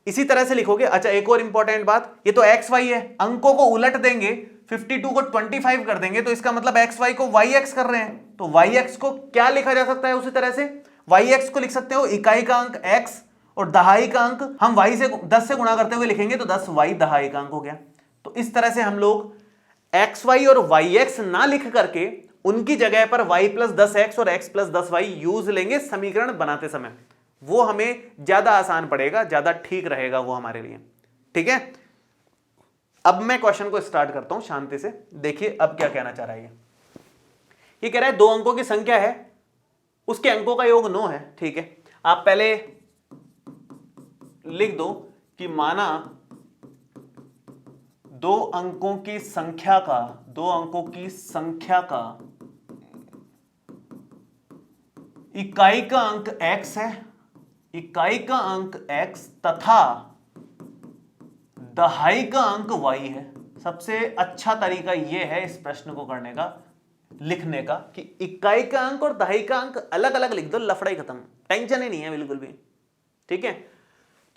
इसी तरह से लिखोगे। अच्छा, एक और इंपॉर्टेंट बात, ये तो एक्स वाई है, अंकों को उलट देंगे, 52 को 25 कर देंगे, तो इसका मतलब एक्स वाई को वाई एक्स कर रहे हैं। तो वाई एक्स को क्या लिखा जा सकता है? उसी तरह से वाई एक्स को लिख सकते हो इकाई का अंक एक्स और दहाई का अंक हम वाई से 10 से गुणा करते हुए लिखेंगे, तो 10 वाई दहाई का अंक हो गया। तो इस तरह से हम लोग एक्स वाई और वाई एक्स ना लिख करके उनकी जगह पर वाई प्लस 10x और x प्लस 10y यूज लेंगे समीकरण बनाते समय। वो हमें ज्यादा आसान पड़ेगा, ज्यादा ठीक रहेगा वो हमारे लिए। ठीक है, अब मैं क्वेश्चन को स्टार्ट करता हूं शांति से। देखिए अब क्या कहना चाह रहा है ये कह रहा है 2 अंकों की संख्या है, उसके अंकों का योग 9 है। ठीक है, आप पहले लिख दो कि माना 2 अंकों की संख्या का इकाई का अंक x है, इकाई का अंक x तथा दहाई का अंक y है। सबसे अच्छा तरीका यह है इस प्रश्न को करने का, लिखने का, कि इकाई का अंक और दहाई का अंक अलग अलग लिख दो, लफड़ा ही खत्म, टेंशन ही नहीं है बिल्कुल भी। ठीक है,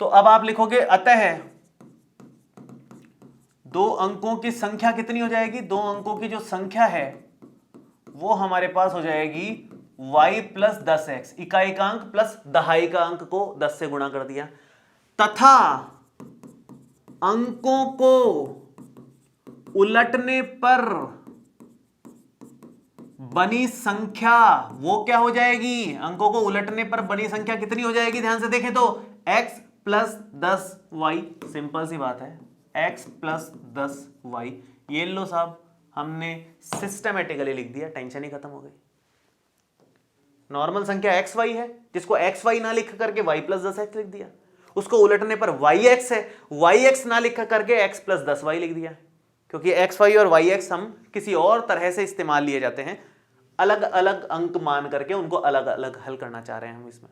तो अब आप लिखोगे अतः 2 अंकों की संख्या कितनी हो जाएगी? 2 अंकों की जो संख्या है वो हमारे पास हो जाएगी y प्लस 10x, इकाई का अंक प्लस दहाई का अंक को 10 से गुणा कर दिया, तथा अंकों को उलटने पर बनी संख्या वो क्या हो जाएगी? अंकों को उलटने पर बनी संख्या कितनी हो जाएगी? ध्यान से देखें तो x प्लस 10y, सिंपल सी बात है, x प्लस 10y। ये लो साहब, हमने सिस्टमेटिकली लिख दिया, टेंशन ही खत्म हो गई। नॉर्मल संख्या एक्स वाई है, जिसको एक्स वाई ना लिख करके y प्लस 10x लिख दिया, उसको उलटने पर yx है, yx ना लिख करके x प्लस 10y लिख दिया, क्योंकि एक्स वाई और yx हम किसी और तरह से इस्तेमाल लिए जाते हैं, अलग अलग अंक मान करके उनको अलग अलग हल करना चाह रहे हैं हम इसमें।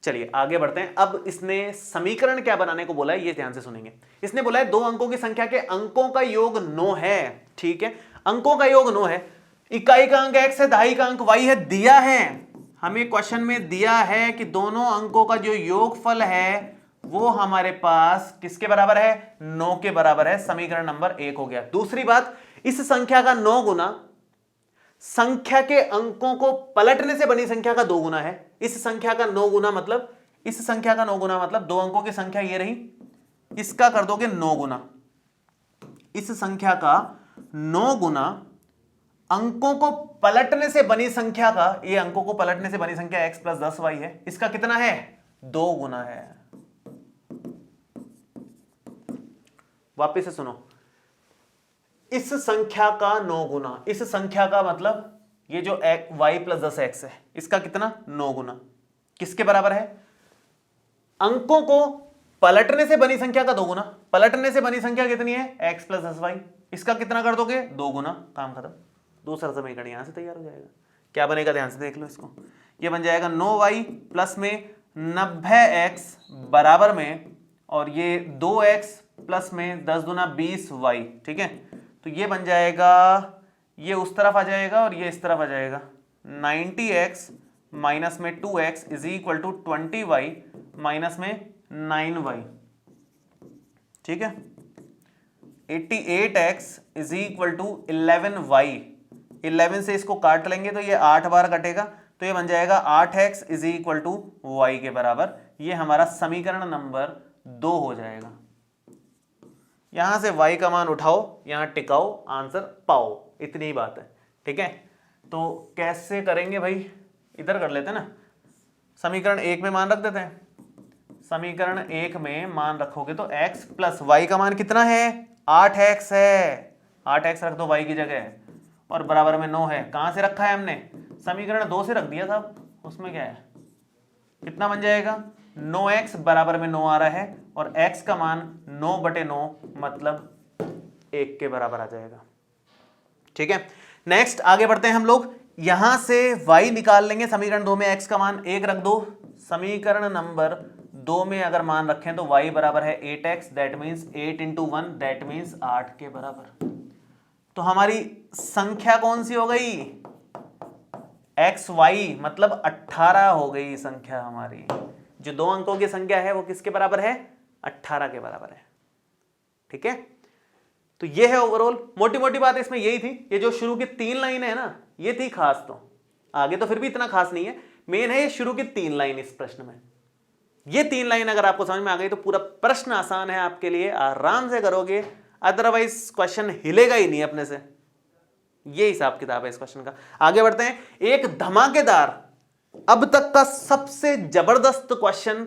चलिए आगे बढ़ते हैं। अब इसने समीकरण क्या बनाने को बोला है ये ध्यान से सुनेंगे। इसने बोला है 2 अंकों की संख्या के अंकों का योग 9 है। ठीक है, अंकों का योग 9 है, इकाई का अंक x है, दहाई का अंक y है, दिया है हमें क्वेश्चन में, दिया है कि दोनों अंकों का जो योगफल है वो हमारे पास किसके बराबर है? 9 के बराबर है। समीकरण नंबर 1 हो गया। दूसरी बात, इस संख्या का 9 गुना संख्या के अंकों को पलटने से बनी संख्या का 2 गुना है। इस संख्या का 9 गुना मतलब, इस संख्या का 9 गुना मतलब 2 अंकों की संख्या ये रही, इसका कर दोगे 9 गुना, इस संख्या का 9 गुना अंकों को पलटने से बनी संख्या का, ये अंकों को पलटने से बनी संख्या x प्लस 10y है, इसका कितना है? 2 गुना है। वापिस से सुनो, इस संख्या का 9 गुना, इस संख्या का मतलब ये जो y प्लस 10x है इसका कितना 9 गुना, किसके बराबर है? अंकों को पलटने से बनी संख्या का 2 गुना। पलटने से बनी संख्या कितनी है? x plus 10y। इसका कितना कर दोगे? 2 गुना, काम खत्म। दूसरा समीकरण यहां से तैयार हो जाएगा। क्या बनेगा ध्यान से देख लो इसको। ये बन जाएगा 9y प्लस में 90x बराबर में, और ये 2x प्लस में 10 गुना 20y। ठीक है, तो ये बन जाएगा, ये उस तरफ आ जाएगा और ये इस तरफ आ जाएगा। 90x माइनस में 2x is equal to 20y minus में 9y। ठीक है, 88x is equal to 11y। 11 से इसको काट लेंगे तो ये 8 बार कटेगा, तो ये बन जाएगा 8x is equal to y के बराबर। ये हमारा समीकरण नंबर 2 हो जाएगा। यहां से y का मान उठाओ, यहां टिकाओ, आंसर पाओ, इतनी ही बात है। ठीक है, तो कैसे करेंगे भाई? इधर कर लेते हैं ना, समीकरण 1 में मान रख देते हैं। समीकरण 1 में मान रखोगे तो x प्लस y का मान कितना है? 8x है। 8x रख दो y की जगह, और बराबर में 9 है। कहां से रखा है हमने? समीकरण 2 से रख दिया था, उसमें क्या है? कितना बन जाएगा? 9x बराबर में 9 आ रहा है, और x का मान 9/9 मतलब 1 के बराबर आ जाएगा। ठीक है, नेक्स्ट आगे बढ़ते हैं हम लोग। यहां से y निकाल लेंगे। समीकरण 2 में x का मान 1 रख दो। समीकरण नंबर 2 में अगर मान रखें तो y बराबर है 8x, that means 8 into 1, that means 8 के बराबर। तो हमारी संख्या कौन सी हो गई? xy मतलब 18 हो गई संख्या हमारी। जो 2 अंकों की संख्या है वो किसके बराबर है? 18 के बराबर है। ठीक है, तो ये है ओवरऑल। मोटी मोटी बात इसमें यही थी। ये जो शुरू की 3 लाइन है ना, ये थी खास। तो आगे तो फिर भी इतना खास नहीं है, मेन है ये शुरू की 3 लाइन इस प्रश्न में। ये 3 लाइन अगर आपको समझ में आ गई तो पूरा प्रश्न आसान है आपके लिए, आराम से करोगे। अदरवाइज क्वेश्चन हिलेगा ही नहीं अपने से। ये हिसाब किताब है इस क्वेश्चन का। आगे बढ़ते हैं। एक धमाकेदार, अब तक का सबसे जबरदस्त क्वेश्चन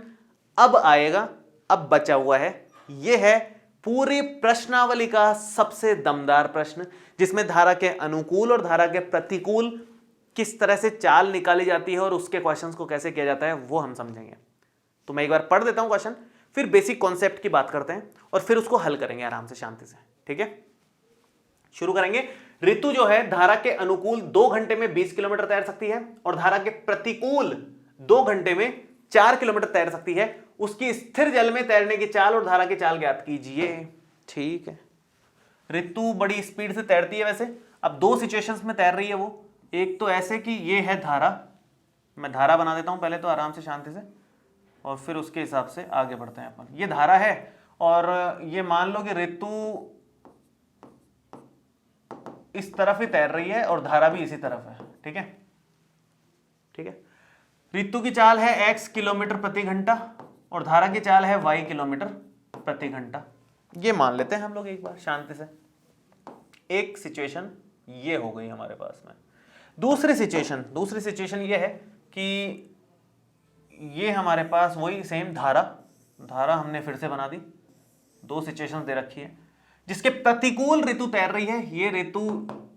अब आएगा, अब बचा हुआ है। यह है पूरी प्रश्नावली का सबसे दमदार प्रश्न, जिसमें धारा के अनुकूल और धारा के प्रतिकूल किस तरह से चाल निकाली जाती है और उसके क्वेश्चंस को कैसे किया जाता है वो हम समझेंगे। तो मैं एक बार पढ़ देता हूं क्वेश्चन, फिर बेसिक कॉन्सेप्ट की बात करते हैं और फिर उसको हल करेंगे आराम से, शांति से। ठीक है, शुरू करेंगे। ऋतु जो है धारा के अनुकूल 2 घंटे में 20 किलोमीटर तैर सकती है और धारा के प्रतिकूल 2 घंटे में 4 किलोमीटर तैर सकती है। उसकी स्थिर जल में तैरने की चाल और धारा की चाल ज्ञात कीजिए। ठीक है, ऋतु बड़ी स्पीड से तैरती है वैसे। अब 2 सिचुएशंस में तैर रही है वो। एक तो ऐसे कि ये है धारा, मैं धारा बना देता हूं पहले तो आराम से शांति से, और फिर उसके हिसाब से आगे बढ़ते हैं अपन। ये धारा है और ये मान लो कि ऋतु इस तरफ ही तैर रही है और धारा भी इसी तरफ है। ठीक है, ठीक है। ऋतु की चाल है x किलोमीटर प्रति घंटा और धारा की चाल है y किलोमीटर प्रति घंटा। ये मान लेते हैं हम लोग एक बार शांति से। एक सिचुएशन ये हो गई हमारे पास में। दूसरी सिचुएशन ये है कि ये हमारे पास वही सेम धारा हमने फिर से बना दी। 2 सिचुएशन दे रखी है जिसके प्रतिकूल ऋतु तैर रही है। ये ऋतु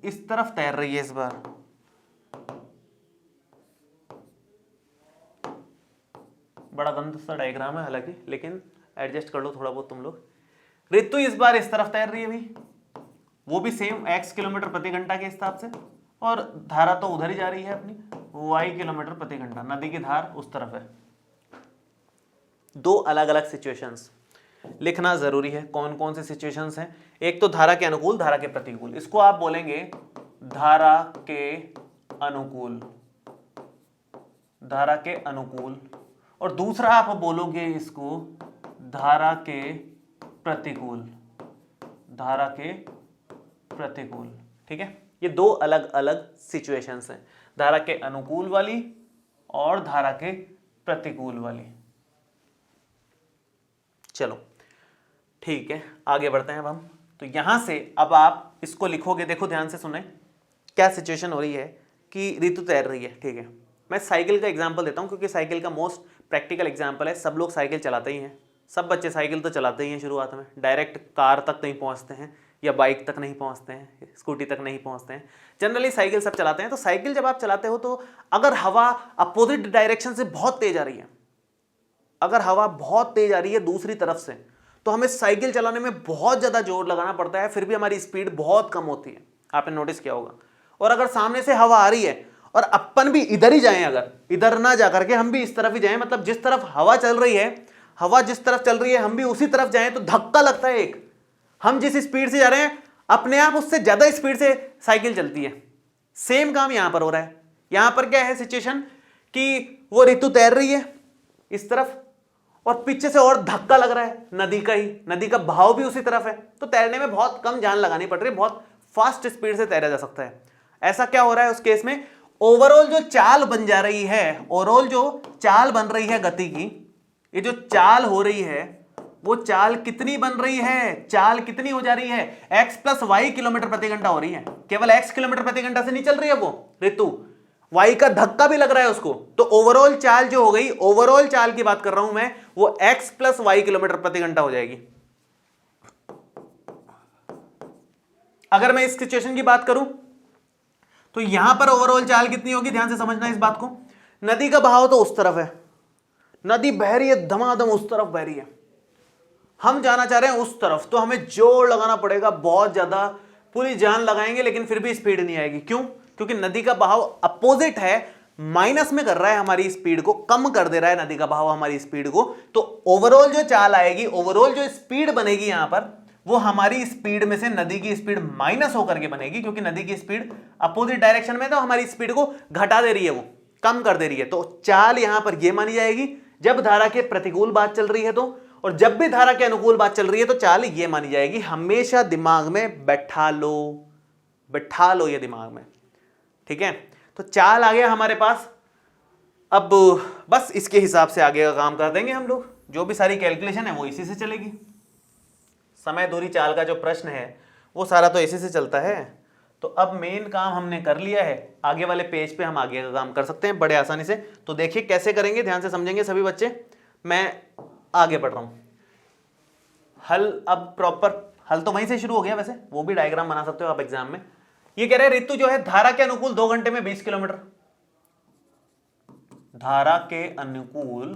इस तरफ तैर रही है इस बार, बड़ा गंदा सा डायग्राम है हालांकि, लेकिन एडजस्ट कर लो थोड़ा बहुत तुम लोग। ऋतु इस बार इस तरफ तैर रही है भाई, वो भी सेम x किलोमीटर प्रति घंटा के हिसाब से, और धारा तो उधर ही जा रही है अपनी y किलोमीटर प्रति घंटा। नदी की धार उस तरफ है। 2 अलग अलग सिचुएशंस लिखना जरूरी है। कौन कौन से सिचुएशंस हैं? एक तो धारा के अनुकूल, धारा के प्रतिकूल, इसको आप बोलेंगे धारा के अनुकूल, धारा के अनुकूल, और दूसरा आप बोलोगे इसको धारा के प्रतिकूल, धारा के प्रतिकूल। ठीक है, ये 2 अलग अलग सिचुएशंस हैं, धारा के अनुकूल वाली और धारा के प्रतिकूल वाली। चलो ठीक है, आगे बढ़ते हैं अब हम। तो यहां से अब आप इसको लिखोगे, देखो ध्यान से सुने क्या सिचुएशन हो रही है कि ऋतु तैर रही है। ठीक है, मैं साइकिल का एग्जांपल देता हूं क्योंकि साइकिल का मोस्ट प्रैक्टिकल एग्जांपल है, सब लोग साइकिल चलाते ही हैं। सब बच्चे साइकिल तो चलाते ही हैं शुरुआत में, डायरेक्ट कार तक नहीं पहुंचते हैं या बाइक तक नहीं पहुंचते हैं, स्कूटी तक नहीं पहुंचते हैं, जनरली साइकिल सब चलाते हैं। तो साइकिल जब आप चलाते हो तो अगर हवा अपोजिट डायरेक्शन से बहुत तेज आ रही है, अगर हवा बहुत तेज आ रही है दूसरी तरफ से, तो हमें साइकिल चलाने में बहुत ज्यादा जोर लगाना पड़ता है, फिर भी हमारी स्पीड बहुत कम होती है, आपने नोटिस किया होगा। और अगर सामने से हवा आ रही है और अपन भी इधर ही जाएं, अगर इधर ना जा करके हम भी इस तरफ ही जाएं, मतलब जिस तरफ हवा चल रही है, हवा जिस तरफ चल रही है हम भी उसी तरफ जाएं, तो धक्का लगता है एक, हम जिस स्पीड से जा रहे हैं अपने आप उससे ज्यादा स्पीड से साइकिल चलती है। सेम काम यहां पर हो रहा है। यहां पर क्या है सिचुएशन कि वो ऋतु तैर रही है इस तरफ और पीछे से और धक्का लग रहा है नदी का ही, नदी का बहाव भी उसी तरफ है, तो तैरने में बहुत कम जान लगानी पड़ रही है, बहुत फास्ट स्पीड से तैरा जा सकता है। ऐसा क्या हो रहा है उस केस में, ओवरऑल जो चाल बन जा रही है, ओवरऑल जो चाल बन रही है गति की, ये जो चाल हो रही है वो चाल कितनी बन रही है, चाल कितनी हो जा रही है, x प्लस वाई किलोमीटर प्रति घंटा हो रही है। केवल x किलोमीटर प्रति घंटा से नहीं चल रही है वो ऋतु, y का धक्का भी लग रहा है उसको, तो ओवरऑल चाल जो हो गई, ओवरऑल चाल की बात कर रहा हूं मैं, वो x प्लस वाई किलोमीटर प्रति घंटा हो जाएगी। अगर मैं इस सिचुएशन की बात करूं तो यहां पर ओवरऑल चाल कितनी होगी, ध्यान से समझना इस बात को। नदी का बहाव तो उस तरफ है, नदी बह रही है धमाधम उस तरफ बह रही है, हम जाना चाह रहे हैं उस तरफ, तो हमें जोर लगाना पड़ेगा बहुत ज्यादा, पूरी जान लगाएंगे लेकिन फिर भी स्पीड नहीं आएगी। क्यों? क्योंकि नदी का बहाव अपोजिट है, माइनस में कर रहा है हमारी स्पीड को, कम कर दे रहा है नदी का बहाव हमारी स्पीड को। तो ओवरऑल जो चाल आएगी, ओवरऑल जो स्पीड बनेगी यहां पर, वो हमारी स्पीड में से नदी की स्पीड माइनस होकर के बनेगी, क्योंकि नदी की स्पीड अपोजिट डायरेक्शन में, तो हमारी स्पीड को घटा दे रही है, वो कम कर दे रही है। तो चाल यहां पर ये मानी जाएगी जब धारा के प्रतिकूल बात चल रही है तो, और जब भी धारा के अनुकूल बात चल रही है तो चाल ये मानी जाएगी। हमेशा दिमाग में बैठा लो ये दिमाग में, ठीक है। तो चाल आ गया हमारे पास, अब बस इसके हिसाब से आगे का काम कर देंगे हम लोग, जो भी सारी कैलकुलेशन है वो इसी से चलेगी। समय दूरी चाल का जो प्रश्न है वो सारा तो इसी से चलता है। तो अब मेन काम हमने कर लिया है, आगे वाले पेज पे हम आगे का काम कर सकते हैं बड़े आसानी से। तो देखिए कैसे करेंगे, ध्यान से समझेंगे सभी बच्चे। मैं आगे बढ़ रहा हूं, हल अब प्रॉपर हल तो वहीं से शुरू हो गया, वैसे वो भी डायग्राम बना सकते हो आप एग्जाम में। ये कह रहे हैं ऋतु जो है धारा के अनुकूल 2 घंटे में 20 किलोमीटर, धारा के अनुकूल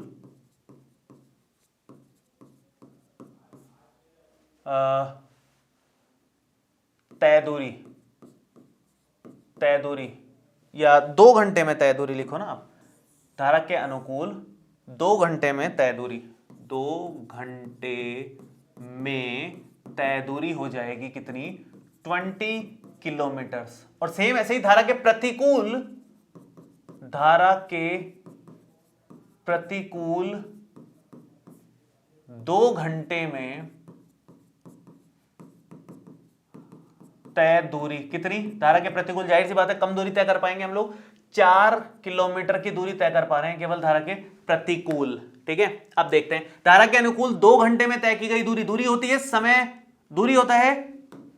तय दूरी या 2 घंटे में तय दूरी लिखो ना आप, धारा के अनुकूल 2 घंटे में तय दूरी, 2 घंटे में तय दूरी हो जाएगी कितनी, 20 किलोमीटर्स। और सेम ऐसे ही धारा के प्रतिकूल 2 घंटे में तय दूरी कितनी, धारा के प्रतिकूल जाहिर सी बात है कम दूरी तय कर पाएंगे हम लोग, 4 किलोमीटर की दूरी तय कर पा रहे हैं केवल धारा के प्रतिकूल, ठीक है। अब देखते हैं धारा के अनुकूल 2 घंटे में तय की गई दूरी, दूरी होती है समय, दूरी होता है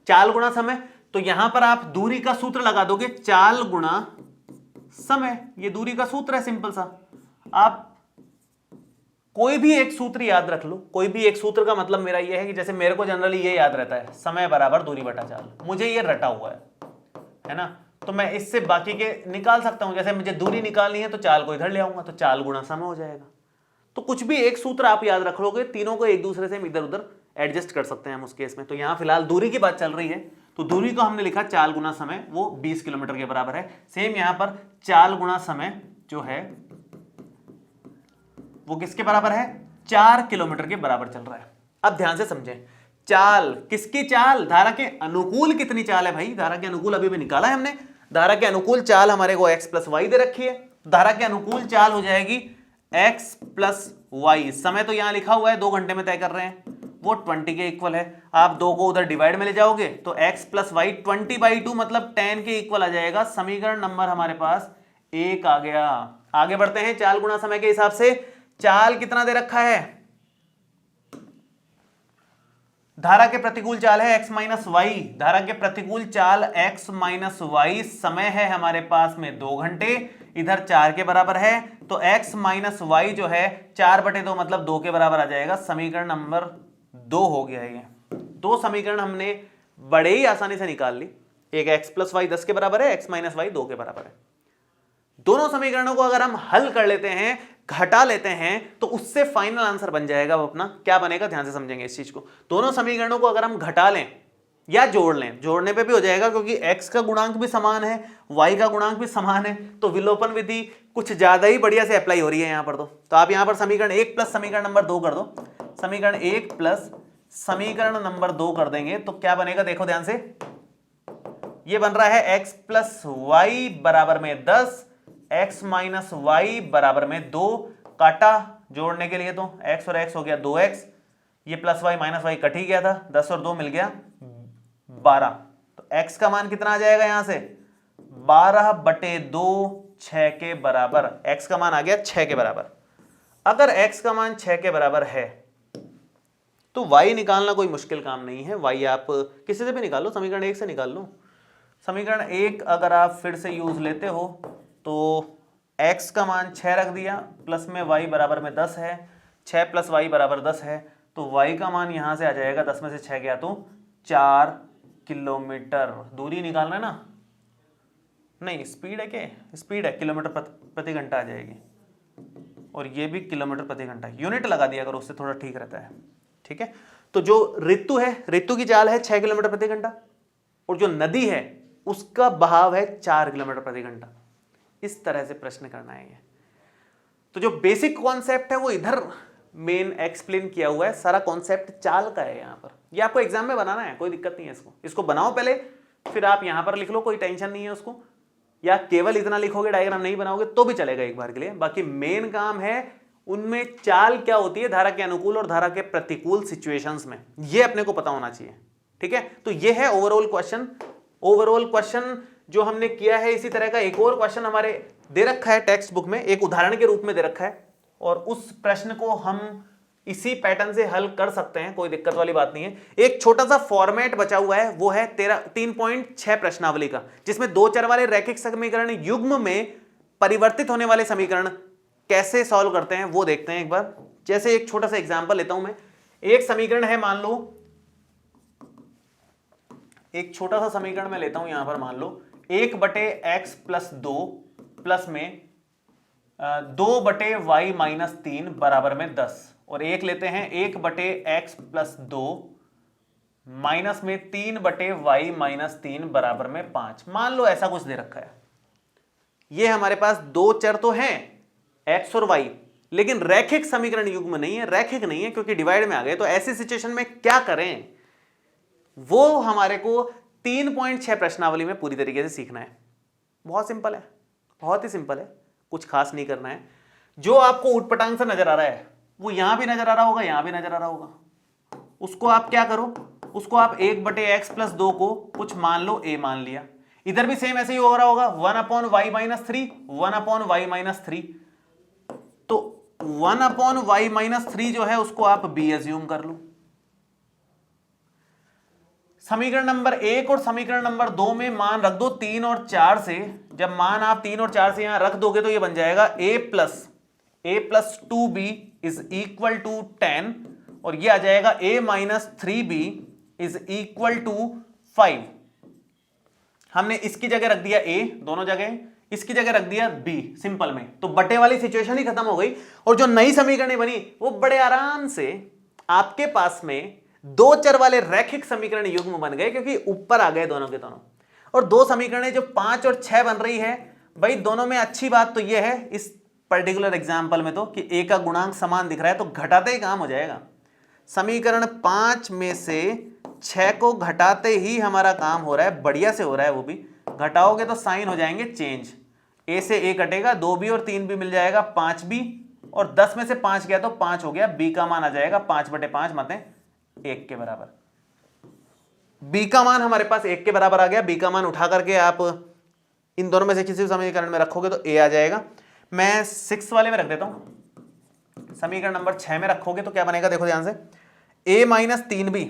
चाल गुणा समय। तो यहां पर आप दूरी का सूत्र लगा दोगे, चाल गुणा समय, ये दूरी का सूत्र है सिंपल सा। आप कोई भी एक सूत्र याद रख लो, कोई भी एक सूत्र का मतलब मेरा ये है कि जैसे मेरे को जनरली ये याद रहता है, समय बराबर दूरी बटा चाल, मुझे ये रटा हुआ है ना, तो मैं इससे बाकी के निकाल सकता हूं। जैसे मुझे दूरी निकालनी है तो चाल को इधर ले आऊंगा, तो चाल गुणा समय हो जाएगा। तो कुछ भी एक सूत्र आप याद रख लोगे, तीनों को एक दूसरे से हम इधर उधर एडजस्ट कर सकते हैं हम उस केस में। तो यहां फिलहाल दूरी की बात चल रही है, तो दूरी को हमने लिखा चाल गुणा समय, वो 20 किलोमीटर के बराबर है। सेम यहां पर चाल गुणा समय जो है वो किसके बराबर है, 4 किलोमीटर के बराबर चल रहा है। अब ध्यान से समझें, चाल किसकी चाल, धारा के अनुकूल कितनी चाल है भाई, धारा के अनुकूल अभी भी निकाला है हमने, धारा के अनुकूल चाल हमारे को x प्लस वाई दे रखी है, धारा के अनुकूल चाल हो जाएगी x प्लस वाई। समय तो यहां लिखा हुआ है 2 घंटे में तय कर रहे हैं, वो 20 के इक्वल है। आप 2 को उधर डिवाइड में ले जाओगे तो x प्लस वाई 20/2 मतलब 10 के इक्वल आ जाएगा। समीकरण नंबर हमारे पास 1 आ गया। आगे बढ़ते हैं, चाल गुणा समय के हिसाब से चाल कितना दे रखा है, धारा के प्रतिकूल चाल है x माइनस वाई, धारा के प्रतिकूल चाल x माइनस वाई, समय है हमारे पास में 2 घंटे, इधर 4 के बराबर है, तो x माइनस वाई जो है 4/2 मतलब 2 के बराबर आ जाएगा। समीकरण नंबर 2 हो गया ये। दो समीकरण हमने बड़े ही आसानी से निकाल ली। एक x प्लस वाई 10 के बराबर है, x माइनस वाई 2 के बराबर है। दोनों समीकरणों को अगर हम हल कर लेते हैं, घटा लेते हैं, तो उससे फाइनल आंसर बन जाएगा वो अपना। क्या बनेगा, ध्यान से समझेंगे इस चीज को। दोनों समीकरणों को अगर हम घटा लें या जोड़ लें, जोड़ने पे भी हो जाएगा क्योंकि x का गुणांक भी समान है, y का गुणांक भी समान है, तो विलोपन विधि कुछ ज्यादा ही बढ़िया से अप्लाई हो रही है यहां पर। तो आप यहां पर समीकरण 1 प्लस समीकरण नंबर 2 कर दो। समीकरण 1 प्लस समीकरण नंबर 2 कर देंगे तो क्या बनेगा, देखो ध्यान से। ये बन रहा है x प्लस वाई बराबर में 10, x माइनस वाई बराबर में 2, काटा जोड़ने के लिए तो x और x हो गया 2x, ये plus y minus y cut ही गया था, 10 और 2 मिल गया 12। तो x का मान कितना आ जाएगा यहां से, 12/2 6 के बराबर। x का मान आ गया 6 के बराबर। अगर x का मान 6 के बराबर है तो y निकालना कोई मुश्किल काम नहीं है। y आप किसी से भी निकालो, समीकरण 1 से निकाल लो। समीकरण 1 अगर आप फिर से यूज लेते हो तो x का मान 6 रख दिया, प्लस में y बराबर में 10 है, 6 प्लस y बराबर 10 है, तो y का मान यहां से आ जाएगा, 10 में से 6 गया तो 4 किलोमीटर। दूरी निकालना है ना, नहीं स्पीड है, क्या स्पीड है, किलोमीटर प्रति घंटा आ जाएगी, और ये भी किलोमीटर प्रति घंटा। यूनिट लगा दिया करो, उससे थोड़ा ठीक रहता है। ठीक है, तो जो ऋतु है, ऋतु की चाल है 6 किलोमीटर प्रति घंटा, और जो नदी है उसका बहाव है 4 किलोमीटर प्रति घंटा। इस तरह से प्रश्न करना है ये। तो जो बेसिक कॉन्सेप्ट है वो इधर मेन एक्सप्लेन किया हुआ है, सारा कॉन्सेप्ट चाल का है यहां पर। ये आपको एग्जाम में बनाना है, कोई दिक्कत नहीं है। इसको बनाओ पहले, फिर आप यहां पर लिख लो, कोई टेंशन नहीं है उसको। या केवल इतना लिखोगे, डायग्राम नहीं बनाओगे तो भी चलेगा एक बार के लिए। बाकी मेन काम है उनमें चाल क्या होती है धारा के अनुकूल और धारा के प्रतिकूल सिचुएशंस में, ये अपने को पता होना चाहिए। ठीक है, तो ये है ओवरऑल क्वेश्चन। ओवरऑल क्वेश्चन जो हमने किया है, इसी तरह का एक और क्वेश्चन हमारे दे रखा है टेक्स्ट बुक में, एक उदाहरण के रूप में दे रखा है, और उस प्रश्न को हम इसी पैटर्न से हल कर सकते हैं, कोई दिक्कत वाली बात नहीं है। एक छोटा सा फॉर्मेट बचा हुआ है, वो है 3.6 प्रश्नावली का, जिसमें 2 चर वाले रैखिक समीकरण युग्म में परिवर्तित होने वाले समीकरण कैसे सॉल्व करते हैं वो देखते हैं एक बार। जैसे एक छोटा सा एग्जांपल लेता हूं मैं। एक समीकरण है, मान लो एक छोटा सा समीकरण मैं लेता हूं यहां पर, मान लो 1/x प्लस 2 प्लस में 2/y माइनस 3 बराबर में 10, और एक लेते हैं 1/x प्लस 2 माइनस में 3/y माइनस 3 बराबर में 5। मान लो ऐसा कुछ दे रखा है। ये हमारे पास 2 चर तो हैं x और y, लेकिन रैखिक समीकरण युग्म नहीं है, रैखिक नहीं है क्योंकि डिवाइड में आ गए। तो ऐसी सिचुएशन में क्या करें, वो हमारे को 3.6 प्रश्नावली में पूरी तरीके से सीखना है। बहुत सिंपल है, बहुत ही सिंपल है, कुछ खास नहीं करना है। जो आपको ऊटपटांग से नजर आ रहा है वो यहां भी नजर आ रहा होगा, यहां भी नजर आ रहा होगा। उसको आप क्या करो, उसको आप 1/x प्लस 2 को कुछ मान लो a मान लिया। इधर भी सेम ऐसे ही हो रहा होगा, 1/y माइनस 3, 1/y माइनस 3। तो 1/y माइनस 3 जो है उसको आप b एज्यूम कर लो। समीकरण नंबर 1 और समीकरण नंबर 2 में मान रख दो 3 और 4 से। जब मान आप 3 और 4 से यहां रख दोगे तो ये बन जाएगा a plus 2b is equal to 10, और ये आ जाएगा a minus 3b is equal to 5। हमने इसकी जगह रख दिया a, दोनों जगह, इसकी जगह रख दिया b सिंपल में, तो बटे वाली सिचुएशन ही खत्म हो गई। और जो नई समीकरण बनी वो बड़े आराम से आपके पास में 2 चर वाले रैखिक समीकरण युग्म बन गए, क्योंकि ऊपर आ गए दोनों के दोनों। और 2 समीकरण जो 5 और 6 बन रही है, भाई दोनों में अच्छी बात तो यह है इस पर्टिकुलर एग्जाम्पल में तो कि a का गुणांक समान दिख रहा है, तो घटाते ही काम हो जाएगा। समीकरण 5 में से 6 को घटाते ही हमारा काम हो रहा है, बढ़िया से हो रहा है। वो भी घटाओगे तो साइन हो जाएंगे चेंज, a से a कटेगा, 2b और 3b मिल जाएगा 5b, और 10 में से 5 गया तो 5 हो गया। b का मान आ जाएगा 5/5 मतलब 1 के बराबर। b का मान हमारे पास 1 के बराबर आ गया। b का मान उठा करके आप इन दोनों में से किसी समीकरण में रखोगे तो a आ जाएगा। मैं 6 वाले में रख देता हूं, समीकरण नंबर 6 में रखोगे तो क्या बनेगा, देखो ध्यान से, a माइनस 3b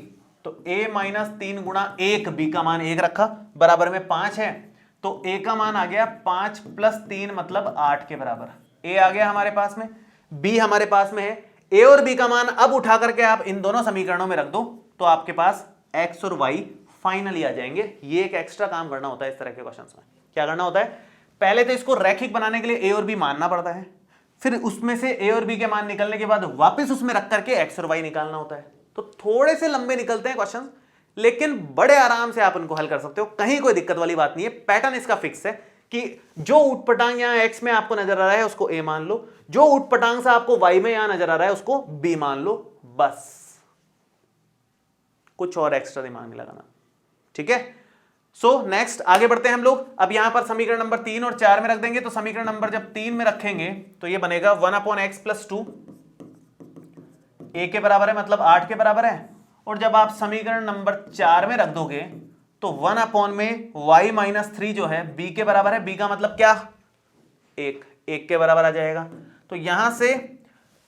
तो a माइनस 3 गुणा 1, b का मान 1 रखा, बराबर में 5 है, तो a का मान आ गया 5 प्लस 3 मतलब 8 के बराबर। a आ गया हमारे पास में, b हमारे पास में है। a और b का मान अब उठा करके आप इन दोनों समीकरणों में रख दो, तो आपके पास x और y फाइनली आ जाएंगे। ये एक एक्स्ट्रा काम करना होता है इस तरह के क्वेश्चंस में। क्या करना होता है, पहले तो इसको रैखिक बनाने के लिए a और b मानना पड़ता है, फिर उसमें से a और b के मान निकलने के बाद वापस उसमें रख करके x और y निकालना होता है। तो थोड़े से लंबे निकलते हैं क्वेश्चन, लेकिन बड़े आराम से आप उनको हल कर सकते हो, कहीं कोई दिक्कत वाली बात नहीं है। पैटर्न इसका फिक्स है कि जो ऊटपटांग यहां x में आपको नजर आ रहा है उसको a मान लो, जो ऊटपटांग से आपको y में यहां नजर आ रहा है उसको b मान लो, बस कुछ और एक्स्ट्रा दिमाग नहीं लगाना। ठीक है, सो नेक्स्ट आगे बढ़ते हैं हम लोग। अब यहां पर समीकरण नंबर 3 और 4 में रख देंगे, तो समीकरण नंबर जब 3 में रखेंगे तो ये बनेगा 1/x प्लस 2, a के बराबर है मतलब 8 के बराबर है। और जब आप समीकरण नंबर 4 में रख दोगे तो 1 में y माइनस 3 जो है b के बराबर है, b का मतलब क्या, 1 के बराबर आ जाएगा। तो यहां से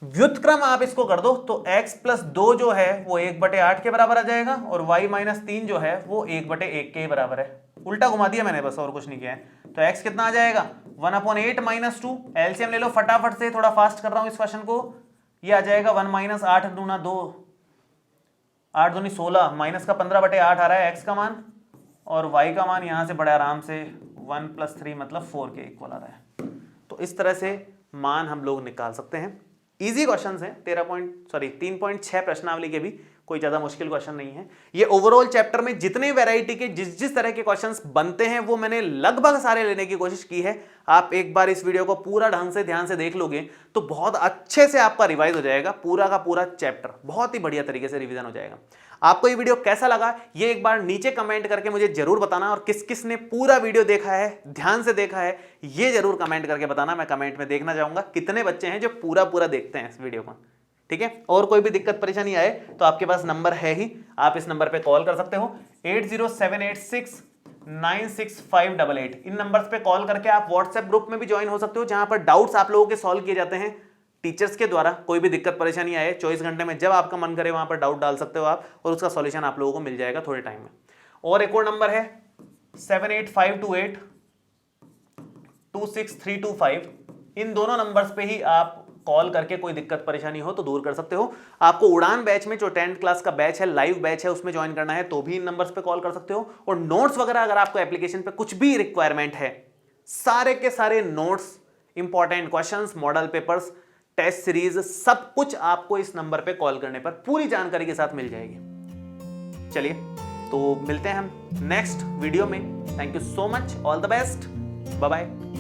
व्युत्क्रम आप इसको कर दो तो x प्लस 2 जो है वो 1/8 के बराबर आ जाएगा, और y माइनस 3 जो है वो 1/1 के बराबर है। उल्टा घुमा दिया मैंने बस, और कुछ नहीं किया है। तो x कितना आ जाएगा, 1/8 माइनस 2, एलसीएम ले लो फटाफट से, थोड़ा फास्ट कर रहा हूं इस क्वेश्चन को। ये आ जाएगा 1 माइनस 8 दूना 2, 8 दूनी 16, माइनस का 15/8 आ रहा है x का मान, और y का मान यहां से बड़े आराम से 1 प्लस 3 मतलब 4 के इक्वल आ रहा है। तो इस तरह से मान हम लोग निकाल सकते हैं। इजी क्वेश्चंस हैं, 3.6 प्रश्नावली के भी कोई ज्यादा मुश्किल क्वेश्चन नहीं है। ये ओवरऑल चैप्टर में जितने वैरायटी के जिस तरह के क्वेश्चंस बनते हैं वो मैंने लगभग सारे लेने की कोशिश की है। आप एक बार इस वीडियो को पूरा ढंग से ध्यान से देख लोगे तो बहुत अच्छे से आपका रिवाइज हो जाएगा, पूरा का पूरा चैप्टर बहुत ही बढ़िया तरीके से रिवीजन हो जाएगा। आपको ये वीडियो कैसा लगा ये एक बार नीचे कमेंट करके मुझे जरूर बताना, और किस किस ने पूरा वीडियो देखा है, ध्यान से देखा है, ये जरूर कमेंट करके बताना। मैं कमेंट में देखना चाहूंगा कितने बच्चे हैं जो पूरा पूरा देखते हैं इस वीडियो को। ठीक है, और कोई भी दिक्कत परेशानी आए तो आपके पास नंबर है ही, आप इस नंबर पे कॉल कर सकते हो 8078696588। इन नंबर्स पे कॉल करके आप व्हाट्सएप ग्रुप में भी ज्वाइन हो सकते हो, जहां पर डाउट्स आप लोगों के सॉल्व किए जाते हैं टीचर्स के द्वारा। कोई भी दिक्कत परेशानी आए 24 घंटे में जब आपका मन करे वहां पर डाउट डाल सकते हो आप, और उसका सॉल्यूशन आप लोगों को मिल जाएगा थोड़े टाइम में। और एक और नंबर है 7852826325। इन दोनों नंबर्स पे ही आप कॉल करके कोई दिक्कत परेशानी हो तो दूर कर सकते हो। आपको उड़ान बैच में जो 10th क्लास का बैच है, लाइव बैच है, उसमें ज्वाइन करना है तो भी इन नंबर्स पे कॉल कर सकते हो। और नोट्स वगैरह अगर आपको एप्लीकेशन पे कुछ भी रिक्वायरमेंट है, सारे के सारे notes, important questions, model papers, test series, सब कुछ आपको इस नंबर पे कॉल करने पर पूरी जानकारी के साथ मिल जाएगी। चलिए तो मिलते हैं हम नेक्स्ट वीडियो में। Thank you so much, all the best, bye bye.